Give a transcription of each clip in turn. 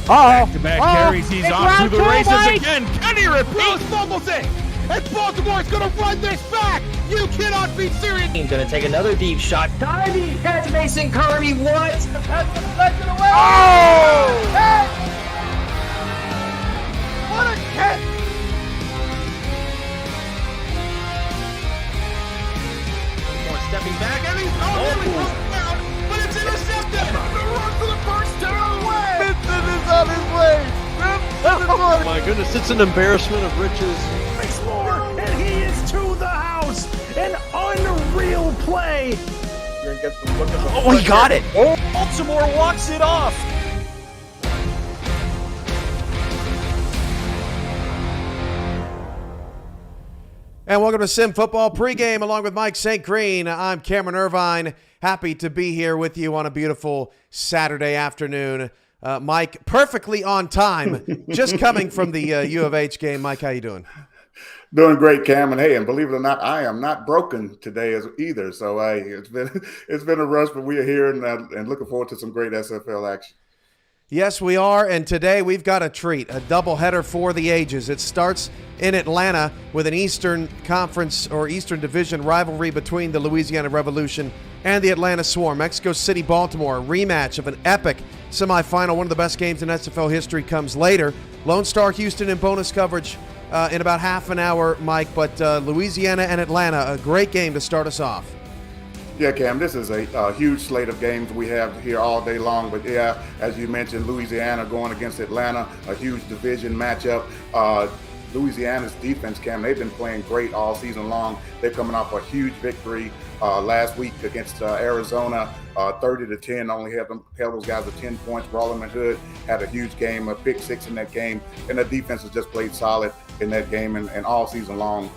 Back-to-back carries. He's off to the races Mike. again. Can he repeat? Rose fumbles it, and Baltimore's going to run this back. You cannot be serious. Going to take another deep shot. Diving catch, Mason Kirby. What? The pass was deflected away. Oh! Hey! What a catch! Stepping back, and he's nearly broke down, but it's intercepted. The run for the first down away. Vincent is on his way. Oh my goodness, it's an embarrassment of riches. Makes more, and he is to the house. An unreal play. Oh, he got it. Baltimore walks it off. And welcome to Sim Football Pregame along with Mike St. Green. I'm Cameron Irvine. Happy to be here with you on a beautiful Saturday afternoon. Mike, perfectly on time, just coming from the U of H game. Mike, how you doing? Doing great, Cam, and hey, and believe it or not, I am not broken today as either. So it's been a rush, but we are here and looking forward to some great SFL action. Yes, we are, and today we've got a treat, a doubleheader for the ages. It starts in Atlanta with an Eastern Conference or Eastern Division rivalry between the Louisiana Revolution and the Atlanta Swarm. Mexico City, Baltimore, a rematch of an epic semifinal. One of the best games in SFL history comes later. Lone Star Houston in bonus coverage in about half an hour, Mike, but Louisiana and Atlanta, a great game to start us off. Yeah, Cam, this is a huge slate of games we have here all day long. But yeah, as you mentioned, Louisiana going against Atlanta, a huge division matchup. Louisiana's defense, Cam, they've been playing great all season long. They're coming off a huge victory last week against Arizona, 30-10. Only held those guys to 10 points. Rollerman Hood had a huge game, a pick six in that game, and the defense has just played solid in that game and all season long,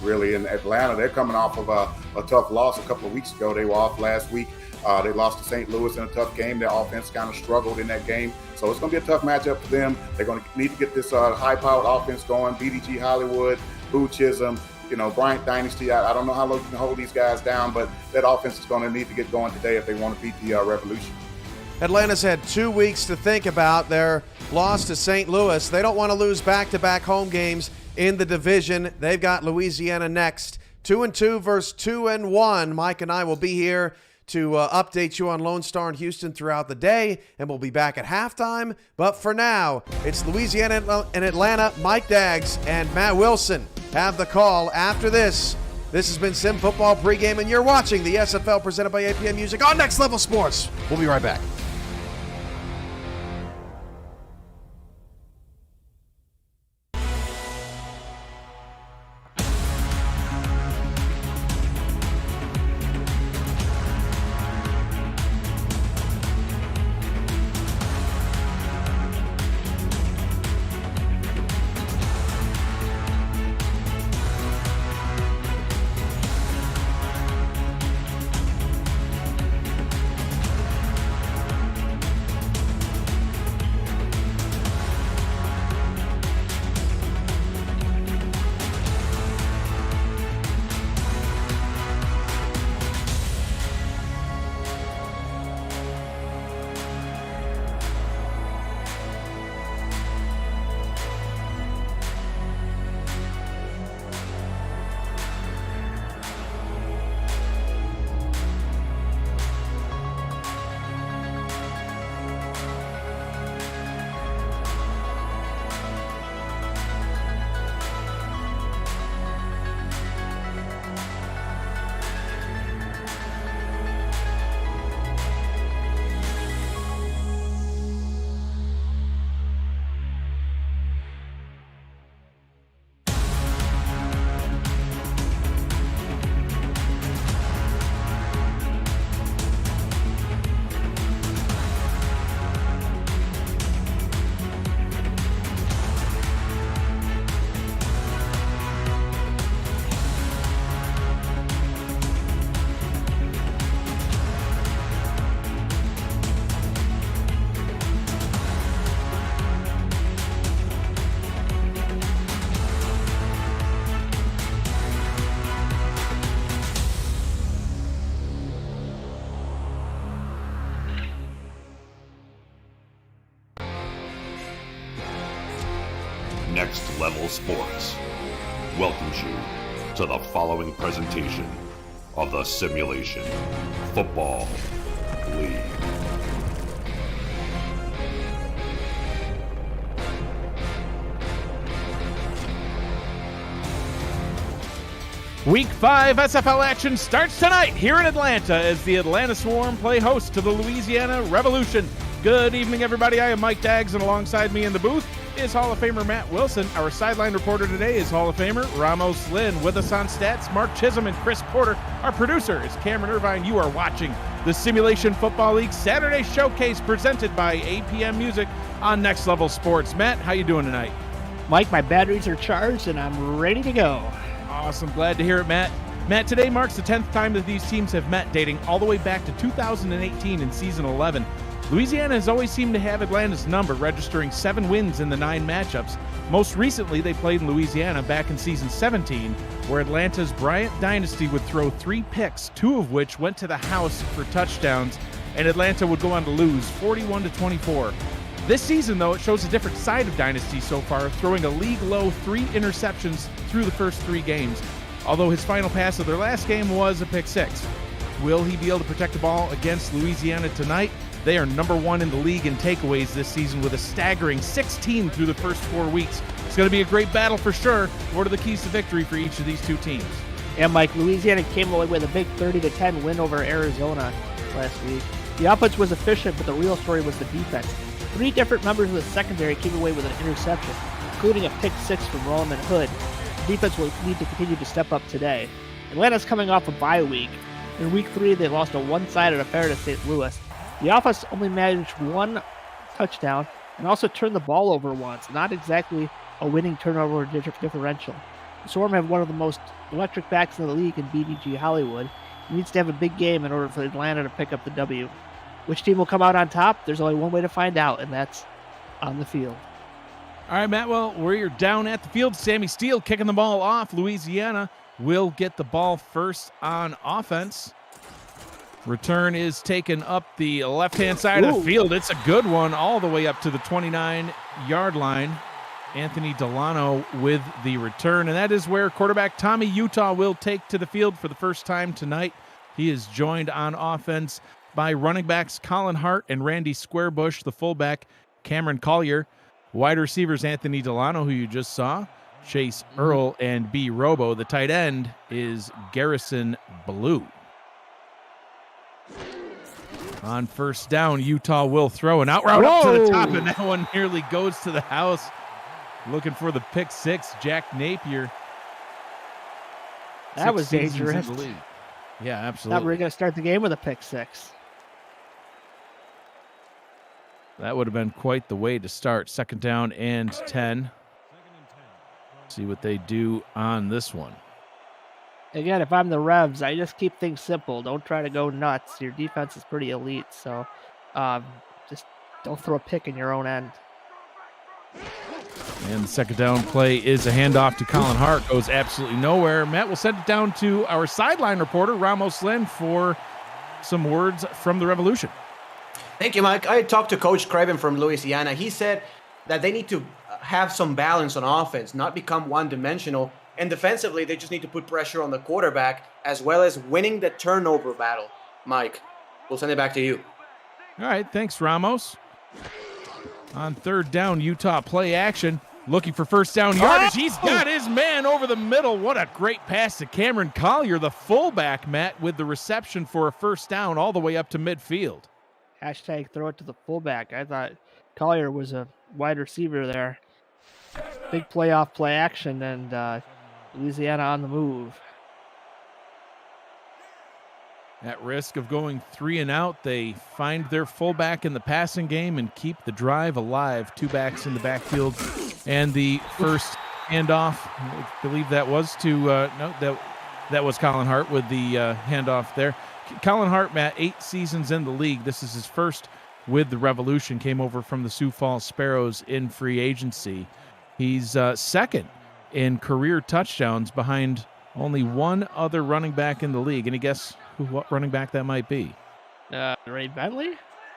really. In Atlanta, they're coming off of a tough loss a couple of weeks ago. They were off last week. They lost to St. Louis in a tough game. Their offense kind of struggled in that game. So it's going to be a tough matchup for them. They're going to need to get this high-powered offense going. BDG Hollywood, Boo Chisholm, Bryant Dynasty. I don't know how long you can hold these guys down, but that offense is going to need to get going today if they want to beat the Revolution. Atlanta's had 2 weeks to think about their loss to St. Louis. They don't want to lose back-to-back home games in the division. They've got Louisiana next. 2-2 versus 2-1. Mike and I will be here to update you on Lone Star and Houston throughout the day, and we'll be back at halftime. But for now, it's Louisiana and Atlanta. Mike Daggs and Matt Wilson have the call after this. This has been Sim Football Pregame, and you're watching the SFL presented by APM Music on Next Level Sports. We'll be right back. Next Level Sports welcomes you to the following presentation of the Simulation Football League. Week 5 SFL action starts tonight here in Atlanta as the Atlanta Swarm play host to the Louisiana Revolution. Good evening, everybody. I am Mike Daggs, and alongside me in the booth is Hall of Famer Matt Wilson. Our sideline reporter today is Hall of Famer Ramos Lynn. With us on stats, Mark Chisholm and Chris Porter. Our producer is Cameron Irvine. You are watching the Simulation Football League Saturday Showcase presented by APM Music on Next Level Sports. Matt, how you doing tonight? Mike, my batteries are charged, and I'm ready to go. Awesome. Glad to hear it, Matt. Matt, today marks the 10th time that these teams have met, dating all the way back to 2018 in Season 11. Louisiana has always seemed to have Atlanta's number, registering 7 wins in the 9 matchups. Most recently, they played in Louisiana back in Season 17, where Atlanta's Bryant Dynasty would throw 3 picks, 2 of which went to the house for touchdowns, and Atlanta would go on to lose 41-24. This season, though, it shows a different side of Dynasty so far, throwing a league-low 3 interceptions through the first 3 games, although his final pass of their last game was a pick 6. Will he be able to protect the ball against Louisiana tonight? They are number 1 in the league in takeaways this season with a staggering 16 through the first 4 weeks. It's going to be a great battle for sure. What are the keys to victory for each of these 2 teams? And Mike, Louisiana came away with a big 30-10 win over Arizona last week. The offense was efficient, but the real story was the defense. 3 different members of the secondary came away with an interception, including a pick 6 from Roman Hood. The defense will need to continue to step up today. Atlanta's coming off a bye week. In week 3, they lost a one-sided affair to St. Louis. The offense only managed 1 touchdown and also turned the ball over once. Not exactly a winning turnover differential. The Swarm have one of the most electric backs in the league in BDG Hollywood. He needs to have a big game in order for Atlanta to pick up the W. Which team will come out on top? There's only one way to find out, and that's on the field. All right, Matt, well, we're down at the field. Sammy Steele kicking the ball off. Louisiana will get the ball first on offense. Return is taken up the left-hand side of the field. It's a good one all the way up to the 29-yard line. Anthony Delano with the return, and that is where quarterback Tommy Utah will take to the field for the first time tonight. He is joined on offense by running backs Colin Hart and Randy Squarebush, the fullback Cameron Collier, wide receivers Anthony Delano, who you just saw, Chase Earl, and B. Robo. The tight end is Garrison Blue. On first down, Utah will throw an out route up to the top, and that one nearly goes to the house. Looking for the pick 6, Jack Napier. That was dangerous. Yeah, absolutely. Thought we were going to start the game with a pick 6. That would have been quite the way to start. 2nd down and 10. See what they do on this one. Again, if I'm the Revs, I just keep things simple. Don't try to go nuts. Your defense is pretty elite, so just don't throw a pick in your own end. And the 2nd down play is a handoff to Colin Hart. Goes absolutely nowhere. Matt will send it down to our sideline reporter, Ramos Lynn, for some words from the Revolution. Thank you, Mike. I talked to Coach Craven from Louisiana. He said that they need to have some balance on offense, not become one-dimensional. And defensively, they just need to put pressure on the quarterback as well as winning the turnover battle. Mike, we'll send it back to you. All right, thanks, Ramos. On 3rd down, Utah play action. Looking for first down yardage. He's got his man over the middle. What a great pass to Cameron Collier, the fullback, Matt, with the reception for a first down all the way up to midfield. Hashtag throw it to the fullback. I thought Collier was a wide receiver there. Big playoff play action, and Louisiana on the move. At risk of going 3 and out, they find their fullback in the passing game and keep the drive alive. 2 backs in the backfield, and the first handoff, I believe that was to that was Colin Hart with the handoff there. Colin Hart, Matt, 8 seasons in the league. This is his first with the Revolution. Came over from the Sioux Falls Sparrows in free agency. He's 2nd in career touchdowns behind only 1 other running back in the league. Any guess what running back that might be? Ray Bentley?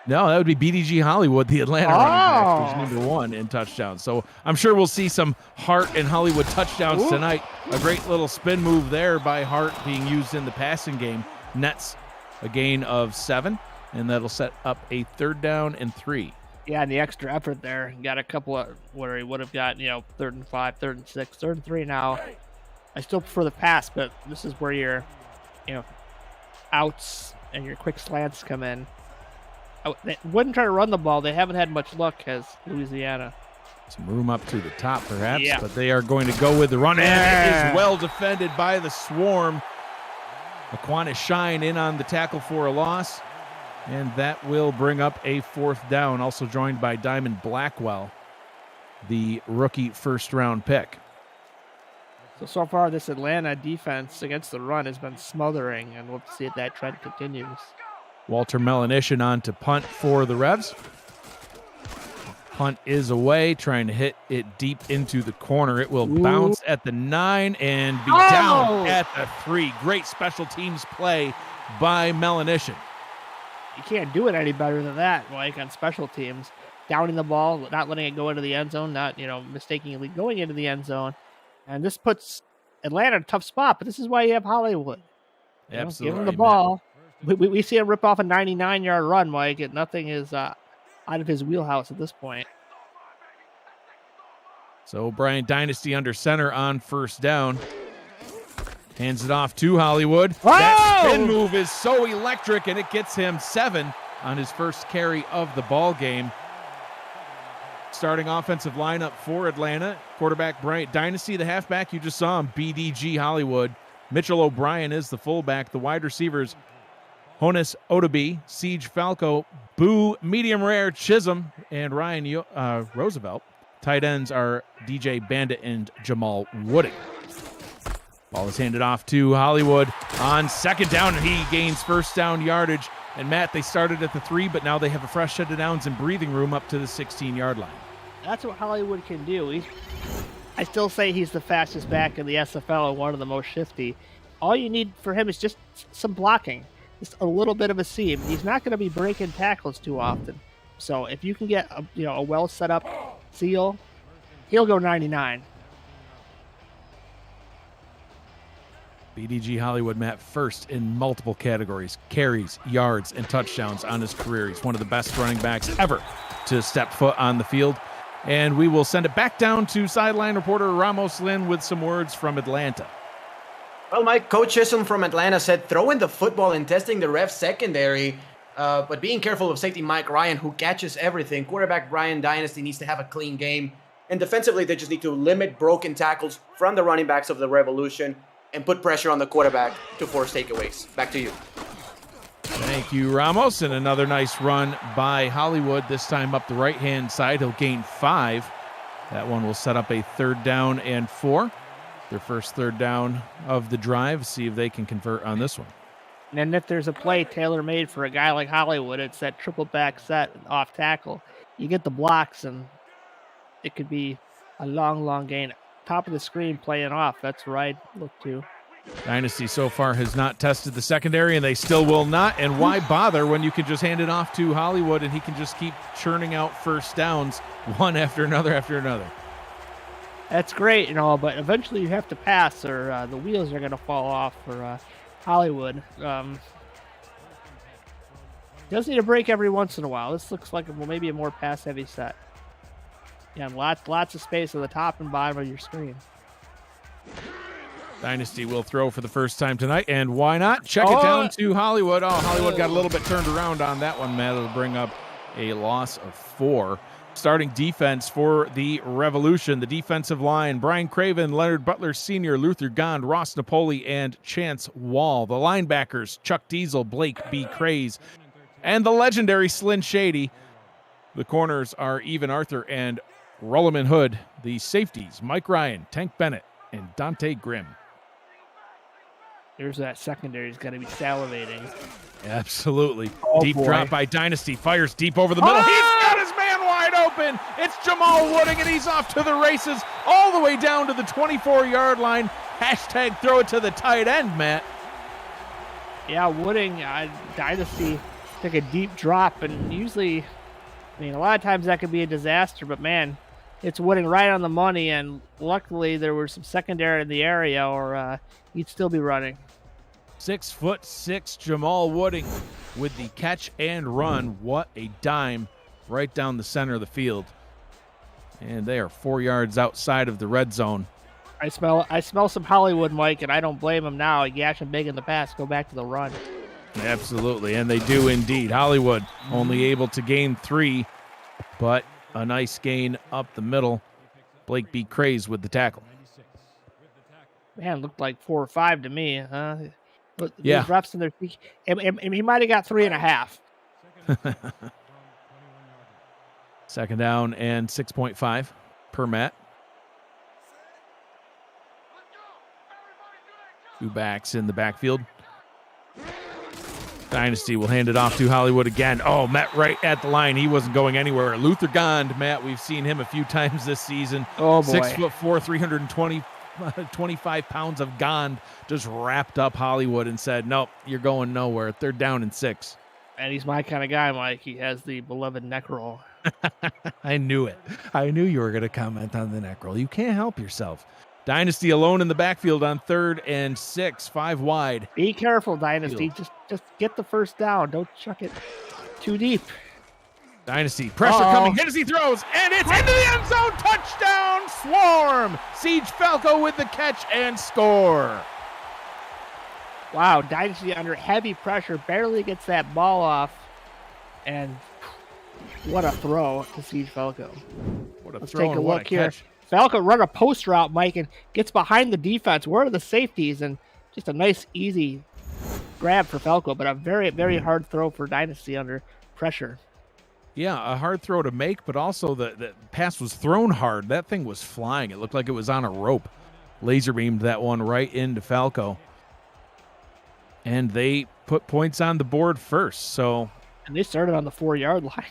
No, that would be BDG Hollywood, the Atlanta running back, who's number 1 in touchdowns. So I'm sure we'll see some Hart and Hollywood touchdowns tonight. A great little spin move there by Hart being used in the passing game. Nets a gain of 7, and that'll set up a 3rd down and 3. Yeah, and the extra effort there. Got a couple of where he would have got, 3rd and 5, 3rd and 6, 3rd and 3 now. I still prefer the pass, but this is where your, outs and your quick slants come in. They wouldn't try to run the ball. They haven't had much luck as Louisiana. Some room up to the top, perhaps, but they are going to go with the run, and it is well defended by the Swarm. Aquinas Shine in on the tackle for a loss, and that will bring up a 4th down, also joined by Diamond Blackwell, the rookie first-round pick. So far, this Atlanta defense against the run has been smothering, and we'll see if that trend continues. Walter Melanishin on to punt for the Revs. Punt is away, trying to hit it deep into the corner. It will bounce at the 9 and be down at the 3. Great special teams play by Melanishin. You can't do it any better than that, Mike, on special teams. Downing the ball, not letting it go into the end zone, not, mistakenly going into the end zone. And this puts Atlanta in a tough spot, but this is why you have Hollywood. Absolutely. Give him the ball. We see him rip off a 99-yard run, Mike, and nothing is out of his wheelhouse at this point. So Bryant Dynasty under center on 1st down. Hands it off to Hollywood. That spin move is so electric, and it gets him 7 on his first carry of the ball game. Starting offensive lineup for Atlanta. Quarterback Bryant Dynasty, the halfback you just saw him, BDG Hollywood. Mitchell O'Brien is the fullback. The wide receivers, Honus Odabi, Siege Falco, Boo, Medium Rare Chisholm, and Ryan Roosevelt. Tight ends are DJ Bandit and Jamal Wooding. Ball is handed off to Hollywood on 2nd down, and he gains 1st down yardage. And Matt, they started at the 3, but now they have a fresh set of downs and breathing room up to the 16-yard line. That's what Hollywood can do. I still say he's the fastest back in the SFL and one of the most shifty. All you need for him is just some blocking. Just a little bit of a seam. He's not going to be breaking tackles too often. So if you can get a well set up seal, he'll go 99. BDG Hollywood, Matt, first in multiple categories, carries, yards, and touchdowns on his career. He's one of the best running backs ever to step foot on the field. And we will send it back down to sideline reporter Ramos Lynn with some words from Atlanta. Well, Mike, Coach Chisholm from Atlanta said throwing the football and testing the Revs secondary, but being careful of safety Mike Ryan, who catches everything. Quarterback Brian Dynasty needs to have a clean game. And defensively, they just need to limit broken tackles from the running backs of the Revolution and put pressure on the quarterback to force takeaways. Back to you. Thank you, Ramos. And another nice run by Hollywood, this time up the right-hand side. He'll gain 5. That one will set up a 3rd down and 4. Their first 3rd down of the drive. See if they can convert on this one. And if there's a play tailor-made for a guy like Hollywood, it's that triple back set off tackle. You get the blocks, and it could be a long, long gain. Top of the screen playing off. That's where I'd look to. Dynasty so far has not tested the secondary, and they still will not. And why bother when you can just hand it off to Hollywood and he can just keep churning out 1st downs one after another after another. That's great and all, but eventually you have to pass or the wheels are going to fall off for Hollywood. Does need a break every once in a while. This looks like maybe a more pass-heavy set. Yeah, lots of space at the top and bottom of your screen. Dynasty will throw for the first time tonight, and why not? Check it down to Hollywood. Hollywood got a little bit turned around on that one, Matt. It'll bring up a loss of 4. Starting defense for the Revolution, the defensive line, Brian Craven, Leonard Butler Sr., Luther Gond, Ross Napoli, and Chance Wall. The linebackers, Chuck Diesel, Blake B. Craze, and the legendary Slyn Shady. The corners are Even Arthur and Rollerman Hood. The safeties, Mike Ryan, Tank Bennett, and Dante Grimm. There's that secondary is going to be salivating. Absolutely. Deep drop by Dynasty. Fires deep over the middle. He's got his man wide open. It's Jamal Wooding, and he's off to the races all the way down to the 24-yard line. Hashtag throw it to the tight end, Matt. Yeah, Wooding, Dynasty took a deep drop, and usually, I mean, a lot of times that could be a disaster, but man, it's winning right on the money, and luckily there was some secondary in the area, or he'd still be running. 6'6" Jamal Wooding with the catch and run. What a dime right down the center of the field. And they are 4 yards outside of the red zone. I smell some Hollywood, Mike, and I don't blame him now. He gashed him big in the past. Go back to the run. Absolutely, and they do indeed. Hollywood only able to gain 3, but a nice gain up the middle. Blake B. Craze with the tackle. Man, looked like 4 or 5 to me. But yeah. These refs in their and he might have got 3.5. Second down and 6.5 per Matt. 2 backs in the backfield. Dynasty will hand it off to Hollywood again. Oh, Matt right at the line. He wasn't going anywhere. Luther Gond, Matt, we've seen him a few times this season. Oh, boy. 6'4", 325 pounds of Gond just wrapped up Hollywood and said, nope, you're going nowhere. 3rd down and 6. And he's my kind of guy, Mike. He has the beloved neck roll. I knew it. I knew you were going to comment on the neck roll. You can't help yourself. Dynasty alone in the backfield on 3rd and 6, 5 wide. Be careful, Dynasty. Just get the first down. Don't chuck it too deep. Dynasty, pressure coming. Hennessy throws, and it's into the end zone. Touchdown, Swarm. Siege Falco with the catch and score. Wow, Dynasty under heavy pressure, barely gets that ball off. And what a throw to Siege Falco. Let's take a look here. Falco run a post route, Mike, and gets behind the defense. Where are the safeties? And just a nice, easy grab for Falco, but a very, very hard throw for Dynasty under pressure. Yeah, a hard throw to make, but also the pass was thrown hard. That thing was flying. It looked like it was on a rope. Laser beamed that one right into Falco. And they put points on the board first. And they started on the 4-yard line.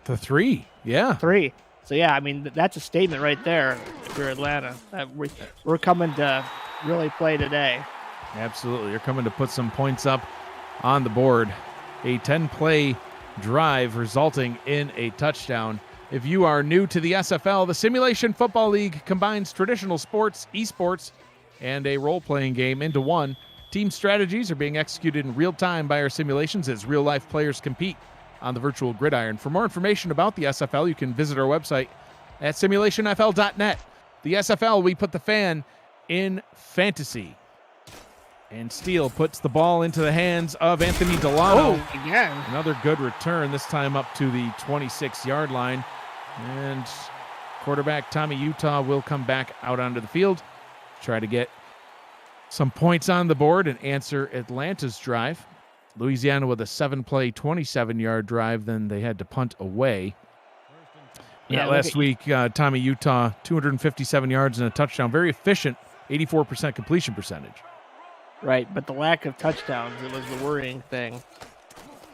The 3, yeah. 3. So, yeah, I mean, that's a statement right there for Atlanta. We're coming to really play today. Absolutely. You're coming to put some points up on the board. A 10-play drive resulting in a touchdown. If you are new to the SFL, the Simulation Football League combines traditional sports, esports, and a role-playing game into one. Team strategies are being executed in real time by our simulations as real-life players compete on the virtual gridiron. For more information about the SFL, you can visit our website at simulationfl.net. The SFL, we put the fan in fantasy. And Steele puts the ball into the hands of Anthony Delano. Oh, again. Another good return, this time up to the 26-yard line. And quarterback Tommy Utah will come back out onto the field, try to get some points on the board and answer Atlanta's drive. Louisiana with a 7-play, 27-yard drive, then they had to punt away. Yeah, last week, Tommy Utah, 257 yards and a touchdown. Very efficient, 84% completion percentage. Right, but the lack of touchdowns, it was the worrying thing.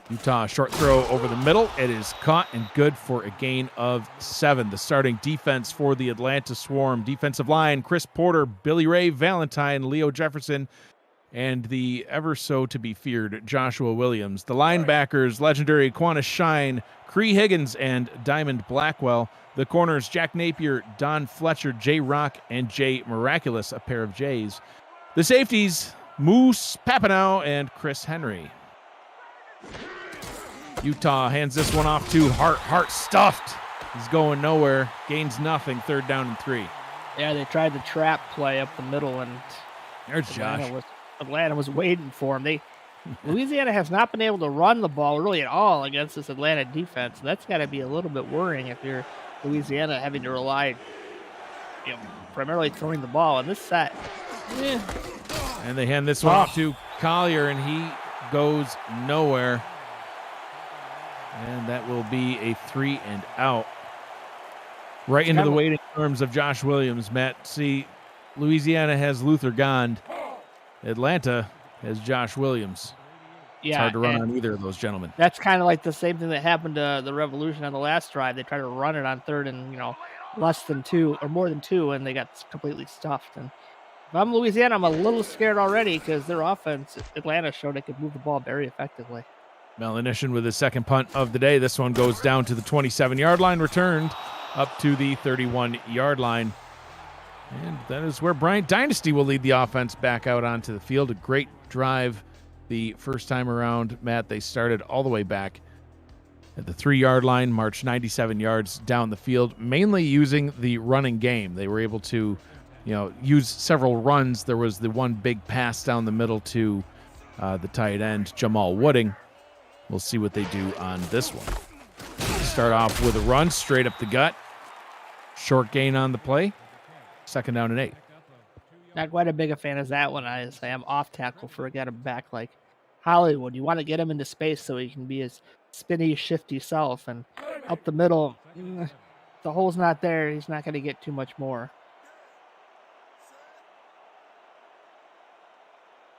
Utah, short throw over the middle. It is caught and good for a gain of 7. The starting defense for the Atlanta Swarm. Defensive line, Chris Porter, Billy Ray Valentine, Leo Jefferson, and the ever-so-to-be-feared Joshua Williams. The linebackers, legendary Quanah Shine, Cree Higgins, and Diamond Blackwell. The corners, Jack Napier, Don Fletcher, Jay Rock, and Jay Miraculous, a pair of Jays. The safeties, Moose Papineau and Chris Henry. Utah hands this one off to Hart. Hart stuffed. He's going nowhere. Gains nothing. 3rd down and 3. Yeah, they tried the trap play up the middle, and there's Josh. Atlanta was waiting for him. Louisiana has not been able to run the ball really at all against this Atlanta defense. That's got to be a little bit worrying if you're Louisiana having to rely, primarily throwing the ball. And this set, And they hand this one off to Collier, and he goes nowhere. And that will be a 3 and out. Right into the waiting arms of Josh Williams, Matt. See, Louisiana has Luther Gond. Atlanta has Josh Williams. Yeah, it's hard to run on either of those gentlemen. That's kind of like the same thing that happened to the Revolution on the last drive. They tried to run it on 3rd and, less than 2 or more than 2, and they got completely stuffed. And if I'm Louisiana, I'm a little scared already because their offense, Atlanta, showed they could move the ball very effectively. Melanition with his second punt of the day. This one goes down to the 27-yard line, returned up to the 31-yard line. And that is where Bryant Dynasty will lead the offense back out onto the field. A great drive the first time around, Matt. They started all the way back at the 3-yard line, marched 97 yards down the field, mainly using the running game. They were able to, use several runs. There was the one big pass down the middle to the tight end, Jamal Wooding. We'll see what they do on this one. Start off with a run straight up the gut. Short gain on the play. 2nd down and 8. Not quite a big a fan of that one. I say I'm off tackle for a guy back like Hollywood. You want to get him into space so he can be his spinny, shifty self. And up the middle, the hole's not there. He's not going to get too much more.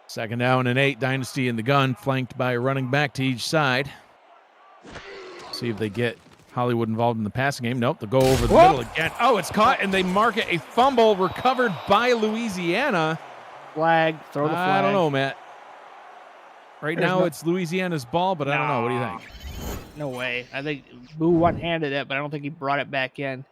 2nd down and 8. Dynasty in the gun, flanked by a running back to each side. See if they get Hollywood involved in the passing game. Nope, they'll go over the middle again. Oh, it's caught, and they mark it a fumble recovered by Louisiana. Flag, throw the flag. I don't know, Matt. Right now it's Louisiana's ball, but I don't know. What do you think? No way. I think Boo one-handed it, but I don't think he brought it back in.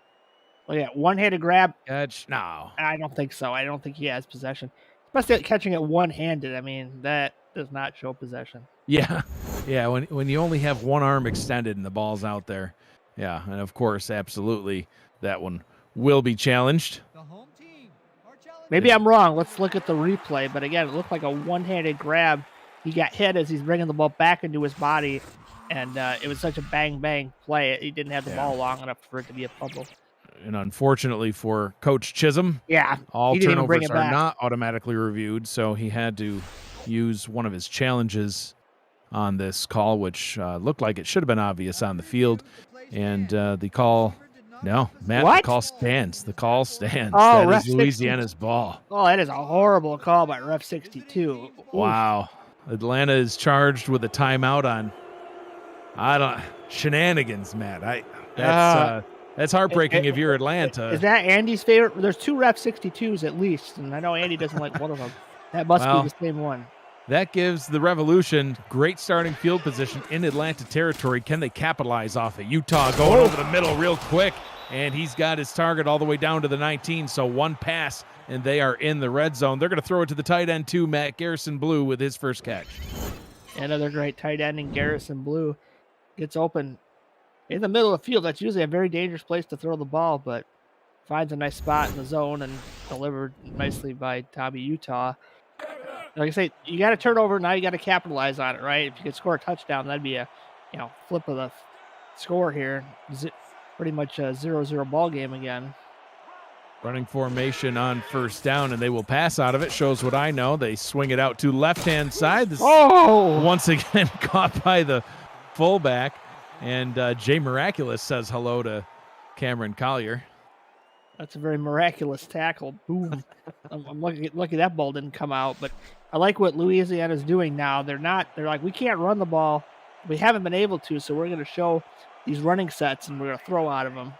Look at that, one-handed grab. Catch? No. I don't think so. I don't think he has possession. Especially catching it one-handed. I mean, that does not show possession. Yeah. Yeah, when you only have one arm extended and the ball's out there. Yeah, and of course, absolutely, that one will be challenged. Maybe I'm wrong. Let's look at the replay. But again, it looked like a one-handed grab. He got hit as he's bringing the ball back into his body, and it was such a bang-bang play. He didn't have the ball long enough for it to be a fumble. And unfortunately for Coach Chisholm, all turnovers are not automatically reviewed, so he had to use one of his challenges on this call, which looked like it should have been obvious on the field. And the call, no, Matt, What? the call stands. The call stands. Oh, that ref is Louisiana's ball. Oh, that is a horrible call by Ref 62. Oof. Wow. Atlanta is charged with a timeout on, shenanigans, Matt. That's heartbreaking if you're Atlanta. Is that Andy's favorite? There's 2 Ref 62s at least, and I know Andy doesn't like one of them. That must be the same one. That gives the Revolution great starting field position in Atlanta territory. Can they capitalize off it? Utah going over the middle real quick, and he's got his target all the way down to the 19, so one pass, and they are in the red zone. They're going to throw it to the tight end, too, Matt Garrison Blue with his first catch. Another great tight end in Garrison Blue. Gets open in the middle of the field. That's usually a very dangerous place to throw the ball, but finds a nice spot in the zone and delivered nicely by Tommy Utah. Like I say, you got to turn over. Now you got to capitalize on it, right? If you could score a touchdown, that'd be a flip of the score here. Pretty much a 0-0 ball game again. Running formation on first down, and they will pass out of it. Shows what I know. They swing it out to left-hand side. This once again caught by the fullback. And Jay Miraculous says hello to Cameron Collier. That's a very miraculous tackle. Boom. I'm lucky that ball didn't come out, but I like what Louisiana's doing now. They're like, we can't run the ball. We haven't been able to, so we're going to show these running sets, and we're going to throw out of them.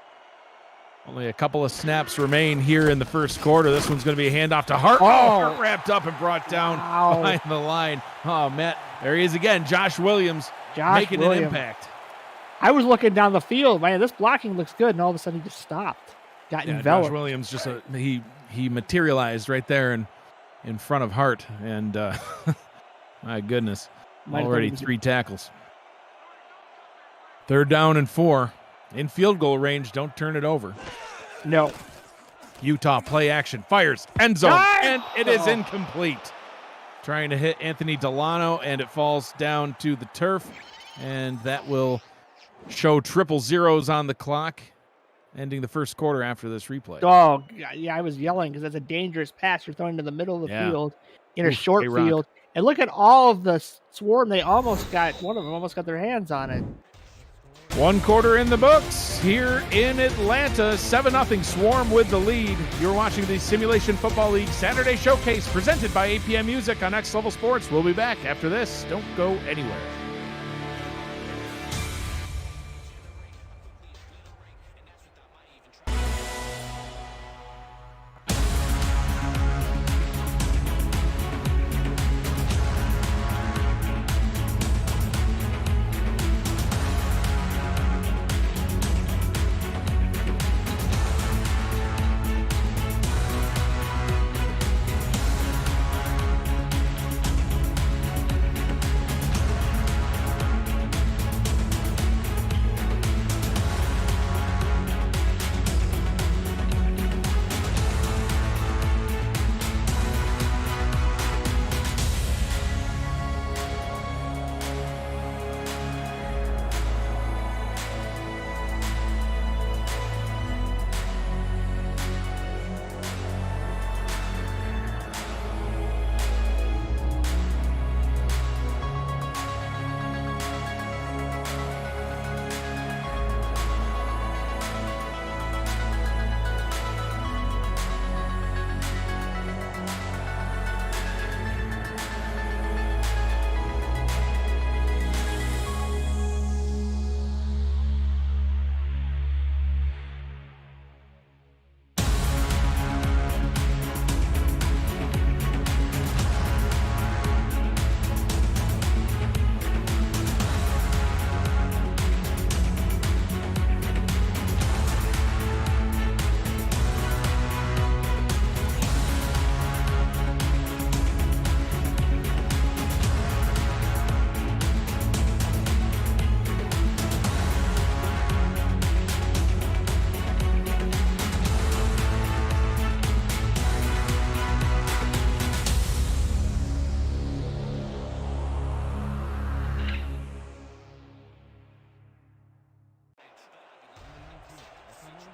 Only a couple of snaps remain here in the first quarter. This one's going to be a handoff to Hart. Hart wrapped up and brought down behind the line. Oh, Matt, there he is again. Josh Williams making an impact. I was looking down the field. Man, this blocking looks good, and all of a sudden he just stopped. Got enveloped. Josh Williams just he materialized right there in front of Hart, and my goodness, already 3 tackles. 3rd down and 4 in field goal range. Don't turn it over. No. Utah play action, fires, end zone, and it is incomplete. Trying to hit Anthony Delano, and it falls down to the turf, and that will show 000 on the clock. Ending the first quarter after this replay. Oh, yeah, I was yelling because that's a dangerous pass. You're throwing to the middle of the field in a short field. And look at all of the swarm. One of them almost got their hands on it. 1 quarter in the books here in Atlanta. 7-0 Swarm with the lead. You're watching the Simulation Football League Saturday Showcase presented by APM Music on Next Level Sports. We'll be back after this. Don't go anywhere.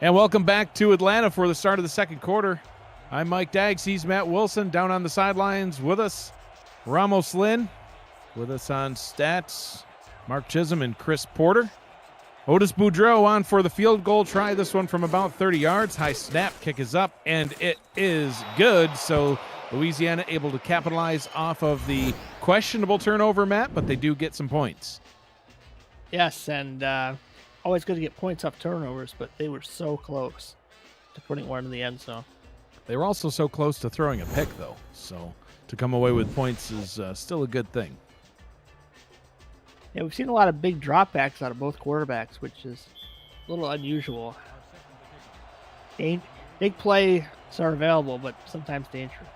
And welcome back to Atlanta for the start of the second quarter. I'm Mike Daggs. He's Matt Wilson down on the sidelines with us. Ramos Lynn with us on stats. Mark Chisholm and Chris Porter. Otis Boudreau on for the field goal try. This one from about 30 yards. High snap, kick is up, and it is good. So Louisiana able to capitalize off of the questionable turnover, Matt, but they do get some points. Yes, and always good to get points off turnovers, but they were so close to putting one in the end zone. They were also so close to throwing a pick, though. So to come away with points is still a good thing. Yeah, we've seen a lot of big dropbacks out of both quarterbacks, which is a little unusual. Big plays are available, but sometimes dangerous.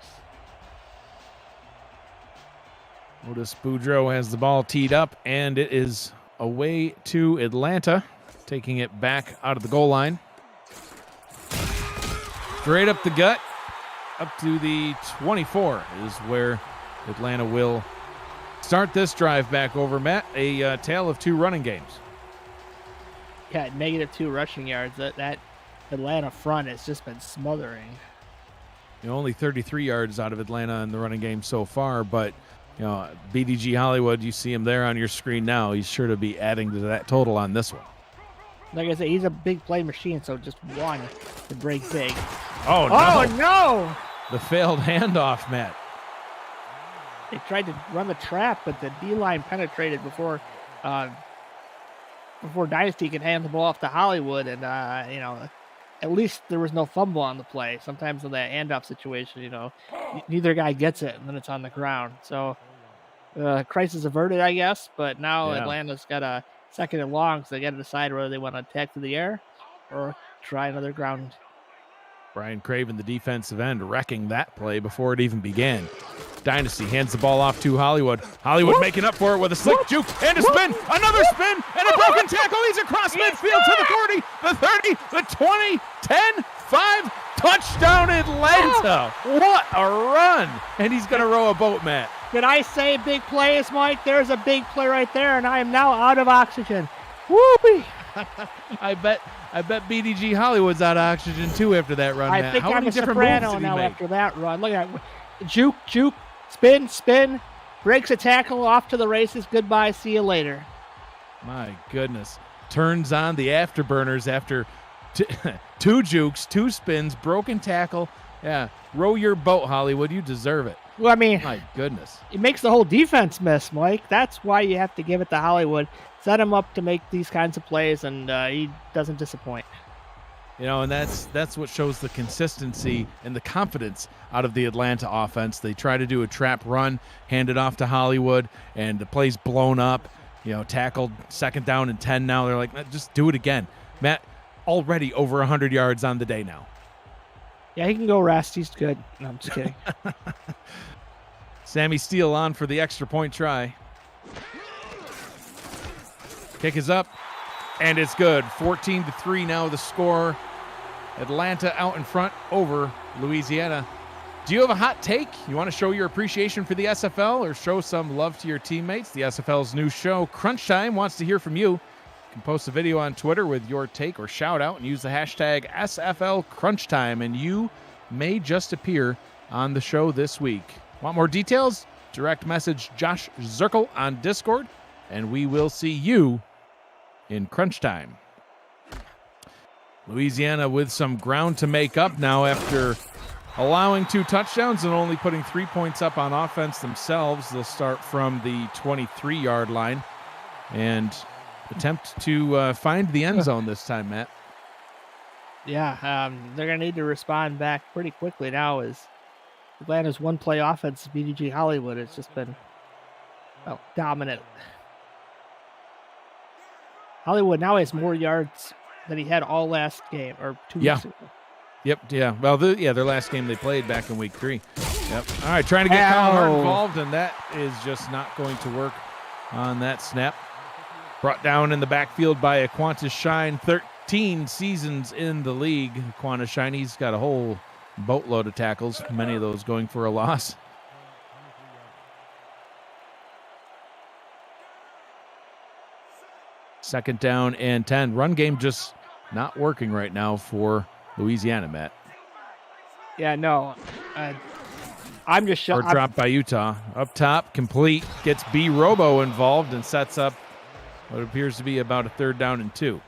Otis Boudreau has the ball teed up, and it is away to Atlanta, taking it back out of the goal line. Straight up the gut, up to the 24 is where Atlanta will start this drive back over, Matt. A tale of two running games. Yeah, -2 rushing yards. That Atlanta front has just been smothering. Only 33 yards out of Atlanta in the running game so far, but BDG Hollywood, you see him there on your screen now. He's sure to be adding to that total on this one. Like I said, he's a big play machine, so just one to break big. Oh, no. Oh, no! The failed handoff, Matt. They tried to run the trap, but the D-line penetrated before Dynasty could hand the ball off to Hollywood, and at least there was no fumble on the play. Sometimes in that handoff situation, neither guy gets it, and then it's on the ground. So crisis averted, I guess, but now Atlanta's got a second and long, so they got to decide whether they want to attack through the air or try another ground. Brian Craven, the defensive end, wrecking that play before it even began. Dynasty hands the ball off to Hollywood. Hollywood making up for it with a slick juke and a spin. Another spin and a broken tackle. He's across midfield to the 40, the 30, the 20, 10, 5. Touchdown Atlanta. What a run. And he's going to row a boat, Matt. Did I say big plays, Mike? There's a big play right there, and I am now out of oxygen. Whoopee. I bet BDG Hollywood's out of oxygen too after that run, Matt. I think How I'm many a different soprano moves did he now make? after that run. Look at that. Juke, spin, breaks a tackle, off to the races. Goodbye, see you later. My goodness. Turns on the afterburners after two jukes, two spins, broken tackle. Yeah, row your boat, Hollywood. You deserve it. Well, I mean, my goodness. It makes the whole defense miss, Mike. That's why you have to give it to Hollywood. Set him up to make these kinds of plays, and he doesn't disappoint. And that's what shows the consistency and the confidence out of the Atlanta offense. They try to do a trap run, hand it off to Hollywood, and the play's blown up. Tackled, second down and 10 now. They're like, just do it again. Matt, already over 100 yards on the day now. Yeah, he can go rest. He's good. No, I'm just kidding. Sammy Steele on for the extra point try. Kick is up, and it's good. 14-3 now the score. Atlanta out in front over Louisiana. Do you have a hot take? You want to show your appreciation for the SFL or show some love to your teammates? The SFL's new show, Crunch Time, wants to hear from you. You can post a video on Twitter with your take or shout out and use the hashtag SFL Crunch Time, and you may just appear on the show this week. Want more details? Direct message Josh Zirkle on Discord, and we will see you in Crunch Time. Louisiana with some ground to make up now after allowing 2 touchdowns and only putting 3 points up on offense themselves. They'll start from the 23-yard line and attempt to find the end zone this time, Matt. Yeah, they're going to need to respond back pretty quickly now as Atlanta's one-play offense, BDG Hollywood, has just been dominant. Hollywood now has more yards than he had all last game, or 2 weeks ago. Yep, yeah. Well, their last game they played back in week 3. Yep. All right, trying to get Kyle Hart involved, and that is just not going to work on that snap. Brought down in the backfield by Aquantis Shine, 13 seasons in the league. Aquantis Shine, he's got a whole boatload of tackles, many of those going for a loss. Second down and 10. Run game just not working right now for Louisiana, Matt. Yeah, no. I'm just Or shocked. dropped by Utah. Up top, complete. Gets B Robo involved and sets up what appears to be about a 3rd down and 2.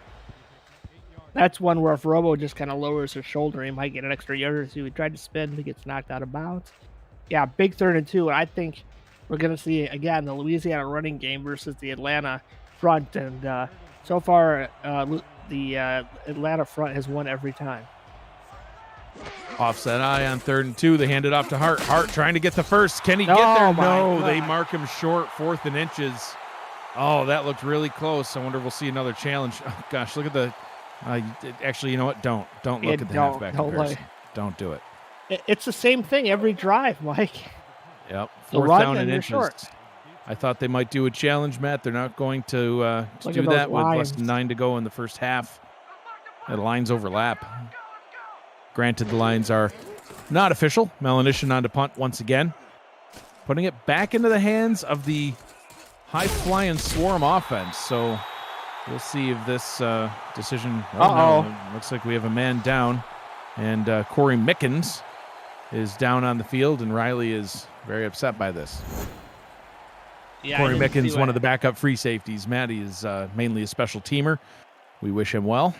That's one where if Robo just kind of lowers his shoulder, he might get an extra yard or two. He tried to spin, he gets knocked out of bounds. Yeah, big 3rd and 2. And I think we're going to see, again, the Louisiana running game versus the Atlanta front. And so far, the Atlanta front has won every time. Offset eye on 3rd and 2. They hand it off to Hart. Hart trying to get the first. Can he get there? No, they mark him short. 4th and inches. Oh, that looked really close. I wonder if we'll see another challenge. Oh, gosh, look at the... actually, you know what? Don't look at the halfback comparison. Don't do it. It's the same thing every drive, Mike. Yep, 4th down and inches. Short. I thought they might do a challenge, Matt. They're not going to do that with less than 9 to go in the first half. The lines overlap. Granted, the lines are not official. Melanishin on to punt once again. Putting it back into the hands of the high-flying Swarm offense. So we'll see if this decision... No, looks like we have a man down. And Corey Mickens is down on the field, and Riley is very upset by this. Yeah, Corey Mickens, one of the backup free safeties. Matty is mainly a special teamer. We wish him well.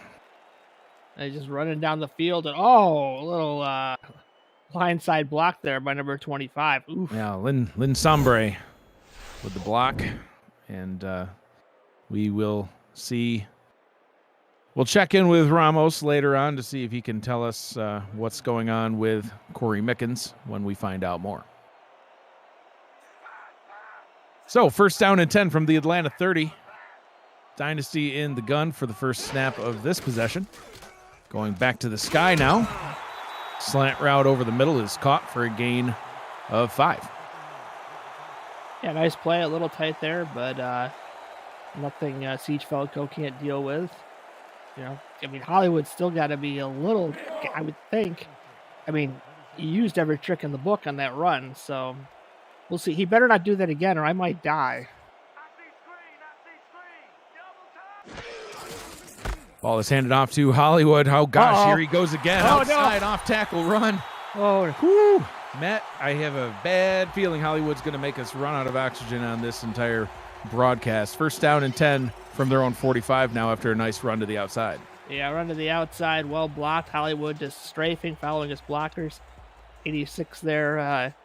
They just running down the field, and a little blindside block there by number 25. Oof. Yeah, Lynn Sombre with the block, and we will see. We'll check in with Ramos later on to see if he can tell us what's going on with Corey Mickens when we find out more. So, 1st down and 10 from the Atlanta 30. Dynasty in the gun for the first snap of this possession. Going back to the sky now. Slant route over the middle is caught for a gain of 5. Yeah, nice play. A little tight there, but nothing Siege Falco can't deal with. You know, I mean, Hollywood's still got to be a little, I would think. I mean, he used every trick in the book on that run, so we'll see. He better not do that again, or I might die. Ball is handed off to Hollywood. Oh, gosh, here he goes again. Outside, off tackle run. Oh, whew. Matt, I have a bad feeling Hollywood's going to make us run out of oxygen on this entire broadcast. 1st down and 10 from their own 45 now after a nice run to the outside. Yeah, run to the outside, well blocked. Hollywood just strafing, following his blockers. 86 there,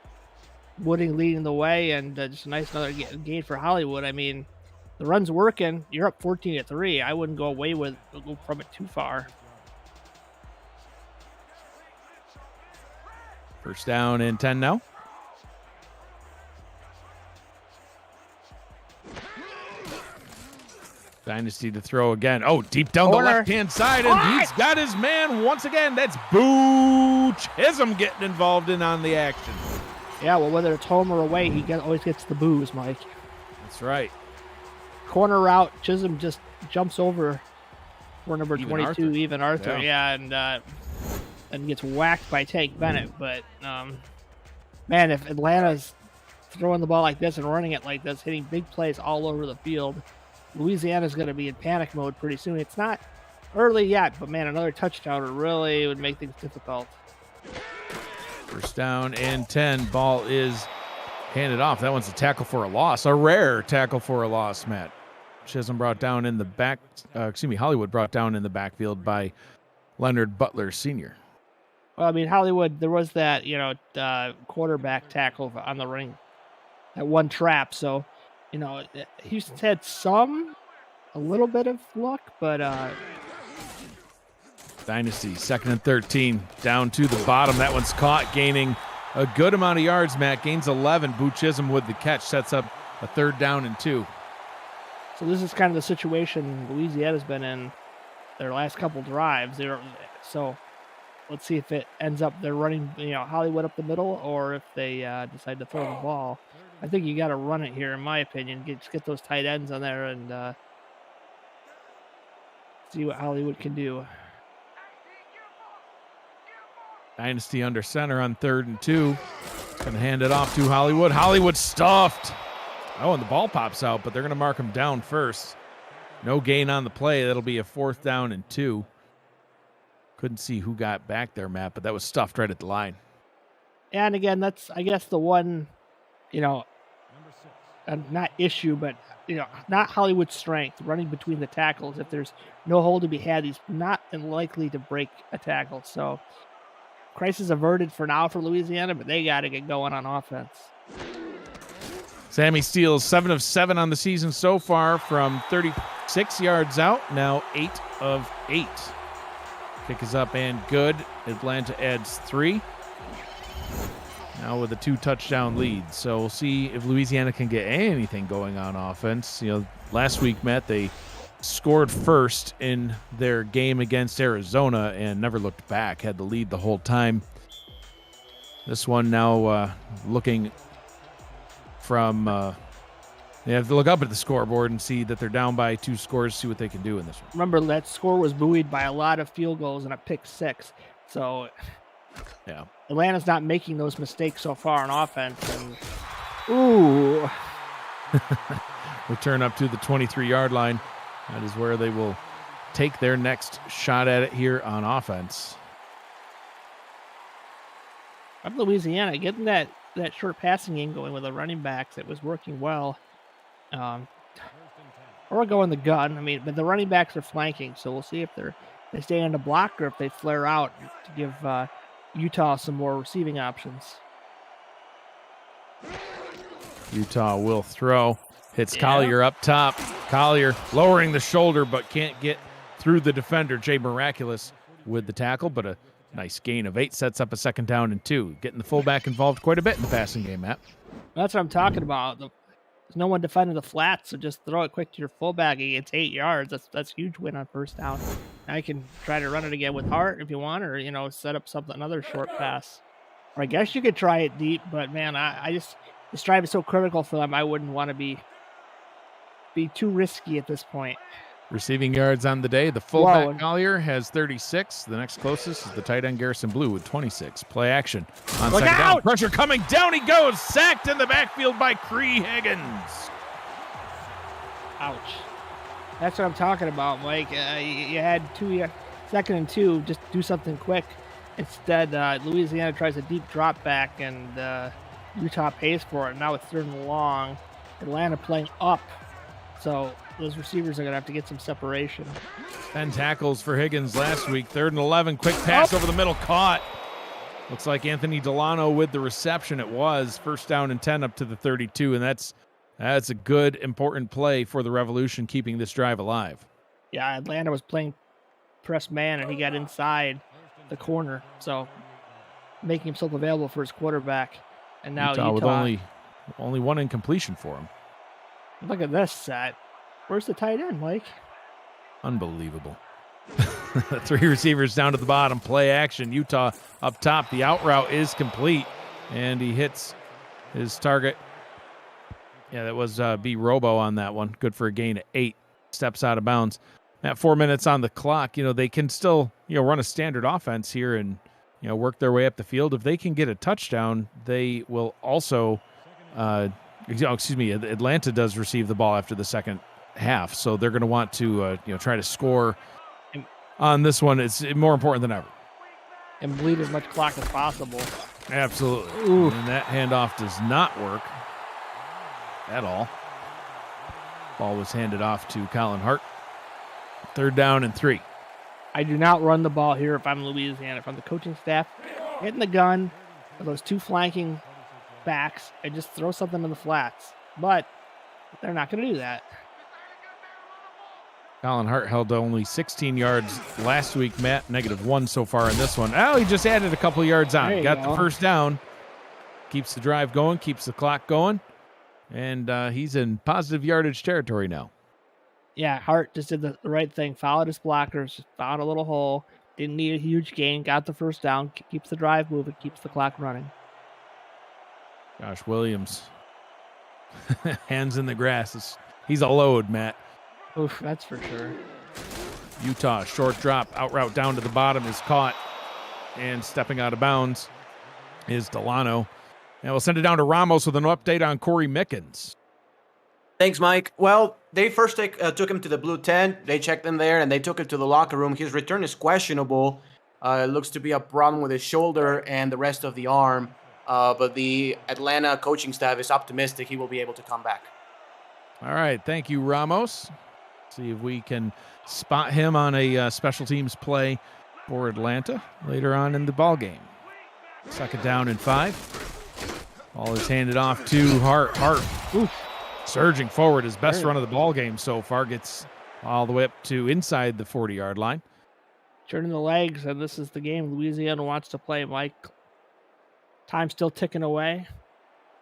Wooding leading the way, and just a nice another gain for Hollywood. I mean, the run's working. You're up 14-3. I wouldn't go from it too far. 1st down and 10 now. Dynasty to throw again. Oh, deep down the left-hand side, and he's got his man once again. That's Boo Chisholm getting involved on the action. Yeah, well, whether it's home or away, he always gets the boos, Mike. That's right. Corner route, Chisholm just jumps over for number 22, Even Arthur. Yeah, and gets whacked by Tank Bennett. But, man, if Atlanta's throwing the ball like this and running it like this, hitting big plays all over the field, Louisiana's going to be in panic mode pretty soon. It's not early yet, but, man, another touchdown really would make things difficult. 1st down and 10. Ball is handed off. That one's a tackle for a loss. A rare tackle for a loss, Matt. Chisholm brought down in the back. Hollywood brought down in the backfield by Leonard Butler Sr. Well, I mean, Hollywood, there was that, quarterback tackle on the ring. That one trap. So, Houston's had a little bit of luck, but Dynasty, 2nd and 13, down to the bottom. That one's caught, gaining a good amount of yards, Matt. Gains 11. Boo Chisholm with the catch, sets up a 3rd down and 2. So this is kind of the situation Louisiana's been in their last couple drives. So let's see if it ends up they're running, Hollywood up the middle, or if they decide to throw the ball. I think you got to run it here, in my opinion. Get those tight ends on there and see what Hollywood can do. Dynasty under center on 3rd and 2. Going to hand it off to Hollywood. Hollywood stuffed. Oh, and the ball pops out, but they're going to mark him down first. No gain on the play. That'll be a 4th down and 2. Couldn't see who got back there, Matt, but that was stuffed right at the line. And again, that's, I guess, the one, not issue, but, not Hollywood strength, running between the tackles. If there's no hold to be had, he's not unlikely to break a tackle. So, crisis averted for now for Louisiana, but they got to get going on offense. Sammy Steele's 7 of 7 on the season so far from 36 yards out, now 8 of 8. Kick is up and good. Atlanta adds 3. Now with a 2-touchdown lead. So we'll see if Louisiana can get anything going on offense. Last week, Matt, they scored first in their game against Arizona and never looked back, had the lead the whole time. This one now looking from they have to look up at the scoreboard and see that they're down by 2 scores, see what they can do in this one. Remember, that score was buoyed by a lot of field goals and a pick 6. So yeah, Atlanta's not making those mistakes so far on offense. And ooh. Return up to the 23-yard line. That is where they will take their next shot at it here on offense. I'm Louisiana getting that short passing game going with the running backs. It was working well. Or going the gun. But the running backs are flanking, so we'll see if they stay in the block or if they flare out to give Utah some more receiving options. Utah will throw. Hits Collier up top. Collier lowering the shoulder, but can't get through the defender. Jay Miraculous with the tackle, but a nice gain of 8 sets up a 2nd down and 2. Getting the fullback involved quite a bit in the passing game, Matt. That's what I'm talking about. There's no one defending the flats, so just throw it quick to your fullback. He gets 8 yards. That's a huge win on 1st down. Now you can try to run it again with Hart if you want, or set up another short pass. Or I guess you could try it deep, but man, I just this drive is so critical for them. I wouldn't want to be too risky at this point. Receiving yards on the day. The fullback Collier has 36. The next closest is the tight end Garrison Blue with 26. Play action on 2nd down. Pressure coming down. He goes. Sacked in the backfield by Cree Higgins. Ouch. That's what I'm talking about, Mike. You had 2 2nd and 2. Just do something quick. Instead, Louisiana tries a deep drop back, and Utah pays for it. Now it's 3rd and long. Atlanta playing up. So those receivers are going to have to get some separation. 10 tackles for Higgins last week. 3rd and 11. Quick pass over the middle. Caught. Looks like Anthony Delano with the reception. It was 1st down and 10 up to the 32. And that's a good, important play for the Revolution, keeping this drive alive. Yeah, Atlanta was playing press man, and he got inside the corner. So making himself available for his quarterback. And now Utah with only one incompletion for him. Look at this set. Where's the tight end, Mike? Unbelievable. 3 receivers down to the bottom. Play action. Utah up top. The out route is complete, and he hits his target. Yeah, that was B. Robo on that one. Good for a gain of 8. Steps out of bounds. At 4 minutes on the clock, they can still run a standard offense here and work their way up the field. If they can get a touchdown, they will also. Atlanta does receive the ball after the 2nd half, so they're going to want to try to score on this one. It's more important than ever. And bleed as much clock as possible. Absolutely. Ooh. And that handoff does not work at all. Ball was handed off to Colin Hart. 3rd down and 3. I do not run the ball here if I'm Louisiana. If I'm the coaching staff, hitting the gun for those 2 flanking backs and just throw something in the flats. But they're not going to do that. Colin Hart held only 16 yards last week, Matt. -1 so far in this one. Oh, he just added a couple yards on. Got the 1st down. Keeps the drive going, keeps the clock going. And he's in positive yardage territory now. Yeah, Hart just did the right thing. Followed his blockers, found a little hole. Didn't need a huge gain. Got the 1st down. Keeps the drive moving, keeps the clock running. Josh Williams. Hands in the grass. He's a load, Matt. Oof, that's for sure. Utah, short drop, out route down to the bottom is caught. And stepping out of bounds is Delano. And we'll send it down to Ramos with an update on Corey Mickens. Thanks, Mike. Well, they first took him to the blue tent. They checked him there, and they took him to the locker room. His return is questionable. It looks to be a problem with his shoulder and the rest of the arm. But the Atlanta coaching staff is optimistic he will be able to come back. All right. Thank you, Ramos. See if we can spot him on a special teams play for Atlanta later on in the ball game. 2nd down and 5. Ball is handed off to Hart. Hart, surging forward, his best run of the ball game so far, gets all the way up to inside the 40-yard line. Turning the legs, and this is the game Louisiana wants to play, Mike. Time still ticking away.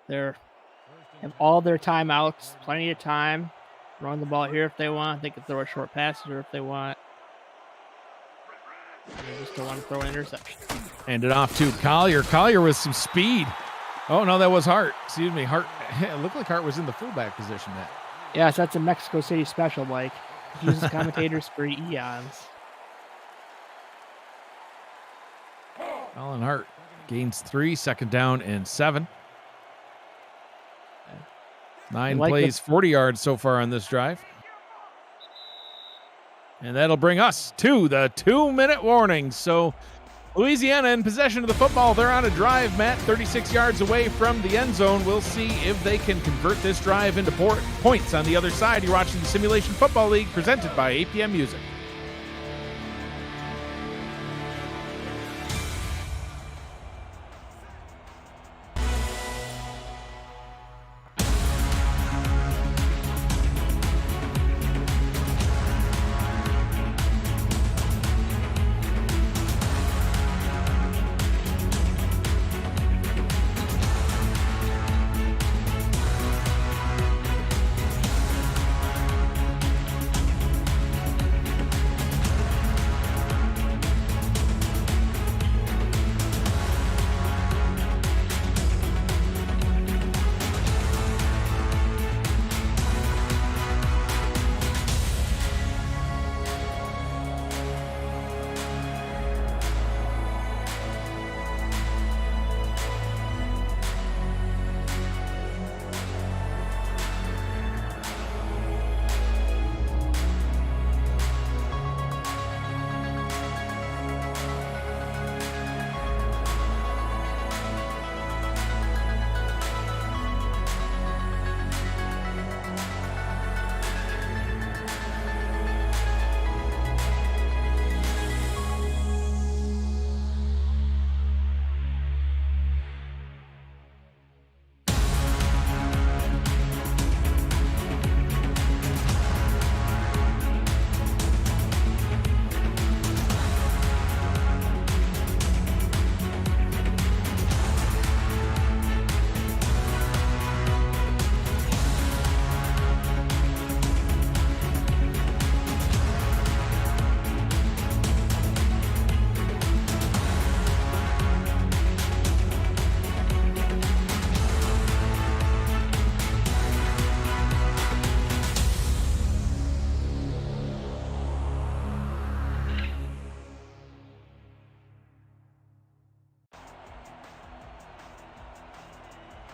They have all their timeouts, plenty of time. Run the ball here if they want. They can throw a short pass here if they want. And they just don't want to throw an interception. Hand it off to Collier. Collier with some speed. Oh, no, that was Hart. Excuse me. Hart. It looked like Hart was in the fullback position, Matt. Yes, that's a Mexico City special, Mike. He uses commentators for eons. Colin Hart gains 3, 2nd down and 7. 9 plays, 40 yards so far on this drive. And that'll bring us to the 2-minute warning. So Louisiana in possession of the football. They're on a drive, Matt, 36 yards away from the end zone. We'll see if they can convert this drive into points on the other side. You're watching the Simulation Football League presented by APM Music.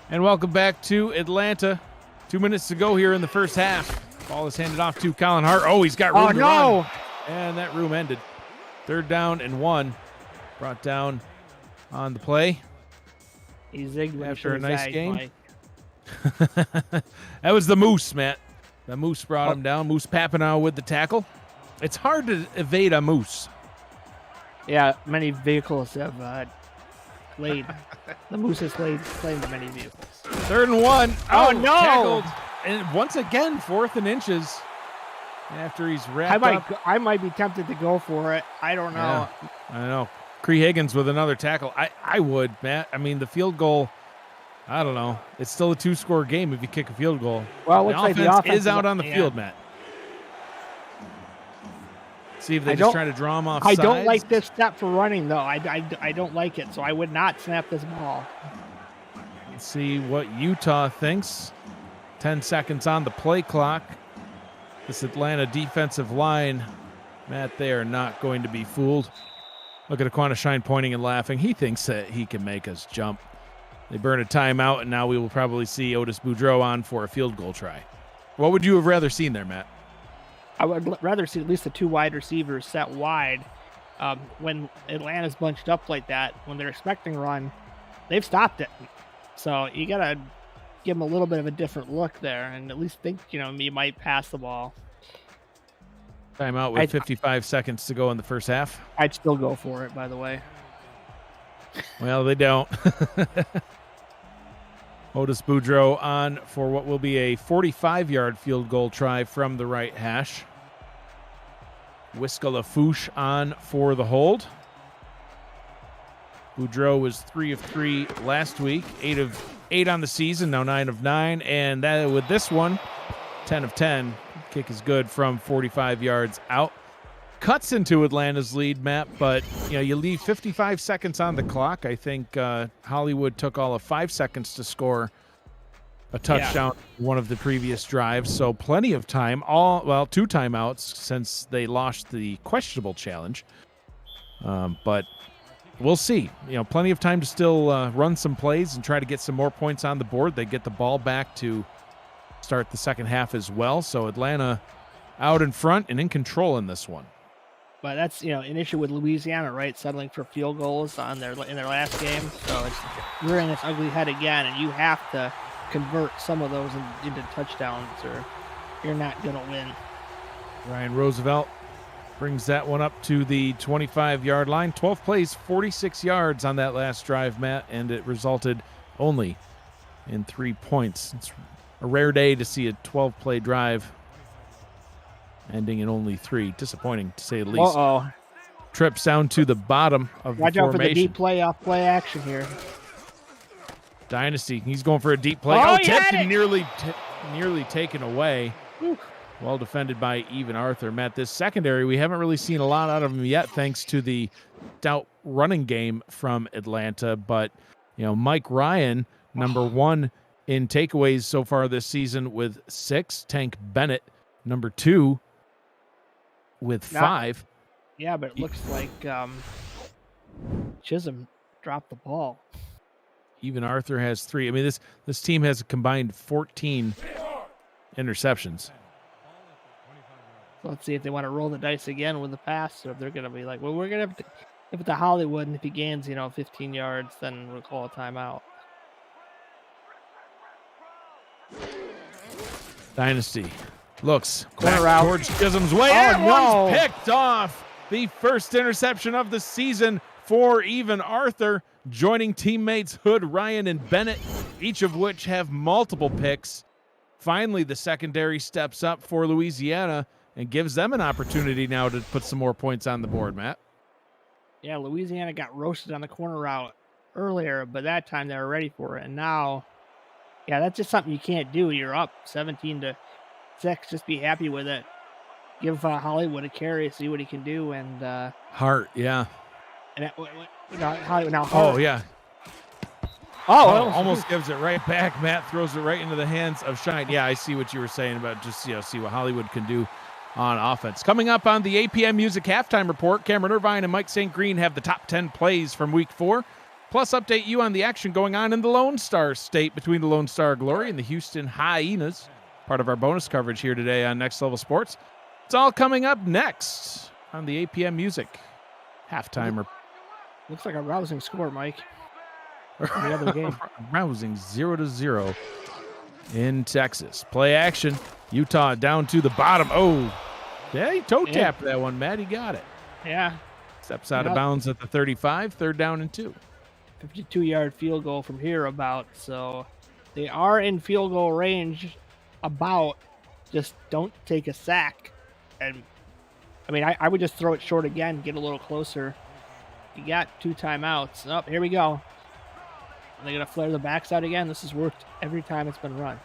And welcome back to Atlanta. 2 minutes to go here in the first half. Ball is handed off to Colin Hart. Oh, he's got room to run. And that room ended. 3rd down and 1. Brought down on the play. He zigged after a nice game. That was the Moose, Matt. The Moose brought him down. Moose Papanow with the tackle. It's hard to evade a Moose. Yeah, many vehicles have laid. The Moose has laid claim to many vehicles. 3rd and 1. Oh, no! Tackled. And once again, 4th and inches. After he's wrapped up. I might be tempted to go for it. I don't know. Yeah, I know. Cree Higgins with another tackle. I would, Matt. I mean, the field goal, I don't know. It's still a 2-score game if you kick a field goal. Well, it looks like the offense is out on the field, Matt. See if they just try to draw him off sides. I don't like this step for running, though. I don't like it, so I would not snap this ball. Let's see what Utah thinks. 10 seconds on the play clock. This Atlanta defensive line, Matt, they are not going to be fooled. Look at Aquana Shine pointing and laughing. He thinks that he can make us jump. They burn a timeout, and now we will probably see Otis Boudreau on for a field goal try. What would you have rather seen there, Matt? I would rather see at least the 2 wide receivers set wide when Atlanta's bunched up like that, when they're expecting run, they've stopped it. So you got to give them a little bit of a different look there and at least think, you might pass the ball. Timeout with 55 seconds to go in the first half. I'd still go for it, by the way. Well, they don't. Otis Boudreau on for what will be a 45-yard field goal try from the right hash. Whiska Lafouche on for the hold. Boudreau was 3 of 3 last week, 8 of 8 on the season, now 9 of 9, and that with this one, 10 of 10. Kick is good from 45 yards out. Cuts into Atlanta's lead, Matt, but you leave 55 seconds on the clock. I think Hollywood took all of 5 seconds to score a touchdown in one of the previous drives, so plenty of time. 2 timeouts since they lost the questionable challenge. But we'll see. Plenty of time to still run some plays and try to get some more points on the board. They get the ball back to start the second half as well. So Atlanta out in front and in control in this one. But that's an issue with Louisiana, right? Settling for field goals in their last game. So it's rearing its ugly head again, and you have to convert some of those into touchdowns, or you're not going to win. Ryan Roosevelt brings that one up to the 25-yard line. 12 plays, 46 yards on that last drive, Matt, and it resulted only in 3 points. It's a rare day to see a 12-play drive ending in only 3. Disappointing, to say the least. Uh-oh. Trips down to the bottom of Watch the formation. out for the deep play off play action here. Dynasty, he's going for a deep play. Tipped and nearly taken away. Whew. Well defended by Even Arthur. Matt, this secondary, we haven't really seen a lot out of him yet, thanks to the stout running game from Atlanta. But, Mike Ryan, number 1 in takeaways so far this season with 6. Tank Bennett, number 2 with 5. Yeah, but it looks like Chisholm dropped the ball. Even Arthur has 3. I mean, this team has a combined 14 interceptions. So let's see if they want to roll the dice again with the pass, or if they're going to be like, well, we're going to have to give it to Hollywood, and if he gains, 15 yards, then we'll call a timeout. Dynasty looks corner back out towards Chisholm's way. One's picked off. The first interception of the season for Even Arthur, joining teammates Hood, Ryan, and Bennett, each of which have multiple picks. Finally, the secondary steps up for Louisiana and gives them an opportunity now to put some more points on the board, Matt. Yeah, Louisiana got roasted on the corner route earlier, but that time they were ready for it. And now, that's just something you can't do. You're up 17-6. Just be happy with it. Give Hollywood a carry, see what he can do. And Hart, yeah. And Hollywood now. Oh, yeah. Almost gives it right back. Matt throws it right into the hands of Shine. Yeah, I see what you were saying about just see what Hollywood can do on offense. Coming up on the APM Music Halftime Report, Cameron Irvine and Mike St. Green have the top 10 plays from Week 4. Plus, update you on the action going on in the Lone Star State between the Lone Star Glory and the Houston Hyenas. Part of our bonus coverage here today on Next Level Sports. It's all coming up next on the APM Music Halftime Report. Looks like a rousing score, Mike. The other game. Rousing 0-0 in Texas. Play action. Utah down to the bottom. Oh, yeah, he toe tapped that one, Matt. He got it. Yeah. Steps out of bounds at the 35, 3rd down and 2. 52-yard field goal from here about. So they are in field goal range about. Just don't take a sack. And I mean, I would just throw it short again, get a little closer. You got 2 timeouts. Oh, here we go. Are they going to flare the backs out again? This has worked every time it's been run.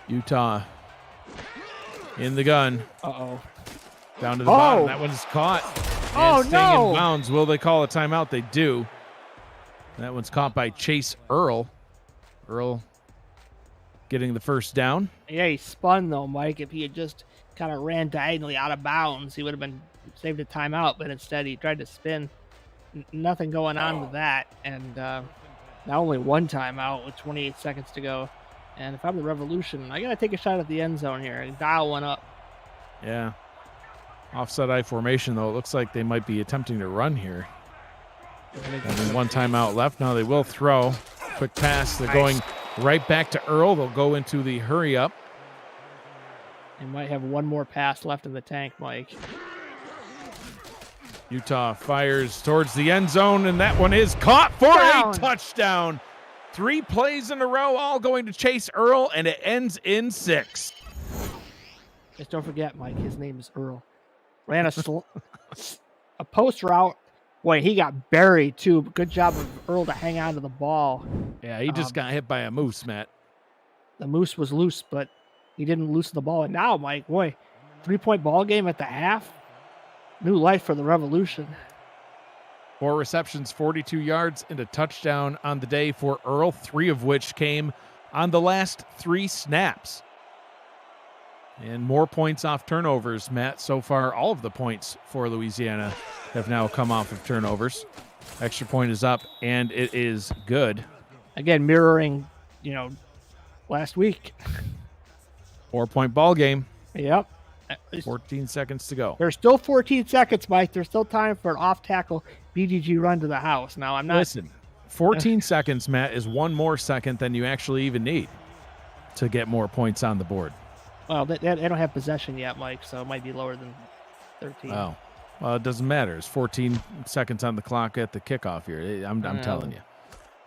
Utah in the gun. Uh-oh. Down to the bottom. That one's caught. And staying in bounds. Will they call a timeout? They do. That one's caught by Chase Earl. Earl getting the first down. Yeah, he spun, though, Mike. If he had just kind of ran diagonally out of bounds, he would have been saved a timeout, but instead he tried to spin. Nothing going on with that. And now only 1 timeout with 28 seconds to go. And if I'm the Revolution, I got to take a shot at the end zone here and dial one up. Yeah. Offset I formation, though. It looks like they might be attempting to run here. And one timeout left. Now they will throw. Quick pass. They're going right back to Earl. They'll go into the hurry up. They might have one more pass left in the tank, Mike. Utah fires towards the end zone, and that one is caught for a touchdown. 3 plays in a row, all going to Chase Earl, and it ends in 6. Just don't forget, Mike, his name is Earl. Ran a post route. Boy, he got buried, too. Good job of Earl to hang on to the ball. Yeah, he just got hit by a moose, Matt. The moose was loose, but he didn't loosen the ball. And now, Mike, boy, 3-point ball game at the half. New life for the Revolution. 4 receptions, 42 yards, and a touchdown on the day for Earl, 3 of which came on the last 3 snaps. And more points off turnovers, Matt. So far, all of the points for Louisiana have now come off of turnovers. Extra point is up, and it is good. Again, mirroring, last week. 4-point ball game. Yep. 14 seconds to go. There's still 14 seconds, Mike. There's still time for an off-tackle BGG run to the house. Now, I'm not... Listen, 14 seconds, Matt, is 1 more second than you actually even need to get more points on the board. Well, they don't have possession yet, Mike, so it might be lower than 13. Oh, well, it doesn't matter. It's 14 seconds on the clock at the kickoff here. I'm telling you.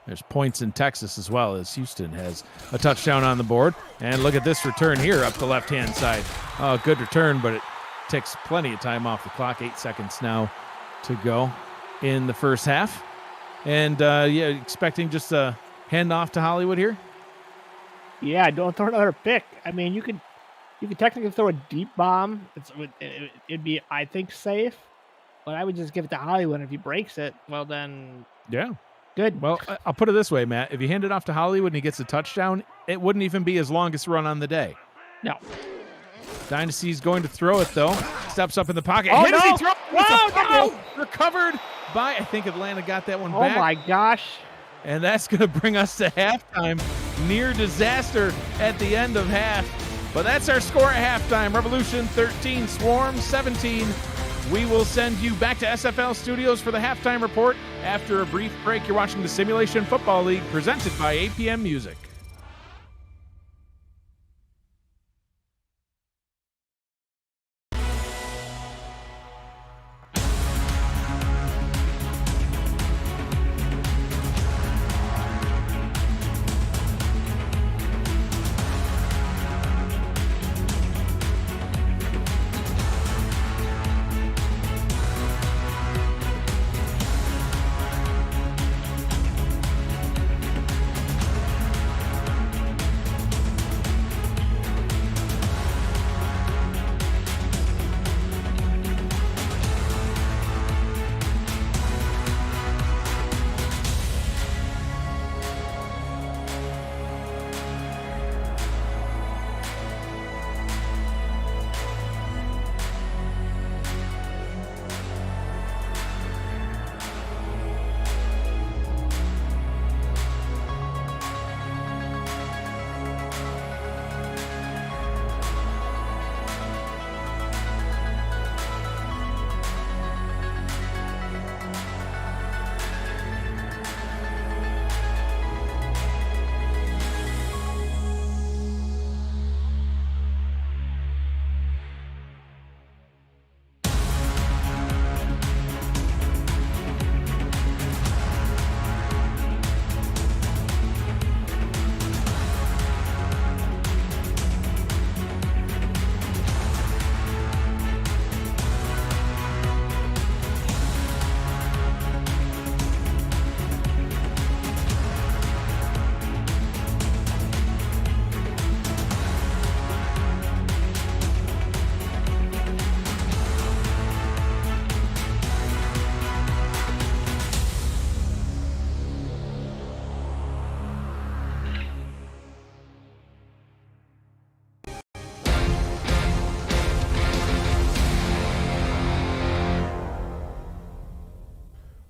There's points in Texas as well, as Houston has a touchdown on the board. And look at this return here up the left-hand side. Oh, good return, but it takes plenty of time off the clock. 8 seconds now to go in the first half. And, expecting just a handoff to Hollywood here? Yeah, don't throw another pick. I mean, you could technically throw a deep bomb. It'd be, I think, safe. But I would just give it to Hollywood. If he breaks it, well then... Yeah. Good. Well, I'll put it this way, Matt. If you hand it off to Hollywood and he gets a touchdown, it wouldn't even be his longest run on the day. No. Dynasty's going to throw it, though. Steps up in the pocket. Oh, Hit no. as he throws. No. Recovered by, I think Atlanta got that one Oh, back. my gosh. And that's going to bring us to halftime. Near disaster at the end of half. But that's our score at halftime. Revolution 13, Swarm 17. We will send you back to SFL Studios for the halftime report. After a brief break, you're watching the Simulation Football League presented by APM Music.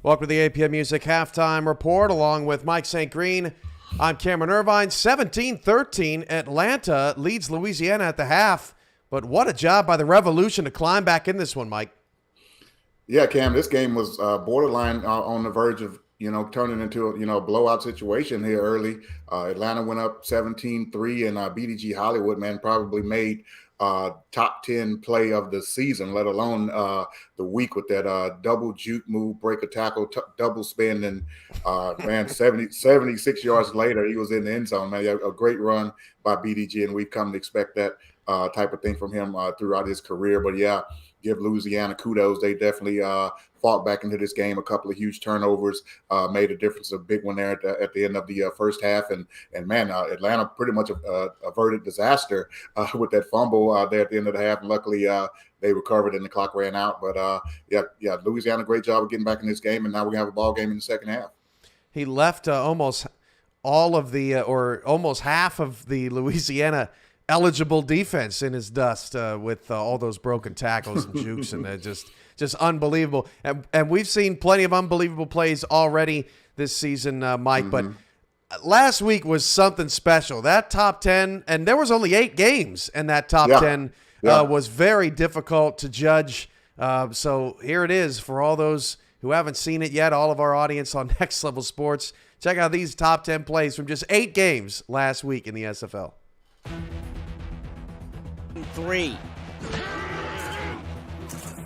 Welcome to the APM Music Halftime Report, along with Mike St. Green. I'm Cameron Irvine. 17-13, Atlanta leads Louisiana at the half. But what a job by the Revolution to climb back in this one, Mike. Yeah, Cam, this game was borderline on the verge of, turning into a blowout situation here early. Atlanta went up 17-3, and BDG Hollywood, man, probably made top 10 play of the season, let alone the week with that double juke move, break a tackle, double spin, and man, 76 yards later, he was in the end zone. Man, a great run by BDG, and we've come to expect that type of thing from him throughout his career. But yeah, give Louisiana kudos. They definitely fought back into this game. A couple of huge turnovers made a difference, a big one there at the end of the first half. And man, Atlanta pretty much averted disaster with that fumble there at the end of the half. And luckily, they recovered and the clock ran out. But yeah, Louisiana, great job of getting back in this game. And now we have a ball game in the second half. He left almost all of the or almost half of the Louisiana eligible defense in his dust with all those broken tackles and jukes, and just unbelievable. And we've seen plenty of unbelievable plays already this season, Mike, but last week was something special. That top 10, and there was only 8 games, and that top 10 was very difficult to judge. So here it is for all those who haven't seen it yet, all of our audience on Next Level Sports. Check out these top 10 plays from just 8 games last week in the SFL. 3.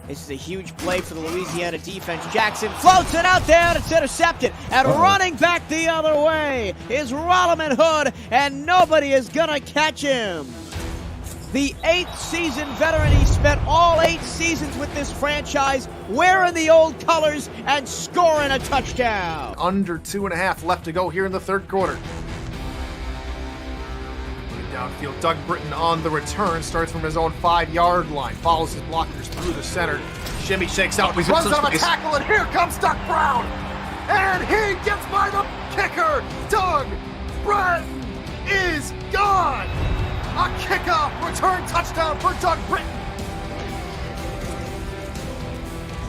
This is a huge play for the Louisiana defense. Jackson floats it out there, and it's intercepted. And running back the other way is Rolliman Hood, and nobody is going to catch him. The 8th season veteran, he spent all 8 seasons with this franchise, wearing the old colors and scoring a touchdown. Under 2.5 left to go here in the third quarter. Downfield, Doug Britton on the return, starts from his own 5-yard line, follows his blockers through the center. Shimmy shakes out, runs out of a tackle, and here comes Doug Brown! And he gets by the kicker! Doug Britton is gone! A kickoff return touchdown for Doug Britton!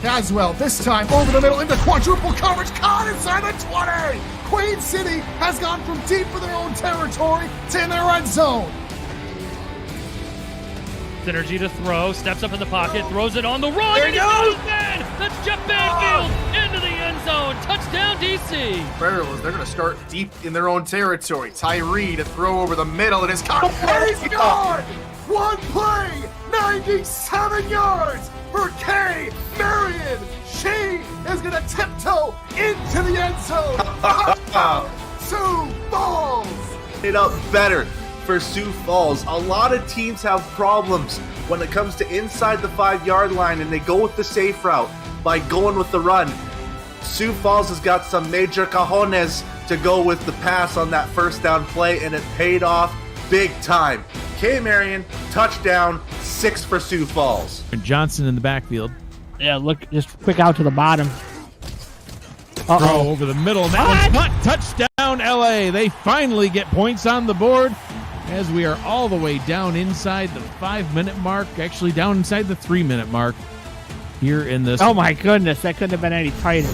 Caswell, this time over the middle into quadruple coverage, caught inside the 20! Queen City has gone from deep for their own territory to in their end zone. Synergy to throw, steps up in the pocket, throws it on the run, there and he goes in! That's Jeff Banfield into the end zone. Touchdown, DC! Barrels, they're going to start deep in their own territory. Tyree to throw over the middle, and is caught, and he's gone! One play, 97 yards for Kay Marion. She is going to tiptoe into the end zone. Sioux Falls. It up better for Sioux Falls. A lot of teams have problems when it comes to inside the 5-yard line, and they go with the safe route by going with the run. Sioux Falls has got some major cojones to go with the pass on that first down play, and it paid off big time. K. Marion, touchdown, 6 for Sioux Falls. Johnson in the backfield. Yeah, look, just quick out to the bottom. Throw over the middle. That one's caught. Touchdown, LA. They finally get points on the board as we are all the way down inside the 5-minute mark, actually down inside the 3-minute mark here in this. Oh, my goodness. That couldn't have been any tighter.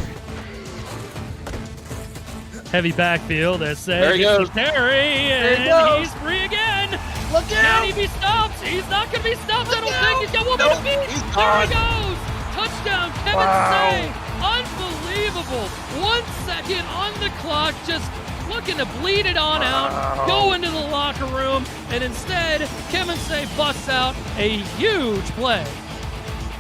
Heavy backfield as there he goes. Terry, and he's free again. Look out! Can he be stopped? He's not going to be stopped. I don't think. He's got one more to beat. There he goes. Touchdown, Kevin Say. Unbelievable. 1 second on the clock, just looking to bleed it on out, go into the locker room, and instead, Kevin Say busts out a huge play.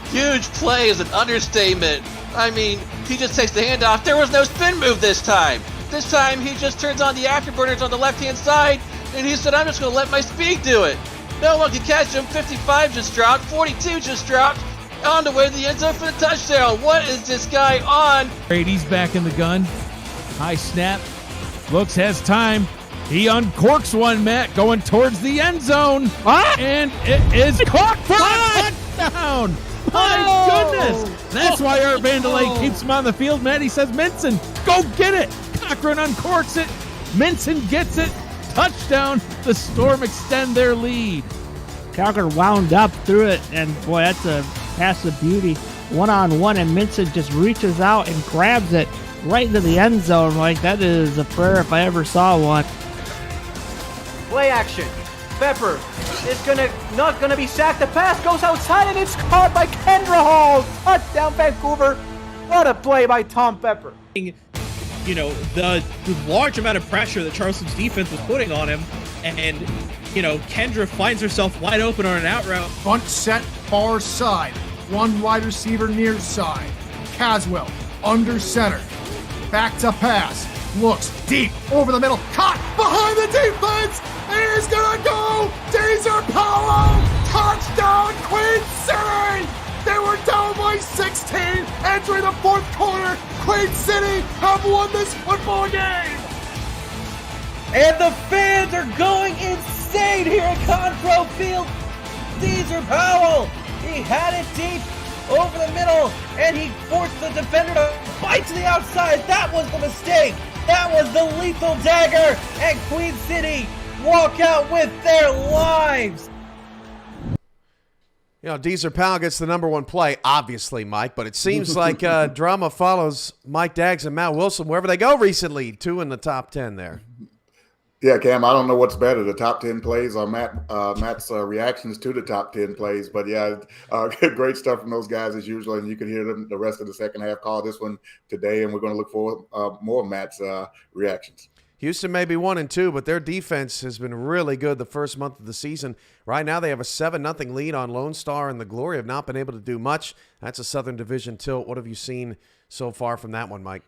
Huge play is an understatement. I mean, he just takes the handoff. There was no spin move this time. This time, he just turns on the afterburners on the left-hand side, and he said, I'm just going to let my speed do it. No one can catch him. 55 just dropped. 42 just dropped. On the way to the end zone for the touchdown. What is this guy on? Brady's back in the gun. High snap. Looks, has time. He uncorks one, Matt, going towards the end zone. And it is caught for a touchdown. My goodness. That's why Art Vandelay keeps him on the field. Matt, he says, Minson, go get it. Cochran uncorks it. Minson gets it. Touchdown. The Storm extend their lead. Cochran wound up through it, and boy, that's a pass of beauty. 1-on-1, and Minson just reaches out and grabs it right into the end zone. Like, that is a prayer if I ever saw one. Play action. Pepper is not gonna be sacked. The pass goes outside and it's caught by Kendra Hall. Touchdown Vancouver. What a play by Tom Pepper. You know, the large amount of pressure that Charleston's defense was putting on him, and you know, Kendra finds herself wide open on an out route. Front set, far side. One wide receiver near side. Caswell, under center. Back to pass. Looks deep over the middle. Caught behind the defense. And he's gonna go. Deezer Powell. Touchdown, Queen City. They were down by 16. Entering the fourth quarter. Queen City have won this football game. And the fans are going insane here at Conpro Field. Deezer Powell. He had it deep over the middle, and he forced the defender to bite to the outside. That was the mistake. That was the lethal dagger, and Queen City walk out with their lives. You know, Deezer Powell gets the #1 play, obviously, Mike, but it seems like drama follows Mike Daggs and Matt Wilson wherever they go recently. 2 in the top 10 there. Yeah, Cam, I don't know what's better, the top 10 plays or Matt's reactions to the top 10 plays. But, yeah, great stuff from those guys as usual, and you can hear them the rest of the second half. Call this one today, and we're going to look for more of Matt's reactions. Houston may be 1-2, but their defense has been really good the first month of the season. Right now they have a 7-0 lead on Lone Star, and the Glory have not been able to do much. That's a Southern Division tilt. What have you seen so far from that one, Mike?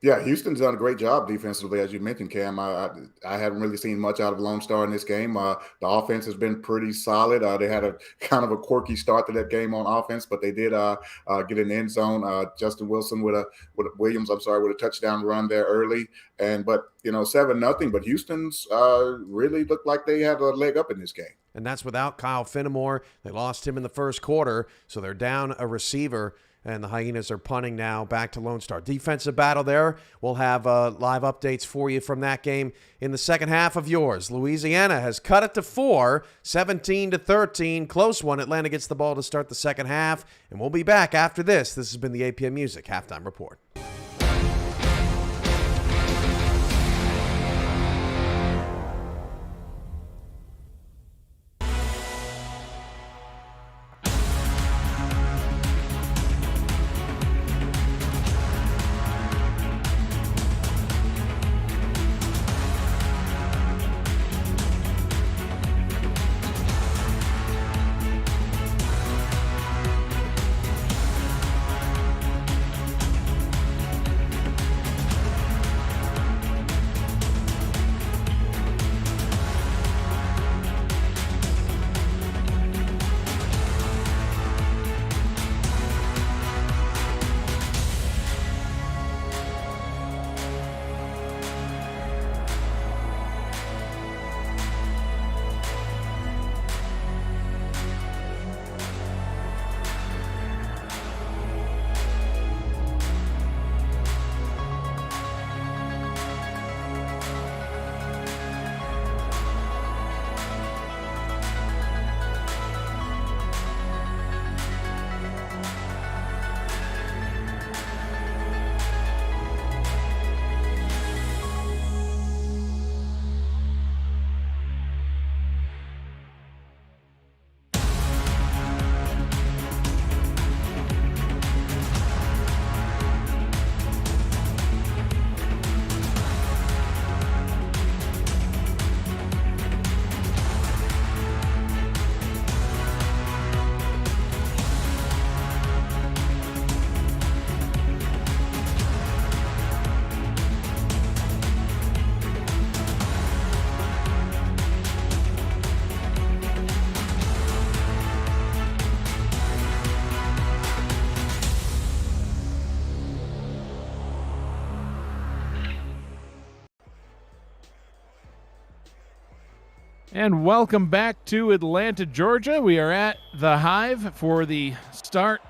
Yeah, Houston's done a great job defensively, as you mentioned, Cam. I haven't really seen much out of Lone Star in this game. The offense has been pretty solid. They had a kind of a quirky start to that game on offense, but they did get in the end zone. Justin Wilson with a touchdown run there early. But 7-0. But Houston's really looked like they had a leg up in this game. And that's without Kyle Finnemore. They lost him in the first quarter, so they're down a receiver. And the Hyenas are punting now back to Lone Star. Defensive battle there. We'll have live updates for you from that game in the second half of yours. Louisiana has cut it to 4, 17-13. Close one. Atlanta gets the ball to start the second half. And we'll be back after this. This has been the APM Music Halftime Report. And welcome back to Atlanta, Georgia. We are at the Hive for the start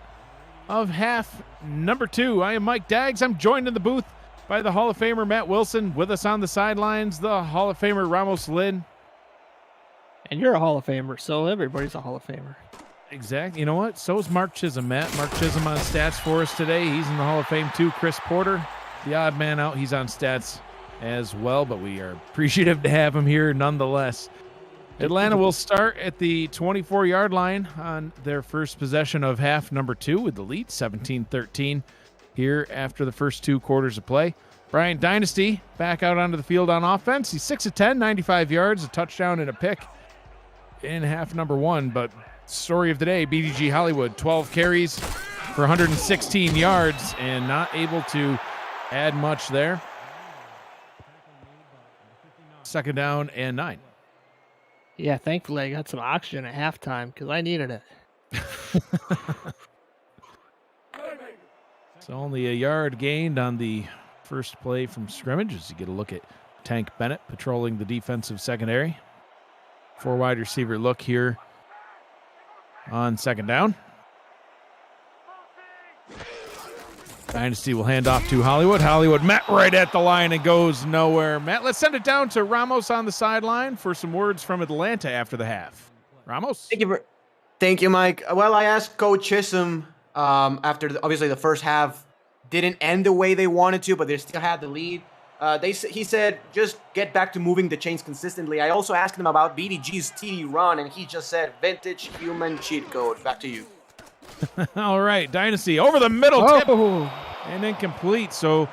of half number 2. I am Mike Daggs. I'm joined in the booth by the Hall of Famer Matt Wilson. With us on the sidelines, the Hall of Famer Ramos Lynn. And you're a Hall of Famer, so everybody's a Hall of Famer. Exactly. You know what? So is Mark Chisholm, Matt. Mark Chisholm on stats for us today. He's in the Hall of Fame too. Chris Porter, the odd man out, he's on stats as well, but we are appreciative to have him here nonetheless. Atlanta will start at the 24-yard line on their first possession of half number 2 with the lead, 17-13 here after the first 2 quarters of play. Bryant Dynasty back out onto the field on offense. He's 6 of 10, 95 yards, a touchdown and a pick in half number 1. But story of the day, BDG Hollywood, 12 carries for 116 yards and not able to add much there. Second down and 9. Yeah, thankfully I got some oxygen at halftime because I needed it. It's only a yard gained on the first play from scrimmage as you get a look at Tank Bennett patrolling the defensive secondary. 4 wide receiver look here on second down. Dynasty will hand off to Hollywood. Hollywood met right at the line and goes nowhere. Matt, let's send it down to Ramos on the sideline for some words from Atlanta after the half. Ramos? Thank you, Mike. Well, I asked Coach Chisholm after, obviously, the first half didn't end the way they wanted to, but they still had the lead. He said, just get back to moving the chains consistently. I also asked him about BDG's TD run, and he just said, vintage human cheat code. Back to you. All right, Dynasty over the middle, tip, and incomplete. So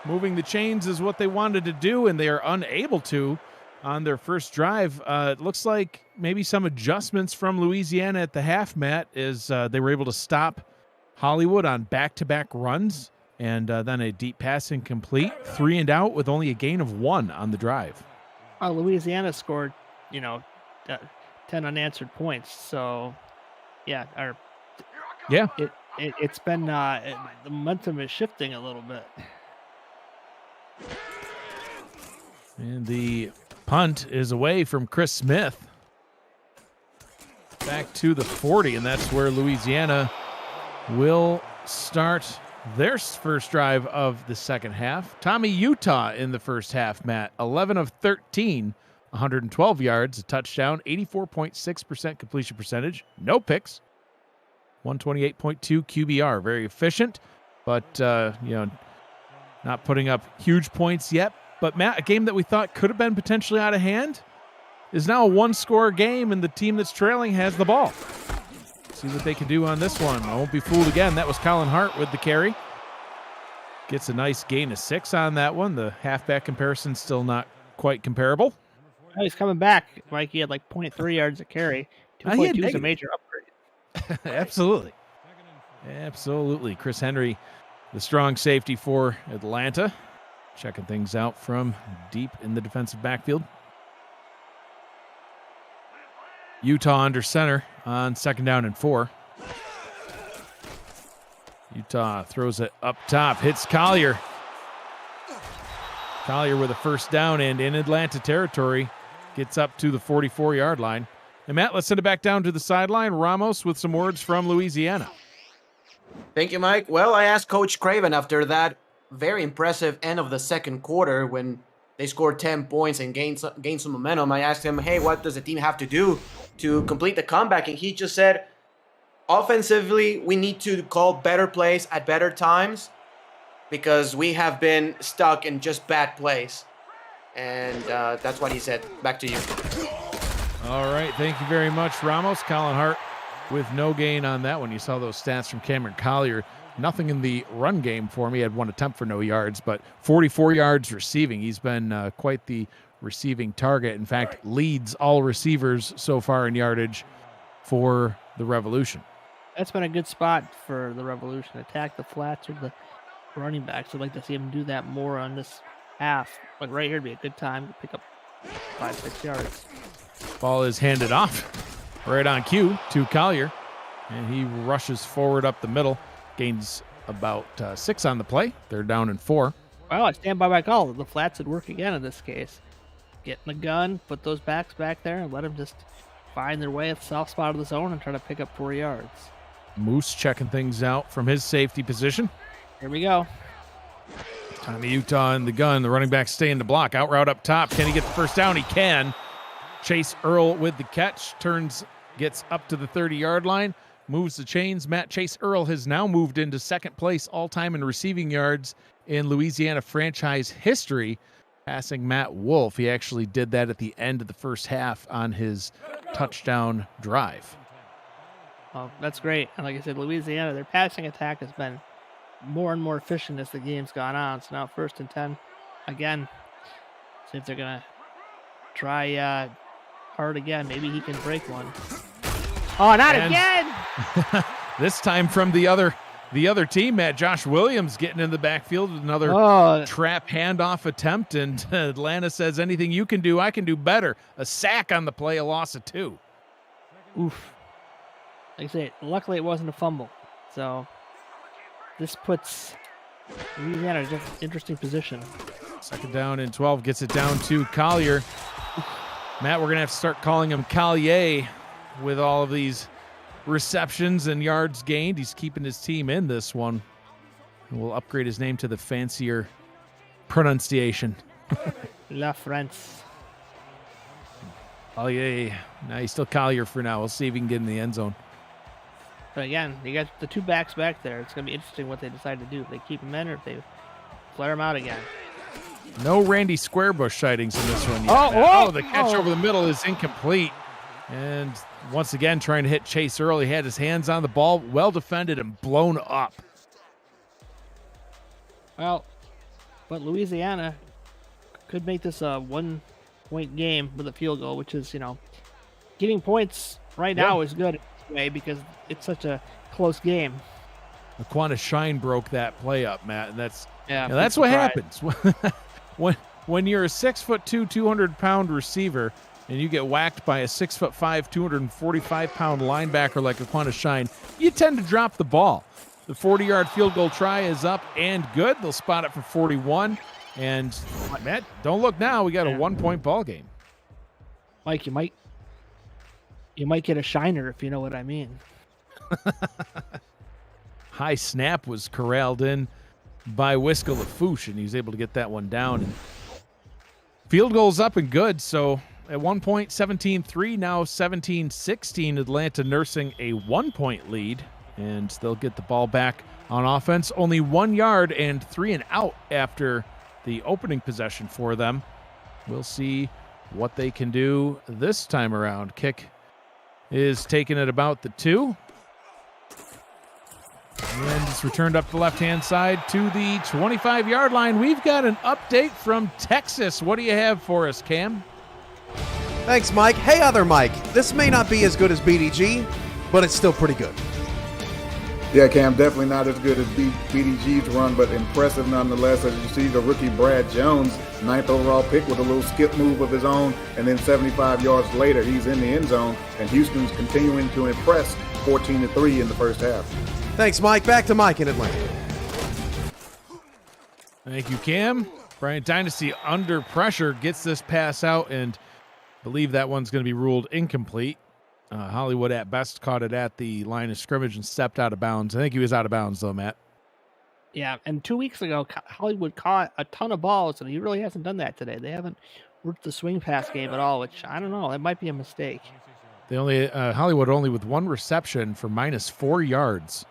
moving the chains is what they wanted to do, and they are unable to on their first drive. It looks like maybe some adjustments from Louisiana at the half, Matt, is they were able to stop Hollywood on back-to-back runs, and then a deep pass incomplete, 3 and out with only a gain of 1 on the drive. Louisiana scored, 10 unanswered points. So, yeah, it's been the momentum is shifting a little bit. And the punt is away from Chris Smith. Back to the 40, and that's where Louisiana will start their first drive of the second half. Tommy Utah in the first half, Matt. 11 of 13, 112 yards, a touchdown, 84.6% completion percentage, no picks. 128.2 QBR, very efficient, but not putting up huge points yet. But Matt, a game that we thought could have been potentially out of hand is now a 1-score game, and the team that's trailing has the ball. See what they can do on this one. I won't be fooled again. That was Colin Hart with the carry. Gets a nice gain of 6 on that one. The halfback comparison still not quite comparable. Oh, he's coming back. Mike, he had like 0.3 yards a carry. 2.2 is a major upgrade. Absolutely. Chris Henry, the strong safety for Atlanta, checking things out from deep in the defensive backfield. Utah under center on second down and 4. Utah throws it up top, hits Collier. Collier with a first down and in Atlanta territory, gets up to the 44-yard line. And Matt, let's send it back down to the sideline. Ramos with some words from Louisiana. Thank you, Mike. Well, I asked Coach Craven after that very impressive end of the second quarter when they scored 10 points and gained some momentum. I asked him, hey, what does the team have to do to complete the comeback? And he just said, offensively, we need to call better plays at better times because we have been stuck in just bad plays. And that's what he said. Back to you. All right, thank you very much, Ramos. Colin Hart with no gain on that one. You saw those stats from Cameron Collier. Nothing in the run game for him. He had 1 attempt for no yards, but 44 yards receiving. He's been quite the receiving target. In fact, leads all receivers so far in yardage for the Revolution. That's been a good spot for the Revolution. Attack the flats or the running backs. I'd like to see him do that more on this half. But right here would be a good time to pick up 5-6 yards. Ball is handed off right on cue to Collier, and he rushes forward up the middle, gains about 6 on the play. They're down in 4. Well, I stand by my call. The flats would work again in this case. Get in the gun, put those backs back there, and let them just find their way at the south spot of the zone and try to pick up 4 yards. Moose checking things out from his safety position. Here we go. Tommy Utah in the gun. The running back stay in the block. Out route up top. Can he get the first down? He can. Chase Earl with the catch. Gets up to the 30-yard line. Moves the chains. Matt, Chase Earl has now moved into second place all-time in receiving yards in Louisiana franchise history. passing Matt Wolf. He actually did that at the end of the first half on his touchdown drive. Oh, that's great. And like I said, Louisiana, their passing attack has been more and more efficient as the game's gone on. So now 1st and 10 again. See if they're going to try hard again. Maybe he can break one. Oh, not again! This time from the other team, Matt. Josh Williams getting in the backfield with another trap handoff attempt, and Atlanta says, anything you can do, I can do better. A sack on the play, a loss of 2. Oof. Like I say, luckily it wasn't a fumble. So this puts Louisiana in an interesting position. 2nd down and 12, gets it down to Collier. Matt, we're going to have to start calling him Collier with all of these receptions and yards gained. He's keeping his team in this one. And we'll upgrade his name to the fancier pronunciation. La France. Collier. Now he's still Collier for now. We'll see if he can get in the end zone. But again, you got the 2 backs back there. It's going to be interesting what they decide to do. If they keep him in or if they flare him out again. No Randy Squarebush sightings in this one yet. The catch over the middle is incomplete. And once again, trying to hit Chase early. Had his hands on the ball, well defended and blown up. Well, but Louisiana could make this a 1-point game with a field goal, which is, getting points right now is good anyway because it's such a close game. Aquana Shine broke that play up, Matt, and that's that's what happens when you're a 6'2", 200-pound receiver and you get whacked by a 6'5", 245-pound linebacker like Aquana Shine. You tend to drop the ball. The 40-yard field goal try is up and good. They'll spot it for 41. And Matt, don't look now. We got a 1-point ball game. Mike, you might get a shiner if you know what I mean. High snap was corralled in by Wisco Lafouche, and he was able to get that one down. And field goal's up and good, so at one point, 17-3, now 17-16, Atlanta nursing a 1-point lead, and they'll get the ball back on offense. Only 1 yard and 3 and out after the opening possession for them. We'll see what they can do this time around. Kick is taken at about the 2. And it's returned up the left-hand side to the 25-yard line. We've got an update from Texas. What do you have for us, Cam? Thanks, Mike. Hey, other Mike. This may not be as good as BDG, but it's still pretty good. Yeah, Cam, definitely not as good as BDG's run, but impressive nonetheless. As you see, the rookie Brad Jones, 9th overall pick with a little skip move of his own, and then 75 yards later, he's in the end zone, and Houston's continuing to impress, 14-3 in the first half. Thanks, Mike. Back to Mike in Atlanta. Thank you, Cam. Bryant Dynasty under pressure gets this pass out, and I believe that one's going to be ruled incomplete. Hollywood at best caught it at the line of scrimmage and stepped out of bounds. I think he was out of bounds, though, Matt. Yeah, and 2 weeks ago, Hollywood caught a ton of balls, and he really hasn't done that today. They haven't worked the swing pass game at all, which, I don't know, that might be a mistake. They only Hollywood only with 1 reception for -4 yards.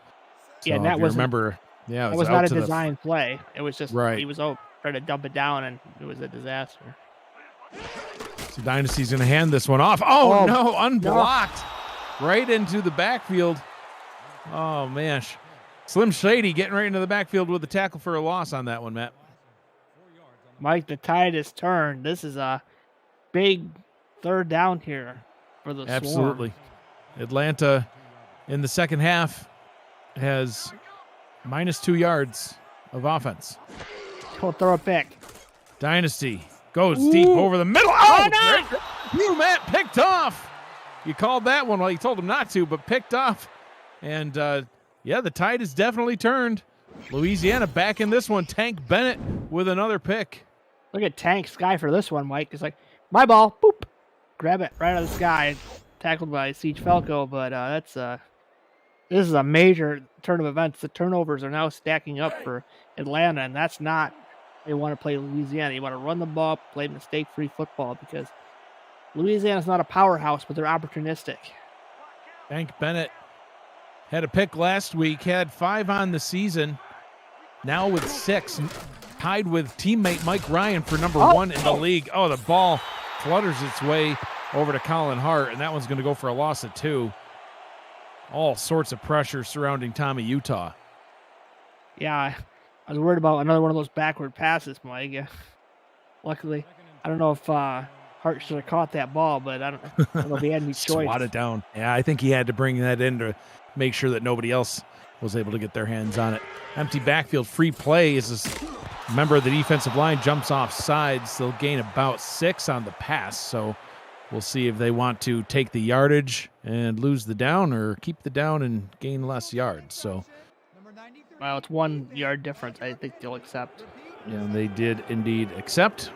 So yeah, and that was remember, it was not a design play. It was just he was trying to dump it down, and it was a disaster. So Dynasty's going to hand this one off. Oh no, unblocked. No. Right into the backfield. Oh, man. Slim Shady getting right into the backfield with the tackle for a loss on that one, Matt. Mike, the tide has turned. This is a big 3rd down here for the Absolutely. Swarm. Atlanta in the second half has -2 yards of offense. He'll throw it back. Dynasty goes deep over the middle. Oh, no! You, Matt, picked off. You called that one. Well, you told him not to, but picked off. And, the tide has definitely turned. Louisiana back in this one. Tank Bennett with another pick. Look at Tank's guy for this one, Mike. It's like, my ball, boop. Grab it right out of the sky. Tackled by Siege Falco, but this is a major turn of events. The turnovers are now stacking up for Atlanta, and that's not they want to play Louisiana. You want to run the ball, play mistake-free football, because Louisiana's not a powerhouse, but they're opportunistic. Tank Bennett had a pick last week, had 5 on the season. now with 6, tied with teammate Mike Ryan for number 1 in the league. Oh, the ball flutters its way over to Colin Hart, and that one's going to go for a loss of 2. All sorts of pressure surrounding Tommy Utah. Yeah, I was worried about another one of those backward passes, Mike. Luckily, I don't know if Hart should have caught that ball, but I don't know if he had any choice. Swat it down. Yeah, I think he had to bring that in to make sure that nobody else was able to get their hands on it. Empty backfield, free play as this member of the defensive line jumps off sides. They'll gain about 6 on the pass, so we'll see if they want to take the yardage and lose the down or keep the down and gain less yards. So, well, it's 1 yard difference. I think they'll accept. Yeah, they did indeed accept.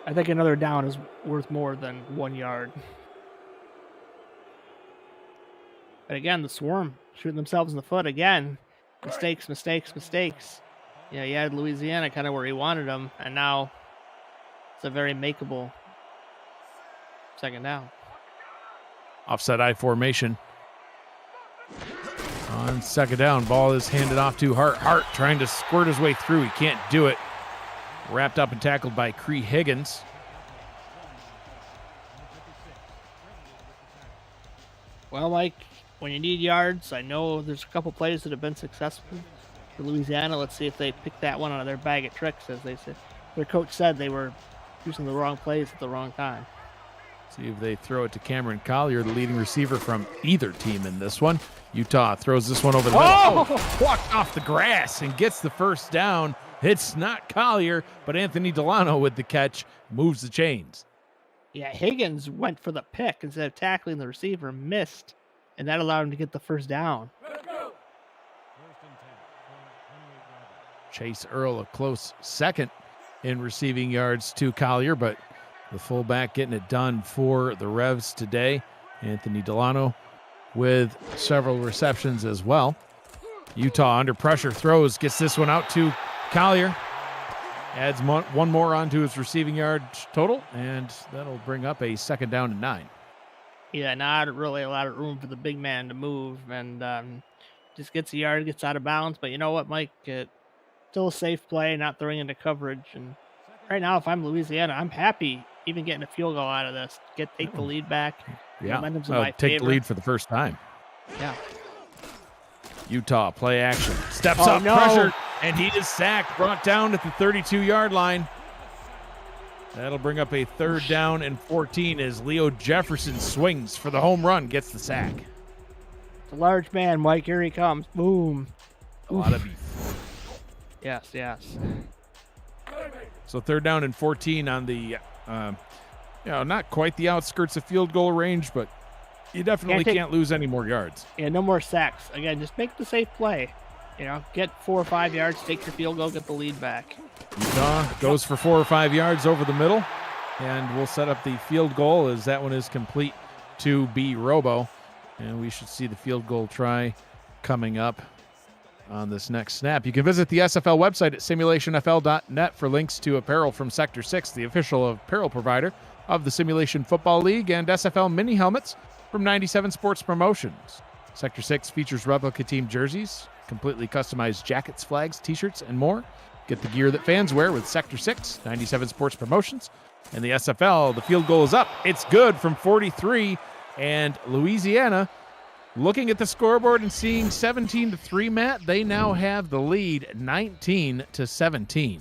I think another down is worth more than 1 yard. But again, the Swarm shooting themselves in the foot again. Mistakes. Yeah, he had Louisiana kind of where he wanted them, and now it's a very makeable second down. Offset I formation. On second down, ball is handed off to Hart. Hart trying to squirt his way through. He can't do it. Wrapped up and tackled by Cree Higgins. Well, Mike, when you need yards, I know there's a couple plays that have been successful for Louisiana. Let's see if they pick that one out of their bag of tricks, as they said. Their coach said they were using the wrong plays at the wrong time. See if they throw it to Cameron Collier, the leading receiver from either team in this one. Utah throws this one over the middle. Oh! Walked off the grass and gets the first down. It's not Collier, but Anthony Delano with the catch moves the chains. Yeah, Higgins went for the pick instead of tackling the receiver, missed, and that allowed him to get the first down. Chase Earl a close second in receiving yards to Collier, but the fullback getting it done for the Revs today. Anthony Delano with several receptions as well. Utah under pressure throws, gets this one out to Collier. Adds one more onto his receiving yard total, and that'll bring up a second down and 9. Yeah, not really a lot of room for the big man to move, and just gets a yard, gets out of bounds. But you know what, Mike? Still a safe play, not throwing into coverage. And right now, if I'm Louisiana, I'm happy even getting a field goal out of this. Take the lead back. Yeah, momentum's in my take favor. the lead for the first time. Yeah. Utah play action. Steps up, pressure, and he is sacked, brought down at the 32-yard line. That'll bring up a third down and 14 as Leo Jefferson swings for the home run, gets the sack. It's a large man, Mike. Here he comes. Boom. A lot of beef. Yes. So third down and 14 on the, not quite the outskirts of field goal range, but you definitely can't lose any more yards. Yeah, no more sacks. Again, just make the safe play. Get 4 or 5 yards, take your field goal, get the lead back. Utah goes for 4 or 5 yards over the middle, and we'll set up the field goal as that one is complete to B. Robo. And we should see the field goal try coming up on this next snap. You can visit the SFL website at simulationfl.net for links to apparel from Sector 6, the official apparel provider of the Simulation Football League, and SFL mini helmets from 97 Sports Promotions. Sector 6 features replica team jerseys, completely customized jackets, flags, t-shirts, and more. Get the gear that fans wear with Sector 6, 97 Sports Promotions. And the SFL, the field goal is up. It's good from 43, and Louisiana, looking at the scoreboard and seeing 17-3, Matt, they now have the lead 19-17.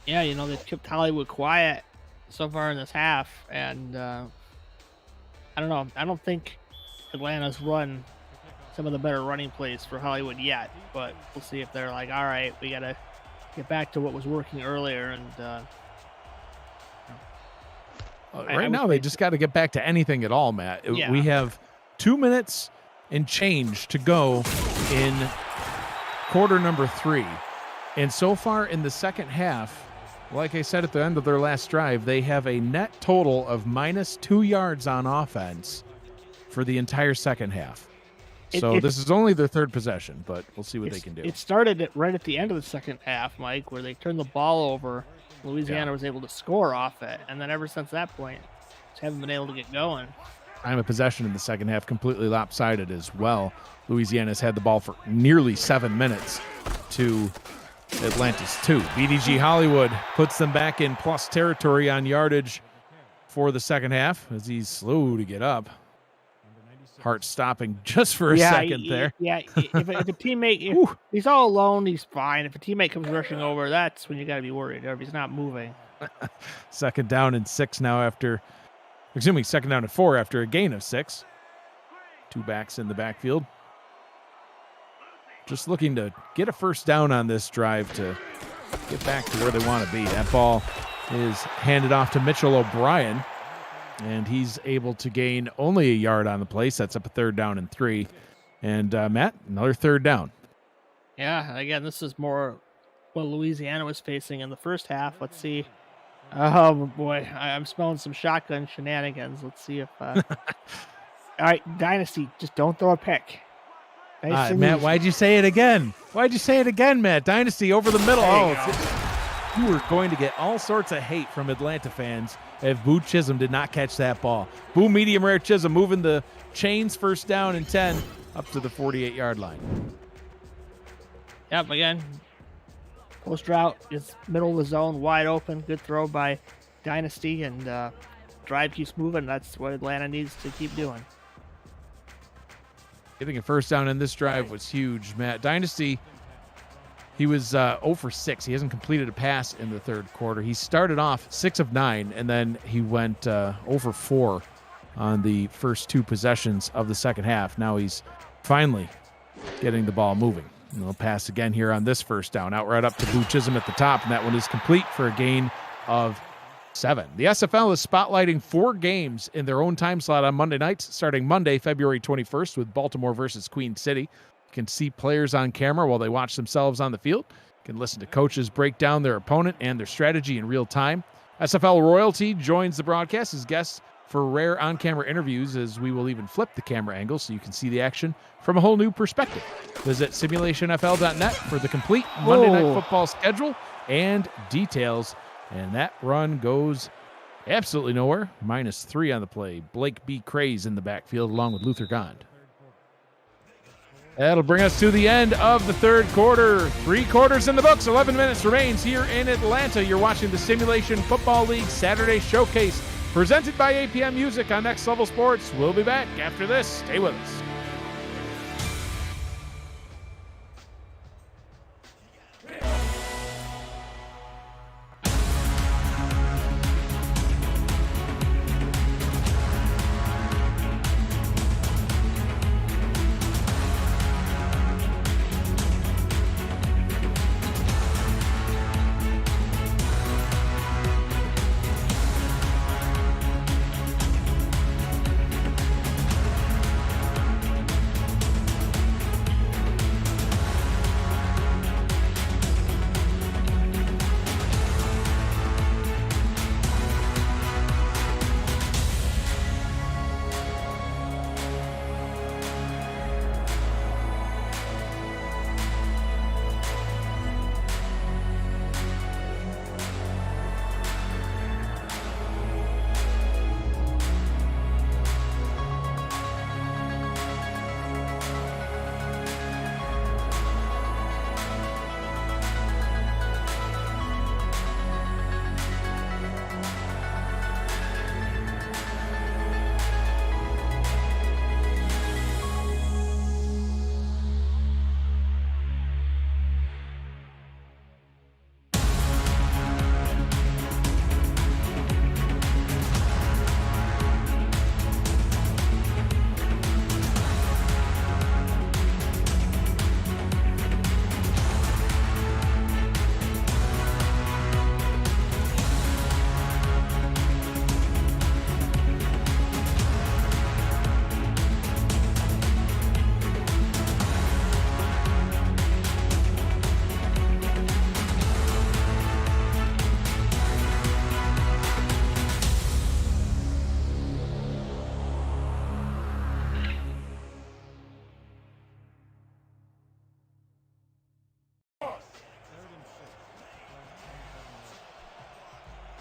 Yeah, they've kept Hollywood quiet so far in this half, and I don't know. I don't think Atlanta's run some of the better running plays for Hollywood yet, but we'll see if they're like, all right, we got to get back to what was working earlier. And right now, they just got to get back to anything at all, Matt. Yeah. We have 2 minutes and change to go in quarter number 3. And so far in the second half, like I said at the end of their last drive, they have a net total of -2 yards on offense for the entire second half. So this is only their third possession, but we'll see what they can do. It started right at the end of the second half, Mike, where they turned the ball over. Louisiana was able to score off it, and then ever since that point, just haven't been able to get going. Time of possession in the second half completely lopsided as well. Louisiana's had the ball for nearly 7 minutes to Atlanta's 2. BDG Hollywood puts them back in plus territory on yardage for the second half as he's slow to get up. Heart stopping just for a second there. Yeah, if a teammate, if he's all alone, he's fine. If a teammate comes rushing over, that's when you got to be worried, or if he's not moving. Second down and 6 now second down and 4 after a gain of 6. 2 backs in the backfield. Just looking to get a first down on this drive to get back to where they want to be. That ball is handed off to Mitchell O'Brien, and he's able to gain only a yard on the play. Sets up a 3rd down and 3. And Matt, another 3rd down. Yeah, again, this is more what Louisiana was facing in the first half. Let's see. Oh, boy, I'm smelling some shotgun shenanigans. Let's see if... All right, Dynasty, just don't throw a pick. Nice Matt, why'd you say it again? Matt? Dynasty over the middle. You were going to get all sorts of hate from Atlanta fans if Boo Chisholm did not catch that ball. Boo medium rare Chisholm moving the chains, 1st down and 10 up to the 48-yard line. Yep, again, post route is middle of the zone, wide open. Good throw by Dynasty, and drive keeps moving. That's what Atlanta needs to keep doing. Getting a first down in this drive was huge, Matt. Dynasty, he was 0 for 6. He hasn't completed a pass in the 3rd quarter. He started off 6 of 9, and then he went 0 for 4 on the first 2 possessions of the second half. Now he's finally getting the ball moving. And they'll pass again here on this first down. Out right up to Boo Chisholm at the top, and that one is complete for a gain of 7. The SFL is spotlighting 4 games in their own time slot on Monday nights, starting Monday, February 21st with Baltimore versus Queen City. You can see players on camera while they watch themselves on the field. You can listen to coaches break down their opponent and their strategy in real time. SFL royalty joins the broadcast as guests for rare on-camera interviews, as we will even flip the camera angle so you can see the action from a whole new perspective. Visit simulationfl.net for the complete Monday Night Football schedule and details. And that run goes absolutely nowhere. -3 on the play. Blake B. Craze in the backfield along with Luther Gond. That'll bring us to the end of the 3rd quarter. 3 quarters in the books. 11 minutes remains here in Atlanta. You're watching the Simulation Football League Saturday Showcase presented by APM Music on Next Level Sports. We'll be back after this. Stay with us.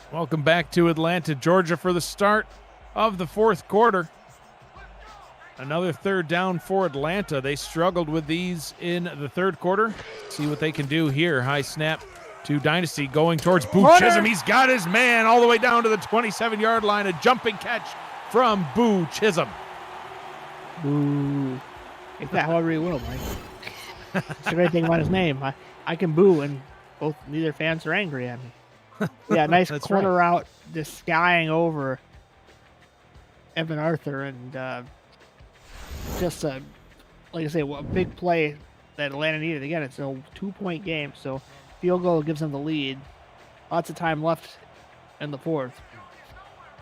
Welcome back to Atlanta, Georgia for the start of the 4th quarter. Another third down for Atlanta. They struggled with these in the third quarter. See what they can do here. High snap to Dynasty going towards Boo Chisholm. He's got his man all the way down to the 27-yard line. A jumping catch from Boo Chisholm. Boo. Take that however you will, Mike. That's the great thing about his name. I can boo, and neither fans are angry at me. Yeah, nice corner route, just skying over Evan Arthur, and just like I say, a big play that Atlanta needed. Again, it's a 2-point game, so field goal gives them the lead. Lots of time left in the fourth.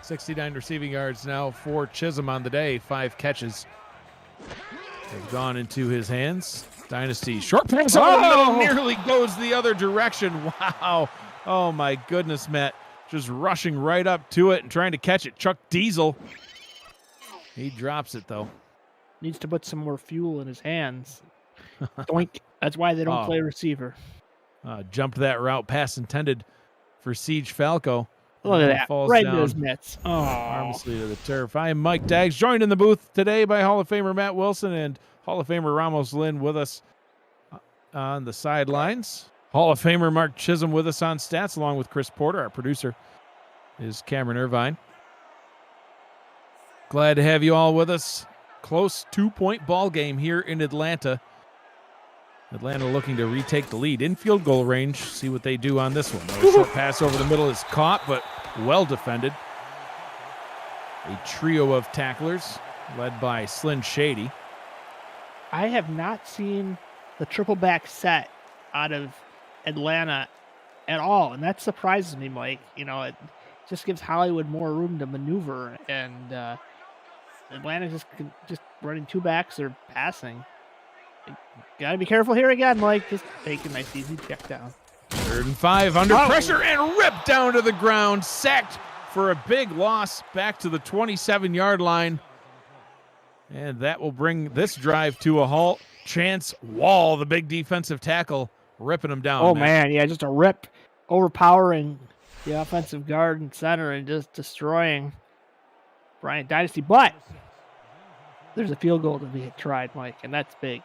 69 receiving yards now for Chisholm on the day. 5 catches have gone into his hands. Dynasty short pass. Oh, nearly goes the other direction. Wow. Oh my goodness, Matt. Just rushing right up to it and trying to catch it. Chuck Diesel. He drops it though. Needs to put some more fuel in his hands. Doink. That's why they don't play receiver. Jumped that route. Pass intended for Siege Falco. Look at that. Falls Right down into his mitts. Oh. Harmlessly to the turf. I am Mike Daggs, joined in the booth today by Hall of Famer Matt Wilson and Hall of Famer Ramos Lynn with us on the sidelines. Hall of Famer Mark Chisholm with us on stats, along with Chris Porter. Our producer is Cameron Irvine. Glad to have you all with us. Close 2-point ball game here in Atlanta. Atlanta looking to retake the lead in field goal range. See what they do on this one. A short pass over the middle is caught, but well defended. A trio of tacklers led by Slyn Shady. I have not seen the triple back set out of Atlanta at all, and that surprises me, Mike. It just gives Hollywood more room to maneuver, and Atlanta just running 2 backs or passing. Gotta be careful here again, Mike. Just take a nice easy check down. 3rd and 5 under pressure and ripped down to the ground. Sacked for a big loss back to the 27-yard line. And that will bring this drive to a halt. Chance Wall, the big defensive tackle, ripping him down. Oh, man. Yeah, just a rip, overpowering the offensive guard and center and just destroying Bryant Dynasty. But there's a field goal to be tried, Mike, and that's big.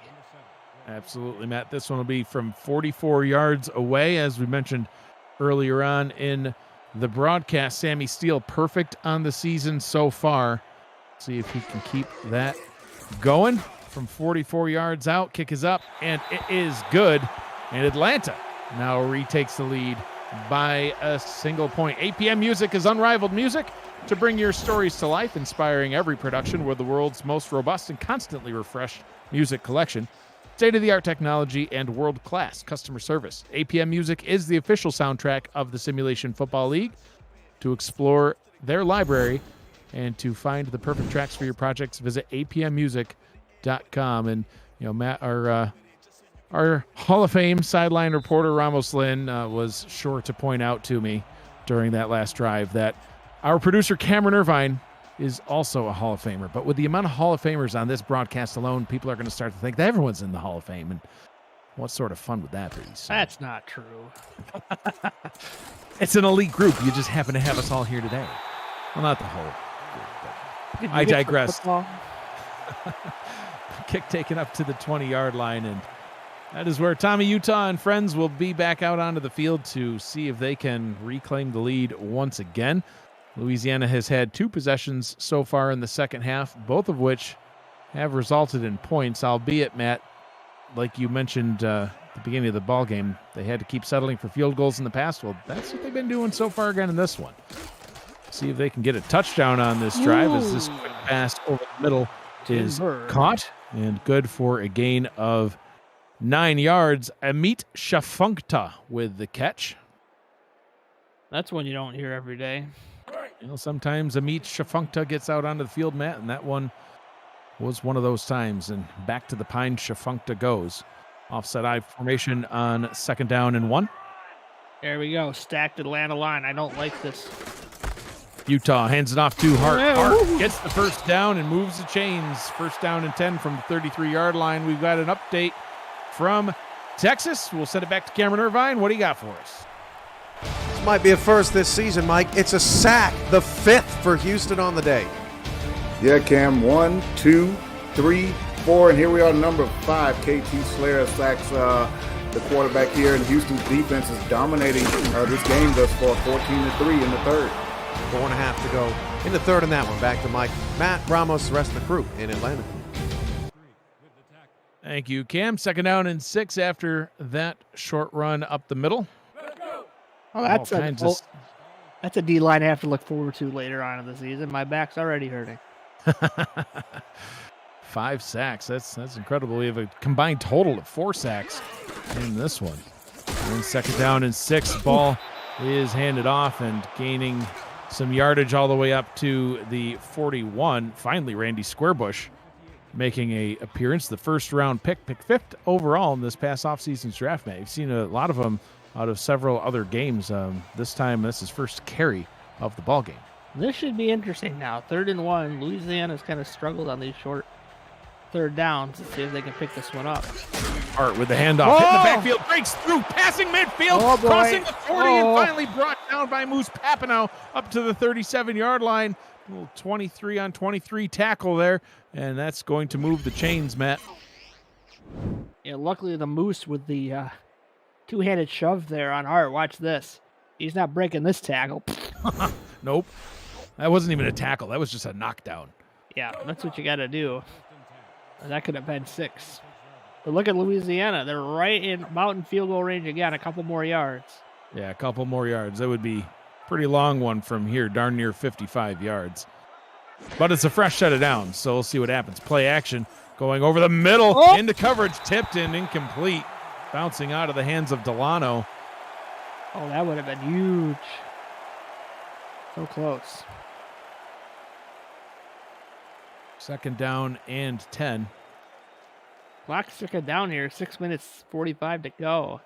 Absolutely, Matt. This one will be from 44 yards away, as we mentioned earlier on in the broadcast. Sammy Steele, perfect on the season so far. See if he can keep that going from 44 yards out. Kick is up, and it is good. And Atlanta now retakes the lead by a single point. APM Music is unrivaled music to bring your stories to life, inspiring every production with the world's most robust and constantly refreshed music collection. State-of-the-art technology and world-class customer service. APM Music is the official soundtrack of the Simulation Football League. To explore their library and to find the perfect tracks for your projects, visit apmmusic.com. And, Matt, our Hall of Fame sideline reporter, Ramos Lynn, was sure to point out to me during that last drive that our producer, Cameron Irvine, is also a Hall of Famer. But with the amount of Hall of Famers on this broadcast alone, people are going to start to think that everyone's in the Hall of Fame. And what sort of fun would that be? So, that's not true. It's an elite group. You just happen to have us all here today. Well, not the whole group, but I digress. Kick taken up to the 20-yard line, and that is where Tommy Utah and friends will be back out onto the field to see if they can reclaim the lead once again. Louisiana has had 2 possessions so far in the second half, both of which have resulted in points, albeit, Matt, like you mentioned at the beginning of the ball game, they had to keep settling for field goals in the past. Well, that's what they've been doing so far again in this one. See if they can get a touchdown on this drive. As this quick pass over the middle is caught and good for a gain of 9 yards. Amit Shafunkta with the catch. That's one you don't hear every day. Sometimes Amit Shafunkta gets out onto the field, Matt, and that one was one of those times. And back to the pine Shafunkta goes. Offset I formation on 2nd down and 1. There we go. Stacked Atlanta line. I don't like this. Utah hands it off to Hart. Hart gets the first down and moves the chains. 1st down and 10 from the 33-yard line. We've got an update from Texas. We'll send it back to Cameron Irvine. What do you got for us? This might be a first this season, Mike. It's a sack, the 5th for Houston on the day. Yeah, Cam, 1, 2, 3, 4, and here we are, number 5. KT Slayer sacks the quarterback here, and Houston's defense is dominating this game thus far, 14-3 in the third. 4.5 to go in the third in that one. Back to Mike, Matt, Ramos, the rest of the crew in Atlanta. Thank you, Cam. 2nd down and 6 after that short run up the middle. Oh, that's a D-line I have to look forward to later on in the season. My back's already hurting. 5 sacks. That's incredible. We have a combined total of 4 sacks in this one. And 2nd down and 6. Ball is handed off and gaining some yardage all the way up to the 41. Finally, Randy Squarebush making a appearance. The first-round pick 5th overall in this past offseason's draft, man. You've seen a lot of them out of several other games. This time, this is first carry of the ball game. This should be interesting now. 3rd and 1. Louisiana's kind of struggled on these short 3rd downs. Let's see if they can pick this one up. Hart with the handoff, hitting the backfield, breaks through, passing midfield, crossing the 40, and finally brought down by Moose Papineau up to the 37-yard line. A little 23-on-23 tackle there, and that's going to move the chains, Matt. Yeah, luckily the Moose with the two-handed shove there on Hart. Watch this. He's not breaking this tackle. Nope. That wasn't even a tackle. That was just a knockdown. Yeah, that's what you got to do. That could have been 6. But look at Louisiana. They're right in mountain field goal range again. A couple more yards. Yeah, a couple more yards. That would be a pretty long one from here, darn near 55 yards. But it's a fresh set of downs, so we'll see what happens. Play action going over the middle into coverage, tipped and incomplete. Bouncing out of the hands of Delano. Oh, that would have been huge. So close. 2nd down and 10. Clock's ticking down here. 6 minutes 45 to go.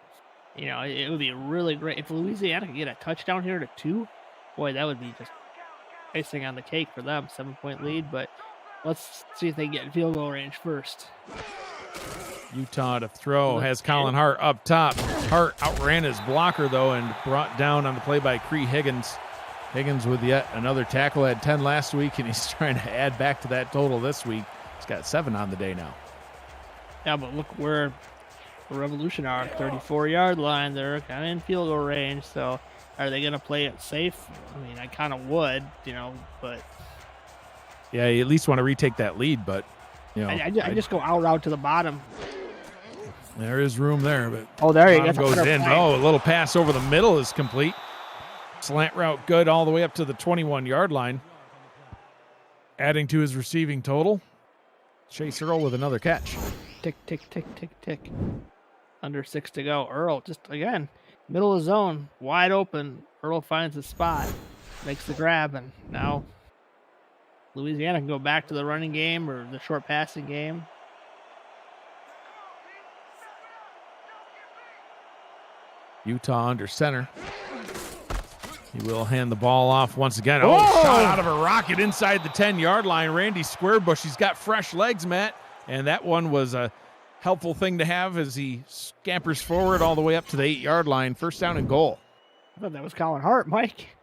You know, it would be really great if Louisiana could get a touchdown here to 2. Boy, that would be just icing on the cake for them. 7-point lead, but let's see if they get field goal range first. Utah to throw has Colin Hart up top. Hart outran his blocker, though, and brought down on the play by Cree Higgins. Higgins with yet another tackle, had 10 last week, and he's trying to add back to that total this week. He's got 7 on the day now. Yeah, but look where the Revolution are, 34-yard line. They're kind of in field goal range, so are they going to play it safe? I mean, I kind of would, but... Yeah, you at least want to retake that lead, but, I just go out route to the bottom. There is room there, but... Oh, there you go. Goes in. Oh, a little pass over the middle is complete. Slant route good all the way up to the 21-yard line. Adding to his receiving total. Chase Earl with another catch. Tick, tick, tick, tick, tick. Under 6 to go. Earl just, again, middle of the zone, wide open. Earl finds the spot, makes the grab, and now Louisiana can go back to the running game or the short passing game. Utah under center. He will hand the ball off once again. Oh, shot out of a rocket inside the 10-yard line. Randy Squarebush, he's got fresh legs, Matt. And that one was a helpful thing to have as he scampers forward all the way up to the 8-yard line. 1st down and goal. I thought that was Colin Hart, Mike.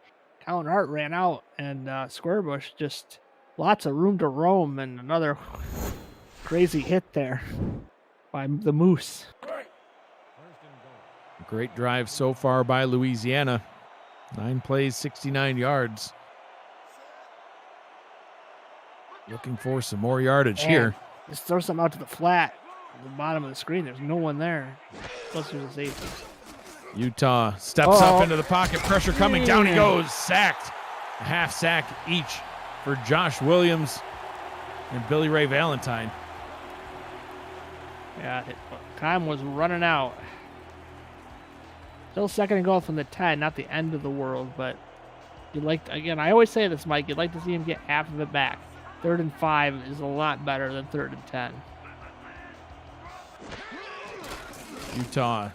Colin Hart ran out, and Squarebush just lots of room to roam, and another crazy hit there by the Moose. Great drive so far by Louisiana. 9 plays, 69 yards. Looking for some more yardage here. Just throw some out to the flat, at the bottom of the screen. There's no one there. Plus there's a safety. Utah steps up into the pocket. Pressure coming. Down he goes. Sacked. A half sack each for Josh Williams and Billy Ray Valentine. Yeah, time was running out. Still 2nd and goal from the 10, not the end of the world, but you'd like to, again, I always say this, Mike, you'd like to see him get half of it back. 3rd and 5 is a lot better than 3rd and 10. Utah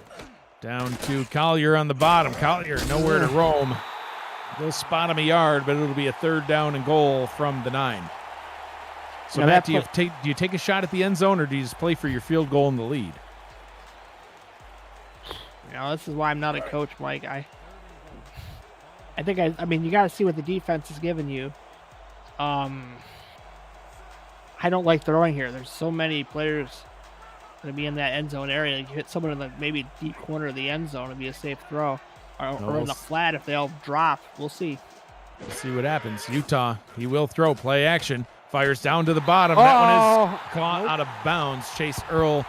down to Collier on the bottom. Collier nowhere to roam. They'll spot him a yard, but it'll be a 3rd down and goal from the 9. So, Matt, do you take a shot at the end zone, or do you just play for your field goal in the lead? This is why I'm not a coach, Mike. I think I mean, you got to see what the defense is giving you. I don't like throwing here. There's so many players going to be in that end zone area. You hit someone in the maybe deep corner of the end zone, it'd be a safe throw. Or in the flat if they all drop. We'll see. We'll see what happens. Utah, he will throw. Play action. Fires down to the bottom. That one is caught out of bounds. Chase Earl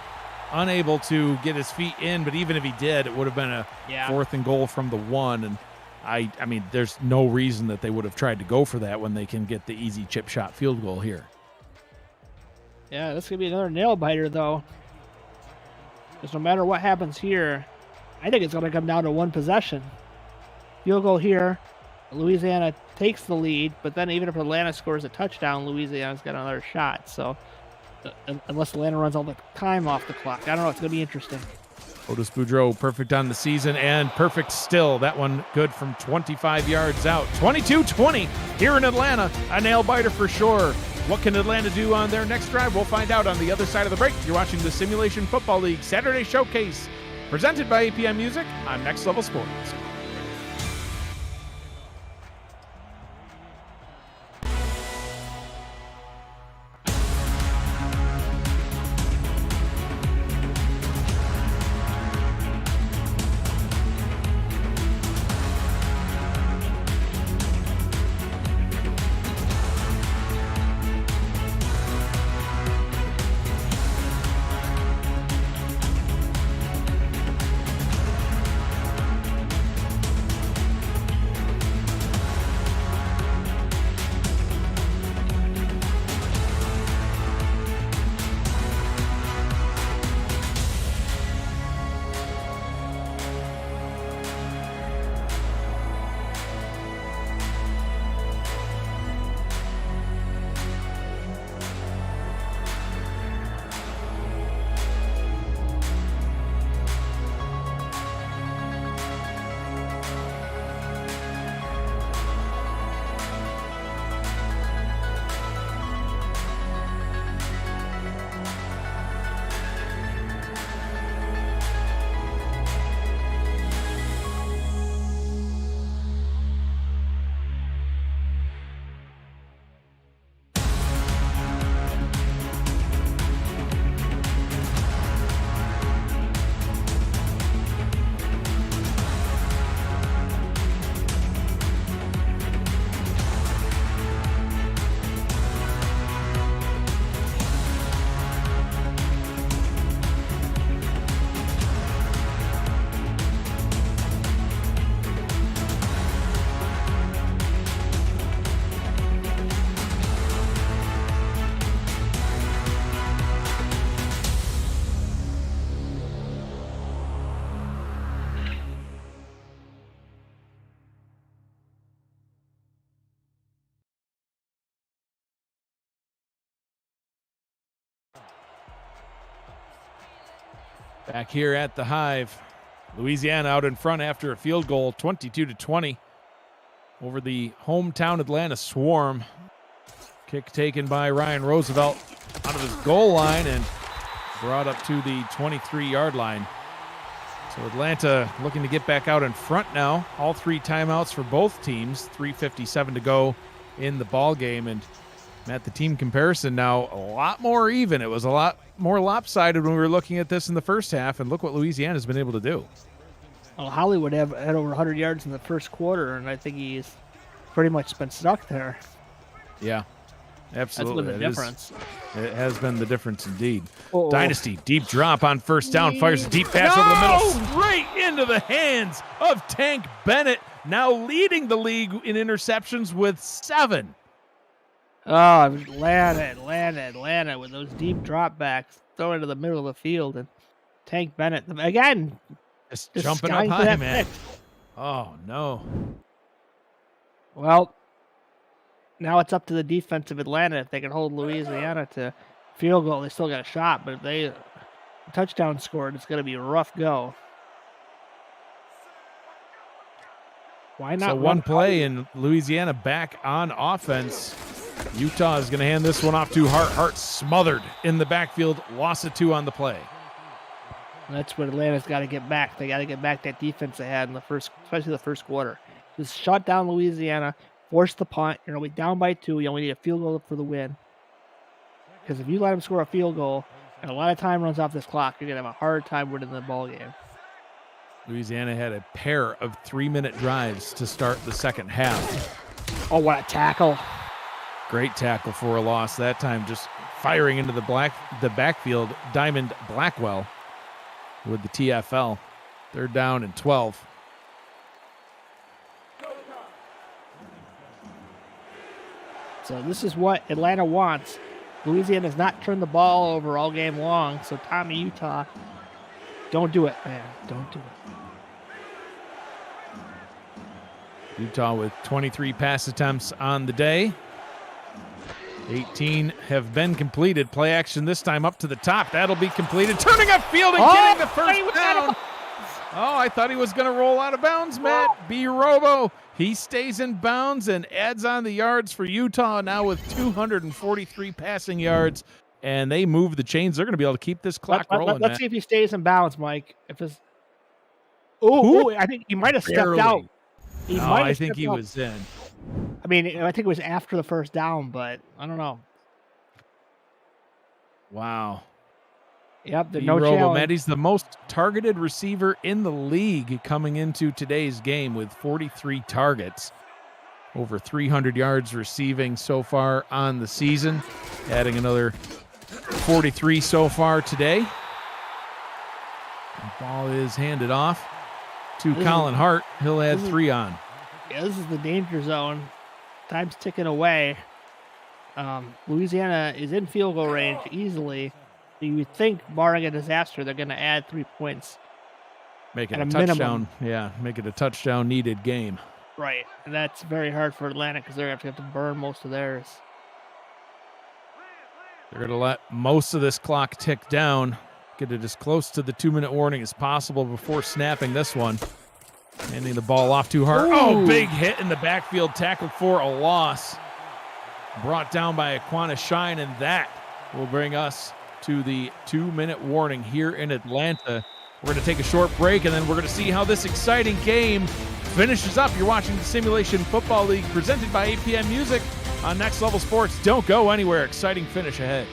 unable to get his feet in, but even if he did, it would have been a 4th and goal from the 1. And I mean, there's no reason that they would have tried to go for that when they can get the easy chip shot field goal here. Yeah, this could be another nail biter, though. Because no matter what happens here, I think it's going to come down to one possession. Field goal here. Louisiana takes the lead, but then even if Atlanta scores a touchdown, Louisiana's got another shot. So unless Atlanta runs all the time off the clock, I don't know. It's going to be interesting. Otis Boudreaux, perfect on the season and perfect still. That one good from 25 yards out. 22-20 here in Atlanta. A nail biter for sure. What can Atlanta do on their next drive? We'll find out on the other side of the break. You're watching the Simulation Football League Saturday Showcase, presented by APM Music on Next Level Sports. Back here at the Hive, Louisiana out in front after a field goal, 22-20 over the hometown Atlanta Swarm. Kick taken by Ryan Roosevelt out of his goal line and brought up to the 23-yard line. So Atlanta looking to get back out in front now. All 3 timeouts for both teams, 3:57 to go in the ball game. And Matt, the team comparison now a lot more even. It was a lot more lopsided when we were looking at this in the first half, and look what Louisiana's been able to do. Well, Hollywood had over 100 yards in the first quarter, and I think he's pretty much been stuck there. Yeah, absolutely. That's been the difference. It has been the difference indeed. Uh-oh. Dynasty, deep drop on first down, fires a deep pass over the middle, straight into the hands of Tank Bennett, now leading the league in interceptions with 7. Oh, Atlanta with those deep drop backs, throw into the middle of the field, and Tank Bennett again just jumping up high, man. Oh no. Well, now it's up to the defense of Atlanta. If they can hold Louisiana to field goal, they still got a shot, but if they touchdown scored, it's going to be a rough go. Why not? So one play and Louisiana back on offense. Utah is going to hand this one off to Hart. Hart smothered in the backfield, lost it 2 on the play. That's what Atlanta's got to get back. They got to get back that defense they had in the first, especially the first quarter. Just shut down Louisiana, force the punt. You're going to be down by 2. You only need a field goal for the win. Because if you let them score a field goal and a lot of time runs off this clock, you're going to have a hard time winning the ball game. Louisiana had a pair of 3-minute drives to start the second half. Oh, what a tackle. Great tackle for a loss that time, just firing into the backfield. Diamond Blackwell with the TFL. Third down and 12. So this is what Atlanta wants. Louisiana's not turned the ball over all game long, so Tommy Utah, don't do it, man. Don't do it. Utah with 23 pass attempts on the day. 18 have been completed. Play action this time up to the top. That'll be completed. Turning upfield and getting the first down. Oh, I thought he was going to roll out of bounds, Matt. B. Robo. He stays in bounds and adds on the yards for Utah now with 243 passing yards. And they move the chains. They're going to be able to keep this clock rolling. Let's see if he stays in bounds, Mike. If it's I think he might have stepped out. I think he was in. I mean, I think it was after the first down, but I don't know. Wow. Yep, no challenge. He's the most targeted receiver in the league coming into today's game with 43 targets. Over 300 yards receiving so far on the season. Adding another 43 so far today. The ball is handed off to Colin Hart. He'll add 3 on. Yeah, this is the danger zone. Time's ticking away. Louisiana is in field goal range easily. You would think, barring a disaster, they're going to add 3 points. Make it a touchdown. Yeah, make it a touchdown needed game. Right, and that's very hard for Atlanta because they're going to have to burn most of theirs. They're going to let most of this clock tick down. Get it as close to the 2-minute warning as possible before snapping this one. Handing the ball off to Hart. Oh, big hit in the backfield. Tackled for a loss. Brought down by Aquana Shine, and that will bring us to the 2-minute warning here in Atlanta. We're going to take a short break, and then we're going to see how this exciting game finishes up. You're watching the Simulation Football League presented by APM Music on Next Level Sports. Don't go anywhere. Exciting finish ahead.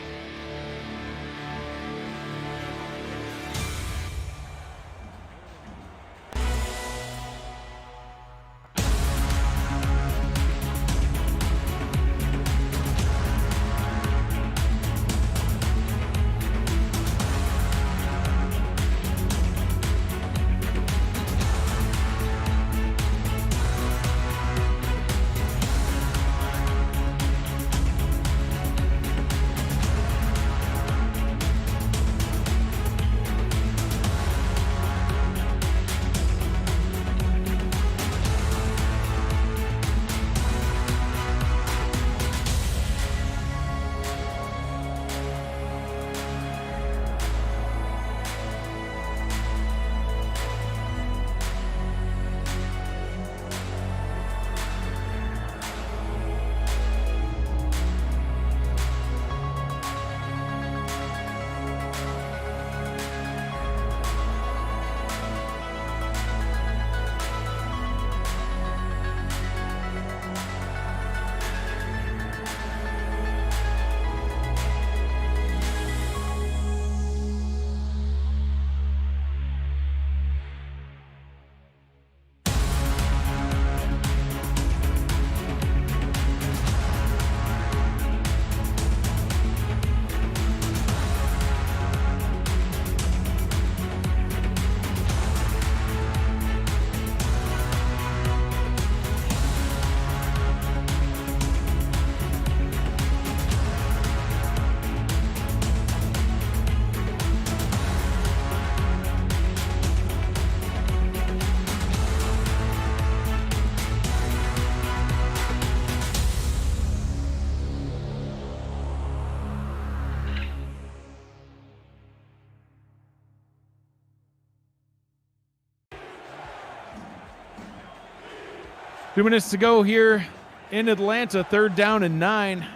Two minutes to go here in Atlanta. 3rd down and 9.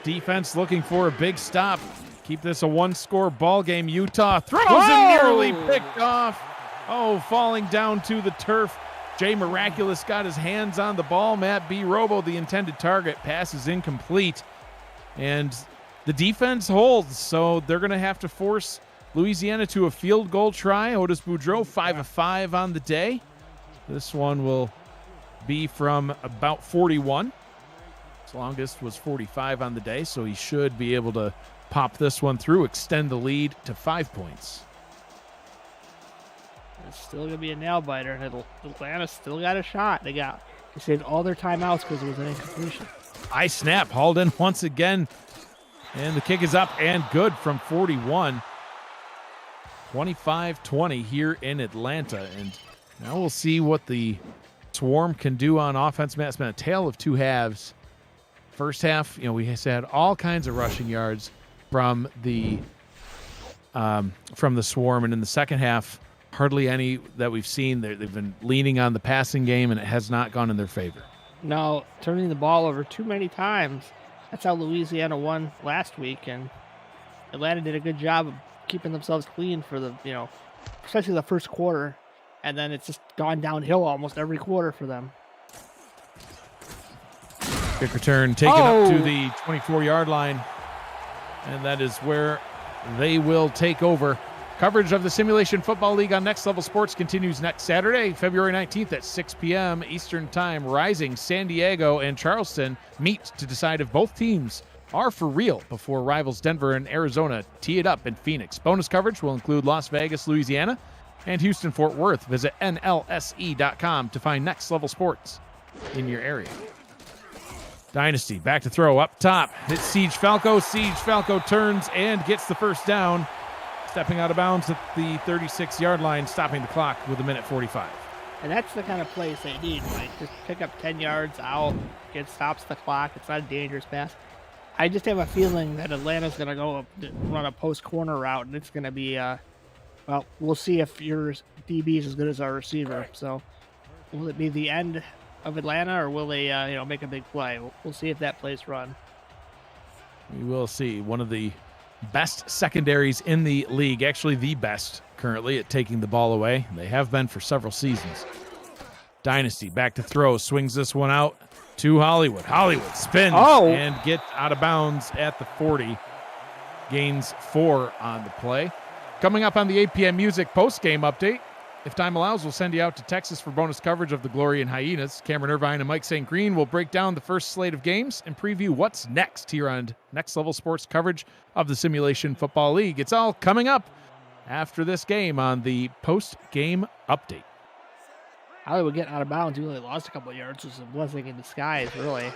Defense looking for a big stop. Keep this a 1-score ball game. Utah throws and nearly picked off. Oh, falling down to the turf. Jay Miraculous got his hands on the ball. Matt B. Robo, the intended target. Pass is incomplete. And the defense holds, so they're going to have to force Louisiana to a field goal try. Otis Boudreau, 5 of 5 on the day. This one will be from about 41. His longest was 45 on the day, so he should be able to pop this one through, extend the lead to 5 points. It's still going to be a nail-biter, and Atlanta still got a shot. They saved all their timeouts because it was an incompletion. High snap, hauled in once again, and the kick is up and good from 41. 25-20 here in Atlanta, and now we'll see what the Swarm can do on offense. Matt, it's been a tale of two halves. First half, we had all kinds of rushing yards from the Swarm, and in the second half, hardly any that we've seen. They've been leaning on the passing game, and it has not gone in their favor. No, turning the ball over too many times. That's how Louisiana won last week, and Atlanta did a good job of keeping themselves clean for the, especially the first quarter, and then it's just gone downhill almost every quarter for them. Kick return taken up to the 24-yard line, and that is where they will take over. Coverage of the Simulation Football League on Next Level Sports continues next Saturday, February 19th at 6 p.m. Eastern Time. Rising, San Diego, and Charleston meet to decide if both teams are for real before rivals Denver and Arizona tee it up in Phoenix. Bonus coverage will include Las Vegas, Louisiana, and Houston-Fort Worth. Visit NLSE.com to find Next Level Sports in your area. Dynasty, back to throw, up top. Hits Siege Falco. Siege Falco turns and gets the first down. Stepping out of bounds at the 36-yard line, stopping the clock with 1:45. And that's the kind of plays they need. Like, just pick up 10 yards out, stops the clock. It's not a dangerous pass. I just have a feeling that Atlanta's going to go run a post corner route, and it's going to be, well, we'll see if your DB is as good as our receiver. So, will it be the end of Atlanta, or will they, make a big play? We'll see if that plays run. We will see. One of the best secondaries in the league, actually the best currently at taking the ball away. They have been for several seasons. Dynasty, back to throw, swings this one out to Hollywood. Hollywood spins and gets out of bounds at the 40. Gains 4 on the play. Coming up on the 8 p.m. Music post-game update. If time allows, we'll send you out to Texas for bonus coverage of the Glory and Hyenas. Cameron Irvine and Mike St. Green will break down the first slate of games and preview what's next here on Next Level Sports coverage of the Simulation Football League. It's all coming up after this game on the post-game update. Hollywood getting out of bounds. He only lost a couple of yards. It was a blessing in disguise, really.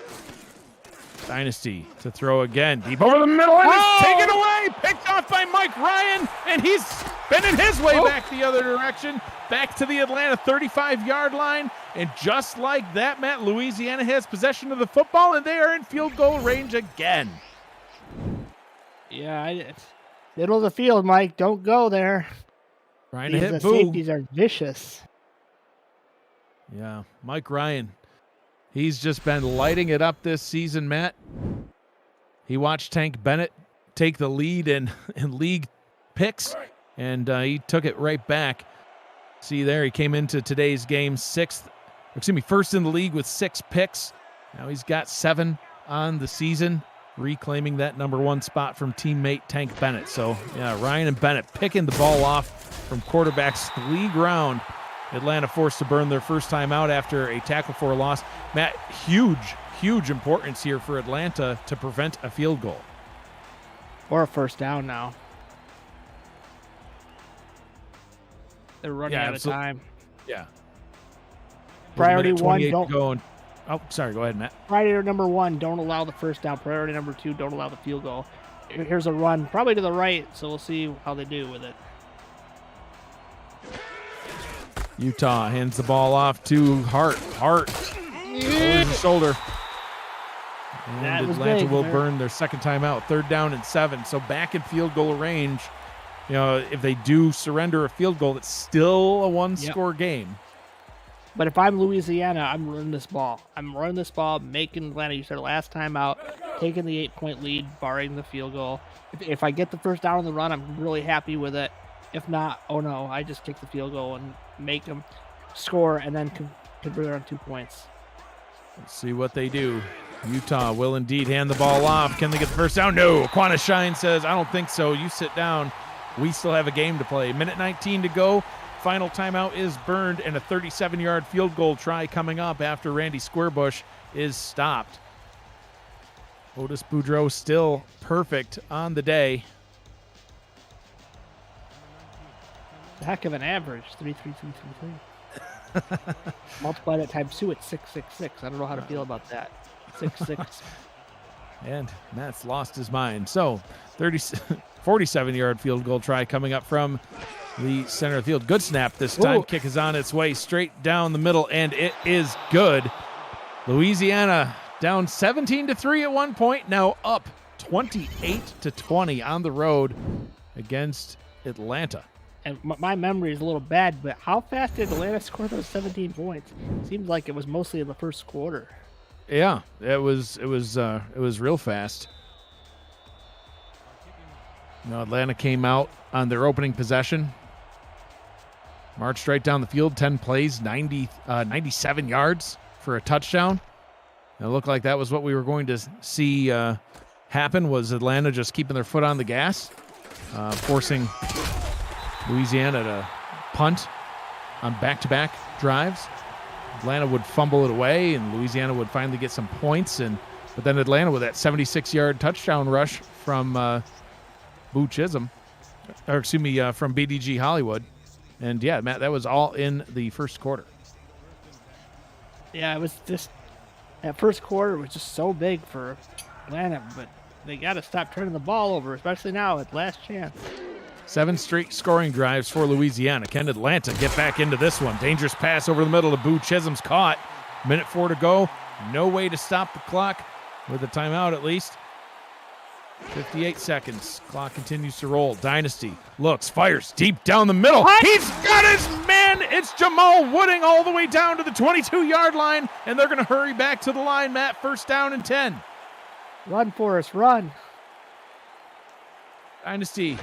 Dynasty to throw again. Deep over the middle, and it's taken away. Picked off by Mike Ryan, and he's spinning his way back the other direction, back to the Atlanta 35-yard line. And just like that, Matt, Louisiana has possession of the football, and they are in field goal range again. Yeah, middle of the field, Mike. Don't go there. Trying to hit These safeties are vicious. Yeah, Mike Ryan. He's just been lighting it up this season, Matt. He watched Tank Bennett take the lead in league picks, and he took it right back. See there, he came into today's game first in the league with 6 picks. Now he's got 7 on the season, reclaiming that number 1 spot from teammate Tank Bennett. So, yeah, Ryan and Bennett picking the ball off from quarterbacks league round. Atlanta forced to burn their first time out after a tackle for a loss. Matt, huge importance here for Atlanta to prevent a field goal. Or a first down now. They're running out of time. Yeah. Priority 1, don't go. Sorry, go ahead, Matt. Priority number 1, don't allow the first down. Priority number 2, don't allow the field goal. Here's a run, probably to the right, so we'll see how they do with it. Utah hands the ball off to Hart. Hart over the shoulder. And Atlanta will burn their second time out. 3rd down and 7. So back in field goal range. If they do surrender a field goal, it's still a 1-score game. But if I'm Louisiana, I'm running this ball. Making Atlanta, you said last time out, taking the 8-point lead, barring the field goal. If I get the first down on the run, I'm really happy with it. If not, oh no, I just kick the field goal and make them score and then convert on 2 points. Let's see what they do. Utah will indeed hand the ball off. Can they get the first down? No. Aquana Shine says, I don't think so. You sit down. We still have a game to play. Minute 19 to go. Final timeout is burned, and a 37-yard field goal try coming up after Randy Squarebush is stopped. Otis Boudreau still perfect on the day. Heck of an average, 3.3333. Multiply that times 2 at 666. I don't know how to feel about that. 6'6". And Matt's lost his mind. So 47-yard field goal try coming up from the center of the field. Good snap this time. Ooh. Kick is on its way straight down the middle, and it is good. Louisiana down 17-3 at one point, now up 28-20 on the road against Atlanta. And my memory is a little bad, but how fast did Atlanta score those 17 points? Seems like it was mostly in the first quarter. Yeah, it was real fast. Atlanta came out on their opening possession, marched right down the field, 10 plays, 97 yards for a touchdown. It looked like that was what we were going to see happen, was Atlanta just keeping their foot on the gas, forcing Louisiana to punt on back-to-back drives. Atlanta would fumble it away, and Louisiana would finally get some points. But then Atlanta with that 76-yard touchdown rush from Boo Chisholm, from BDG Hollywood. And, yeah, Matt, that was all in the first quarter. Yeah, it was just that first quarter was just so big for Atlanta, but they got to stop turning the ball over, especially now at last chance. 7 straight scoring drives for Louisiana. Can Atlanta get back into this one? Dangerous pass over the middle to Boo Chisholm's caught. Minute 4 to go. No way to stop the clock with a timeout at least. 58 seconds. Clock continues to roll. Dynasty looks, fires deep down the middle. What? He's got his man. It's Jamal Wooding all the way down to the 22-yard line, and they're going to hurry back to the line, Matt. First down and 10. Run, Forrest, run. Dynasty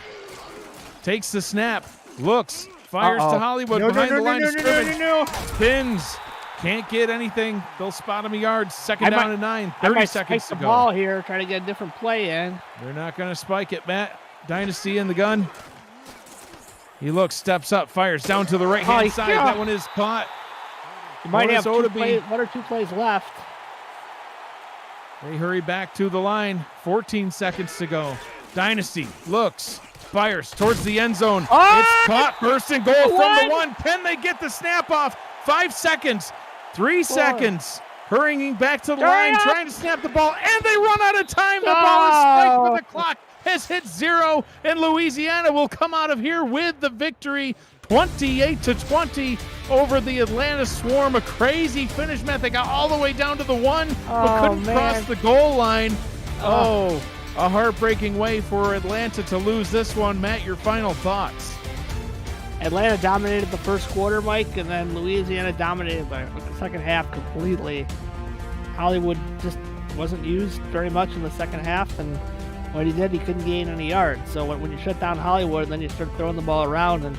takes the snap, looks, fires to Hollywood behind the line of scrimmage. Pins, can't get anything. They'll spot him a yard. Second down and 9, 30 seconds to the go. Ball here, trying to get a different play in. They're not going to spike it, Matt. Dynasty in the gun. He looks, steps up, fires down to the right-hand side. Yeah. That one is caught. You might have Otis one or two plays left. They hurry back to the line. 14 seconds to go. Dynasty looks, fires towards the end zone. It's caught. First and goal from the 1. Can they get the snap off? 5 seconds. 3 seconds. Hurrying back to the line, trying to snap the ball, and they run out of time. The ball is spiked, but the clock has hit 0, and Louisiana will come out of here with the victory, 28-20 over the Atlanta Swarm. A crazy finish, Matt. They got all the way down to the 1, but couldn't cross the goal line. A heartbreaking way for Atlanta to lose this one. Matt, your final thoughts? Atlanta dominated the first quarter, Mike, and then Louisiana dominated the second half completely. Hollywood just wasn't used very much in the second half, and when he did, he couldn't gain any yards. So when you shut down Hollywood, then you start throwing the ball around, and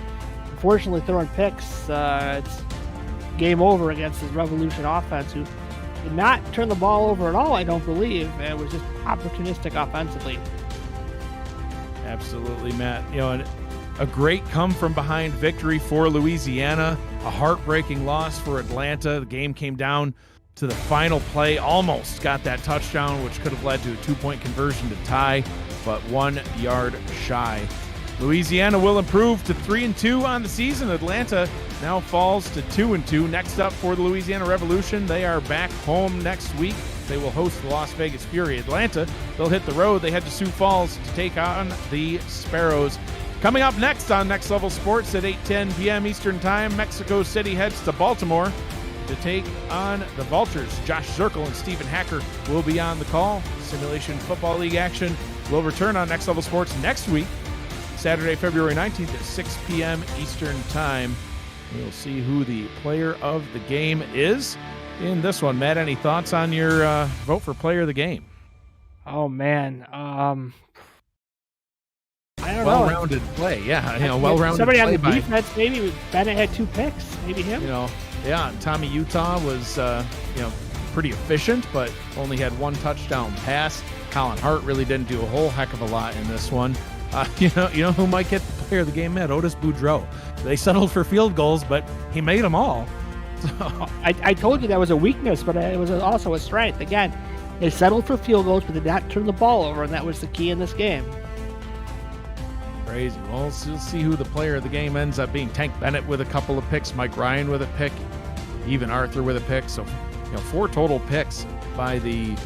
unfortunately throwing picks, it's game over against this Revolution offense, who did not turn the ball over at all, I don't believe, and it was just opportunistic offensively. Absolutely, Matt. A great come-from-behind victory for Louisiana, a heartbreaking loss for Atlanta. The game came down to the final play, almost got that touchdown, which could have led to a 2-point conversion to tie, but 1 yard shy. Louisiana will improve to 3-2 on the season. Atlanta now falls to 2-2. Next up for the Louisiana Revolution, they are back home next week. They will host the Las Vegas Fury. Atlanta, they'll hit the road. They head to Sioux Falls to take on the Sparrows. Coming up next on Next Level Sports at 8:10 p.m. Eastern Time, Mexico City heads to Baltimore to take on the Vultures. Josh Zirkle and Stephen Hacker will be on the call. Simulation Football League action will return on Next Level Sports next week, Saturday, February 19th at 6 p.m. Eastern Time. We'll see who the player of the game is in this one. Matt, any thoughts on your vote for player of the game? Oh, man. I don't know. Well-rounded play, yeah. Well-rounded somebody play on the defense, maybe Bennett had 2 picks, maybe him. Yeah. Tommy Utah was, pretty efficient, but only had one touchdown pass. Colin Hart really didn't do a whole heck of a lot in this one. You know who might get the player of the game, Matt? Otis Boudreau. They settled for field goals, but he made them all. So. I told you that was a weakness, but it was also a strength. Again, they settled for field goals, but did not turn the ball over, and that was the key in this game. Crazy. Well, we'll see who the player of the game ends up being. Tank Bennett with a couple of picks, Mike Ryan with a pick, even Arthur with a pick. So, 4 total picks by the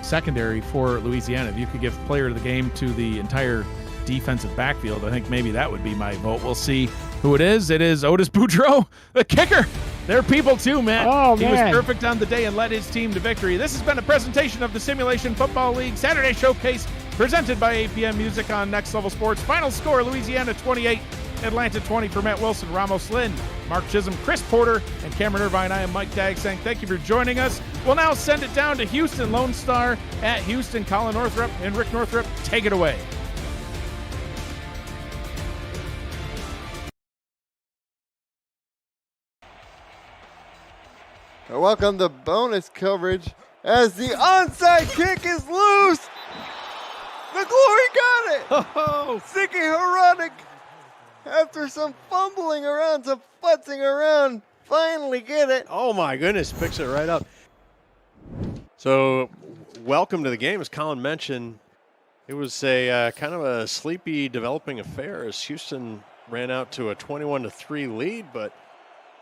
secondary for Louisiana. If you could give player of the game to the entire defensive backfield, I think maybe that would be my vote. We'll see who it is. It is Otis Boudreau, the kicker. They're people too, Matt. Oh, he man. was perfect on the day and led his team to victory. This has been a presentation of the Simulation Football League Saturday Showcase presented by APM Music on Next Level Sports. Final score, Louisiana 28, Atlanta 20 for Matt Wilson, Ramos Lynn, Mark Chisholm, Chris Porter, and Cameron Irvine. I am Mike Dagg saying thank you for joining us. We'll now send it down to Houston Lone Star at Houston. Colin Northrup and Rick Northrup, take it away. Welcome to bonus coverage as the onside kick is loose. The Glory got it. Oh, Siki Horonic, after some fumbling around, some futzing around, finally get it. Oh my goodness, picks it right up. So, welcome to the game. As Colin mentioned, it was a kind of a sleepy developing affair as Houston ran out to a 21-3 lead, but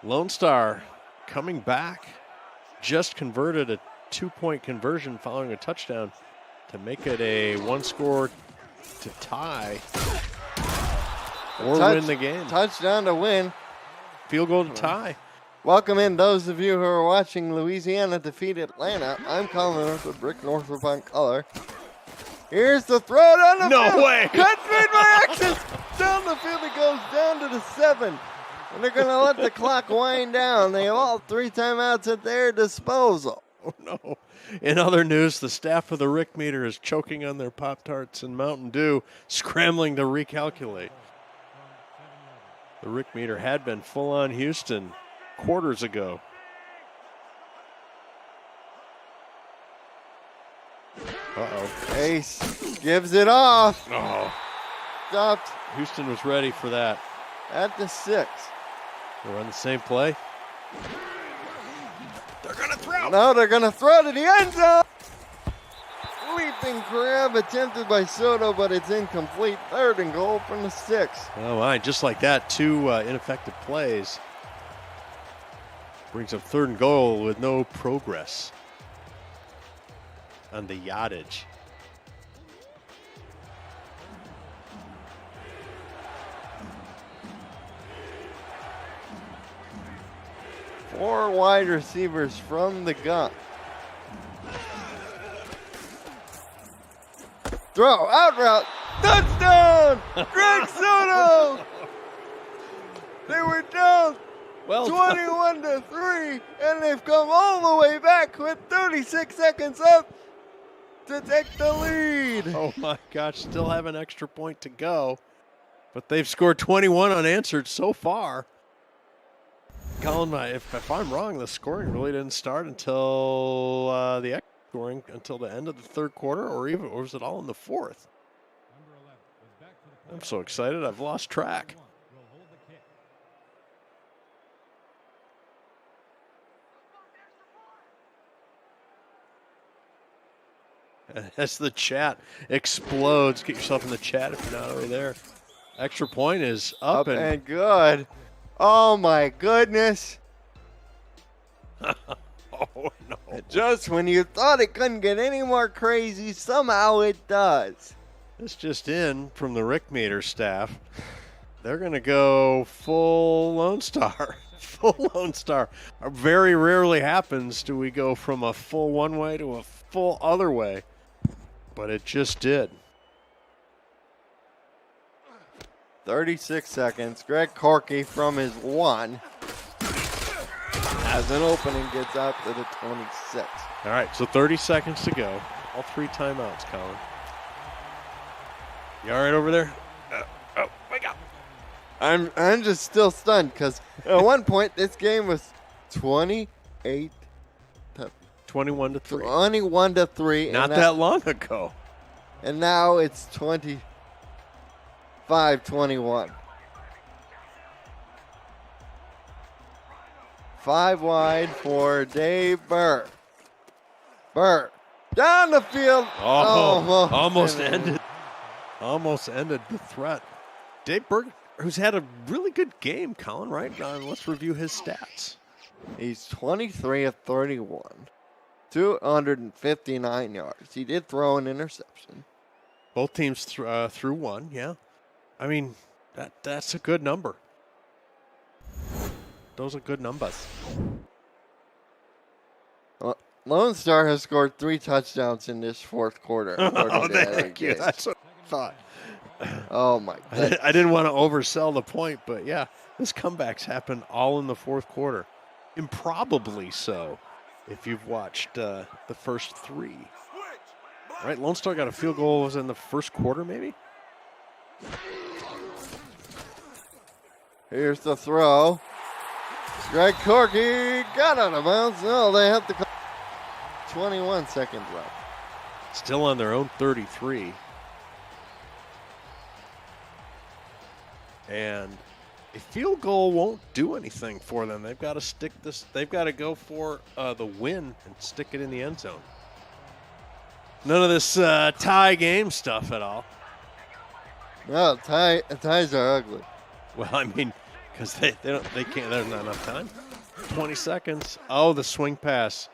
Lone Star coming back, just converted a 2-point conversion following a touchdown to make it a 1-score to tie or win the game. Touchdown to win. Field goal to tie. Welcome in those of you who are watching Louisiana defeat Atlanta. I'm Colin Northrup, Rick Northrup on color. Here's the throw down the field. No way. Cut made by accident. Down the field it goes down to the 7. And they're going to let the clock wind down. They have all 3 timeouts at their disposal. Oh, no. In other news, the staff of the Rick Meter is choking on their Pop-Tarts and Mountain Dew, scrambling to recalculate. The Rick Meter had been full on Houston quarters ago. Uh-oh. Ace gives it off. Oh. Stopped. Houston was ready for that. At the 6. They run the same play. They're going to throw. No, they're going to throw to the end zone. Leaping grab attempted by Soto, but it's incomplete. 3rd and goal from the 6. Oh, my. Just like that, 2 ineffective plays. Brings up 3rd and goal with no progress on the yardage. Four wide receivers from the gun. Throw, out route, touchdown! Greg Soto! They were down 21-3, and they've come all the way back with 36 seconds up to take the lead. Oh my gosh, still have an extra point to go, but they've scored 21 unanswered so far. Colin, if I'm wrong, the scoring really didn't start until the extra scoring until the end of the 3rd quarter, or was it all in the 4th? I'm so excited, I've lost track. As the chat explodes, get yourself in the chat if you're not already there. Extra point is up and good. Oh my goodness. Oh no. Just when you thought it couldn't get any more crazy, somehow it does. This just in from the Rick Meter staff. They're going to go full Lone Star. Full Lone Star. Very rarely happens do we go from a full one way to a full other way. But it just did. 36 seconds. Greg Corky from his 1 has an opening, gets out to the 26. All right, so 30 seconds to go. All 3 timeouts, Colin. You all right over there? Wake up. I'm just still stunned because at one point this game was 28-3. 21-3. 21-3. Not that long ago. And now it's 25-21. 5 wide for Dave Burr. Burr down the field. Almost ended the threat. Dave Burr, who's had a really good game, Colin, right? Let's review his stats. He's 23 of 31. 259 yards. He did throw an interception. Both teams threw one, yeah. I mean, that's a good number. Those are good numbers. Lone Star has scored 3 touchdowns in this fourth quarter. Oh, thank you. That's what I thought. Oh, my God. I didn't want to oversell the point, but yeah, this comeback's happened all in the fourth quarter. Improbably so, if you've watched the first 3. Right, Lone Star got a field goal, was in the first quarter, maybe? Here's the throw. Greg Corky got out of bounds. No, they have to call 21 seconds left. Still on their own 33. And a field goal won't do anything for them. They've got to stick this. They've got to go for the win and stick it in the end zone. None of this tie game stuff at all. No, ties are ugly. Well, I mean, because they can't. There's not enough time. 20 seconds. Oh, the swing pass.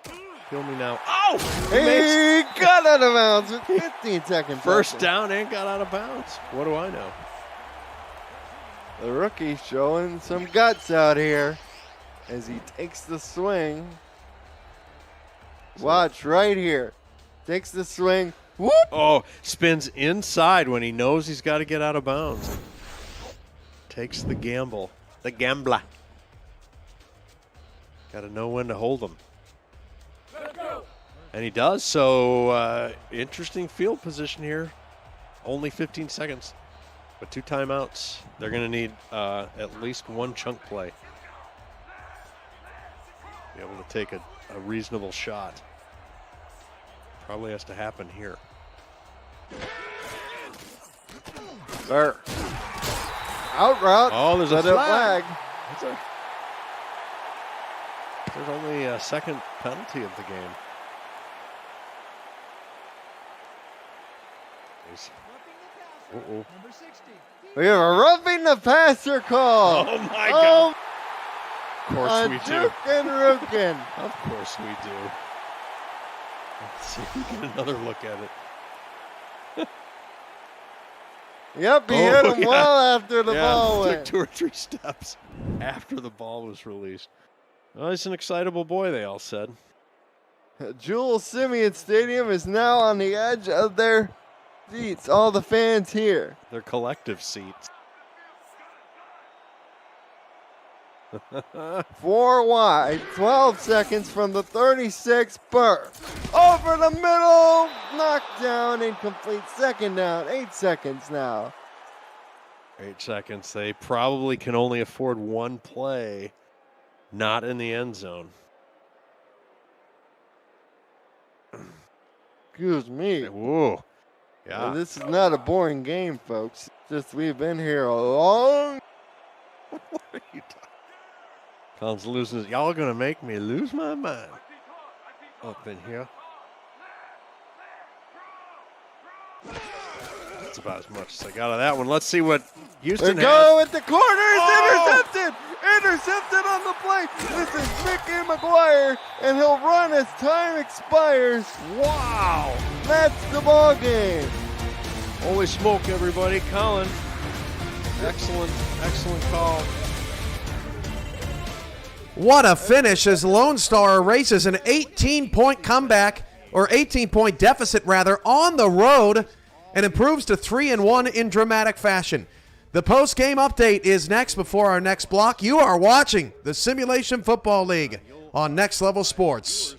Kill me now. Oh! He got out of bounds with 15 seconds. First down and got out of bounds. What do I know? The rookie showing some guts out here as he takes the swing. Watch right here. Takes the swing. Whoop! Oh, spins inside when he knows he's got to get out of bounds. Takes the gamble. The gambler. Got to know when to hold him. And he does. So, interesting field position here. Only 15 seconds. But 2 timeouts. They're going to need at least 1 chunk play. Be able to take a reasonable shot. Probably has to happen here. Burr. Out route. Oh, there's a flag. There's only a second penalty of the game. Uh-oh. We have a roughing the passer call. Oh, my God. Of course we do. And Rukin. Of course we do. Let's see if we get another look at it. Yep, he hit him well after the ball went. Took 2 or 3 steps after the ball was released. Well, he's an excitable boy, they all said. Jules Simeon Stadium is now on the edge of their seats. All the fans here. Their collective seats. 4 wide, 12 seconds from the 36. Burr over the middle, knocked down, incomplete. Second down, 8 seconds now. 8 seconds. They probably can only afford 1 play, not in the end zone. Excuse me. Whoa. Yeah. Well, this is not a boring game, folks. It's just we've been here a long. What are you talking? Colin's losing. Y'all are gonna make me lose my mind up in here. That's about as much as I got of that one. Let's see what Houston has. Go at the corner. It's intercepted. Intercepted on the play. This is Mickey McGuire, and he'll run as time expires. Wow. That's the ball game. Holy smoke, everybody. Colin, excellent call. What a finish as Lone Star erases an 18-point comeback, or 18-point deficit rather, on the road and improves to 3-1 in dramatic fashion. The post-game update is next before our next block. You are watching the Simulation Football League on Next Level Sports.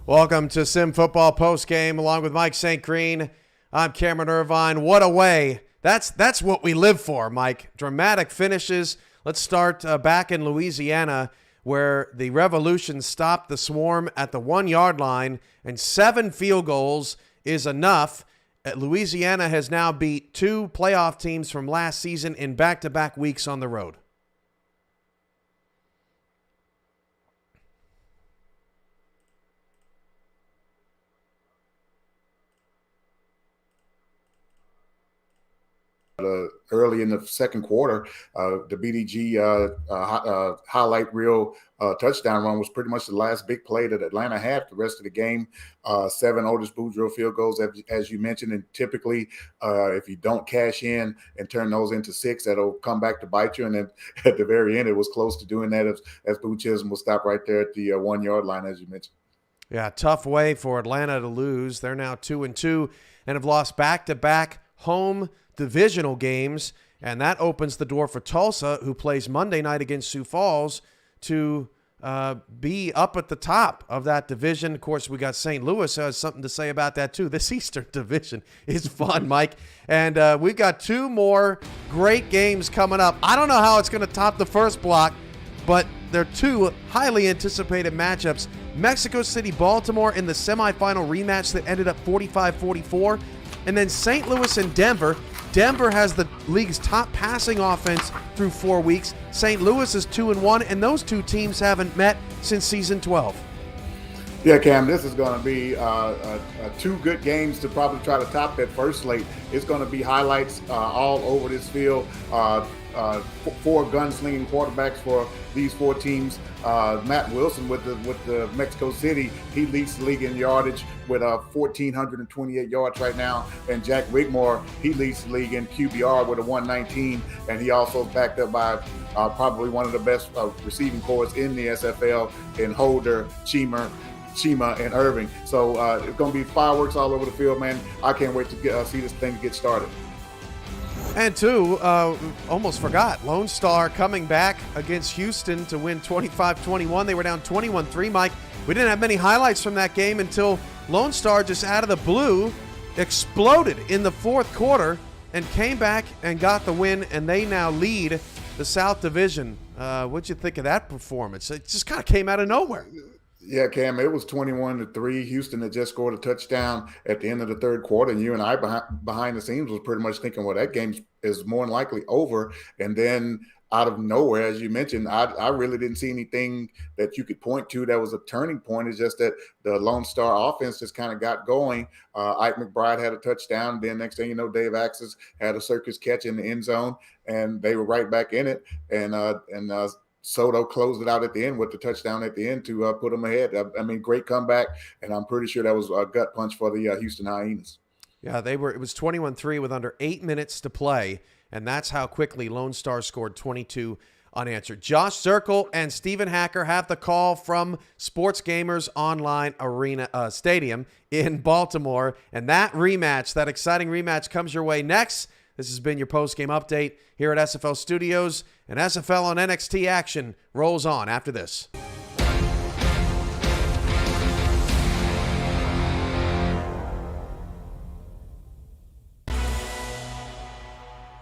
Welcome to Sim Football Postgame along with Mike St. Green. I'm Cameron Irvine. What a way. That's what we live for, Mike. Dramatic finishes. Let's start back in Louisiana where the Revolution stopped the Swarm at the 1-yard line, and 7 field goals is enough. Louisiana has now beat 2 playoff teams from last season in back-to-back weeks on the road. Early in the second quarter, the BDG highlight reel touchdown run was pretty much the last big play that Atlanta had. The rest of the game, 7 Otis Boudreaux field goals, as you mentioned. And typically, if you don't cash in and turn those into 6, that'll come back to bite you. And then at the very end, it was close to doing that as Boo Chisholm will stop right there at the 1-yard line, as you mentioned. Yeah, tough way for Atlanta to lose. They're now 2-2 and have lost back-to-back home divisional games, and that opens the door for Tulsa, who plays Monday night against Sioux Falls, to be up at the top of that division. Of course, we got St. Louis has something to say about that too. This Eastern Division is fun, Mike, and we've got 2 more great games coming up. I don't know how it's going to top the first block, but they're 2 highly anticipated matchups. Mexico City, Baltimore in the semifinal rematch that ended up 45-44, and then St. Louis and Denver. Denver has the league's top passing offense through 4 weeks. St. Louis is 2-1, and those 2 teams haven't met since season 12. Yeah, Cam, this is going to be 2 good games to probably try to top that first slate. It's going to be highlights all over this field. 4 gunslinging quarterbacks for these 4 teams. Matt Wilson with the Mexico City, he leads the league in yardage with 1,428 yards right now. And Jack Wigmore, he leads the league in QBR with a 119, and he also is backed up by probably one of the best receiving corps in the SFL in Holder, Chima, and Irving. So it's going to be fireworks all over the field, man. I can't wait to see this thing get started. And 2, almost forgot, Lone Star coming back against Houston to win 25-21. They were down 21-3, Mike. We didn't have many highlights from that game until Lone Star just out of the blue exploded in the 4th quarter and came back and got the win, and they now lead the South Division. What'd you think of that performance? It just kind of came out of nowhere. Yeah, Cam, it was 21-3. Houston had just scored a touchdown at the end of the 3rd quarter, and you and I behind the scenes was pretty much thinking, well, that game is more than likely over. And then out of nowhere, as you mentioned, I really didn't see anything that you could point to that was a turning point. It's just that the Lone Star offense just kind of got going. Ike McBride had a touchdown. Then next thing you know, Dave Axis had a circus catch in the end zone, and they were right back in it. And Soto closed it out at the end with the touchdown at the end to put them ahead. I mean, great comeback, and I'm pretty sure that was a gut punch for the Houston Hyenas. Yeah, it was 21-3 with under 8 minutes to play, and that's how quickly Lone Star scored 22 unanswered. Josh Zirkle and Stephen Hacker have the call from Sports Gamers Online Arena Stadium in Baltimore, and that exciting rematch comes your way next. This has been your post-game update here at SFL Studios, and SFL on NXT action rolls on after this.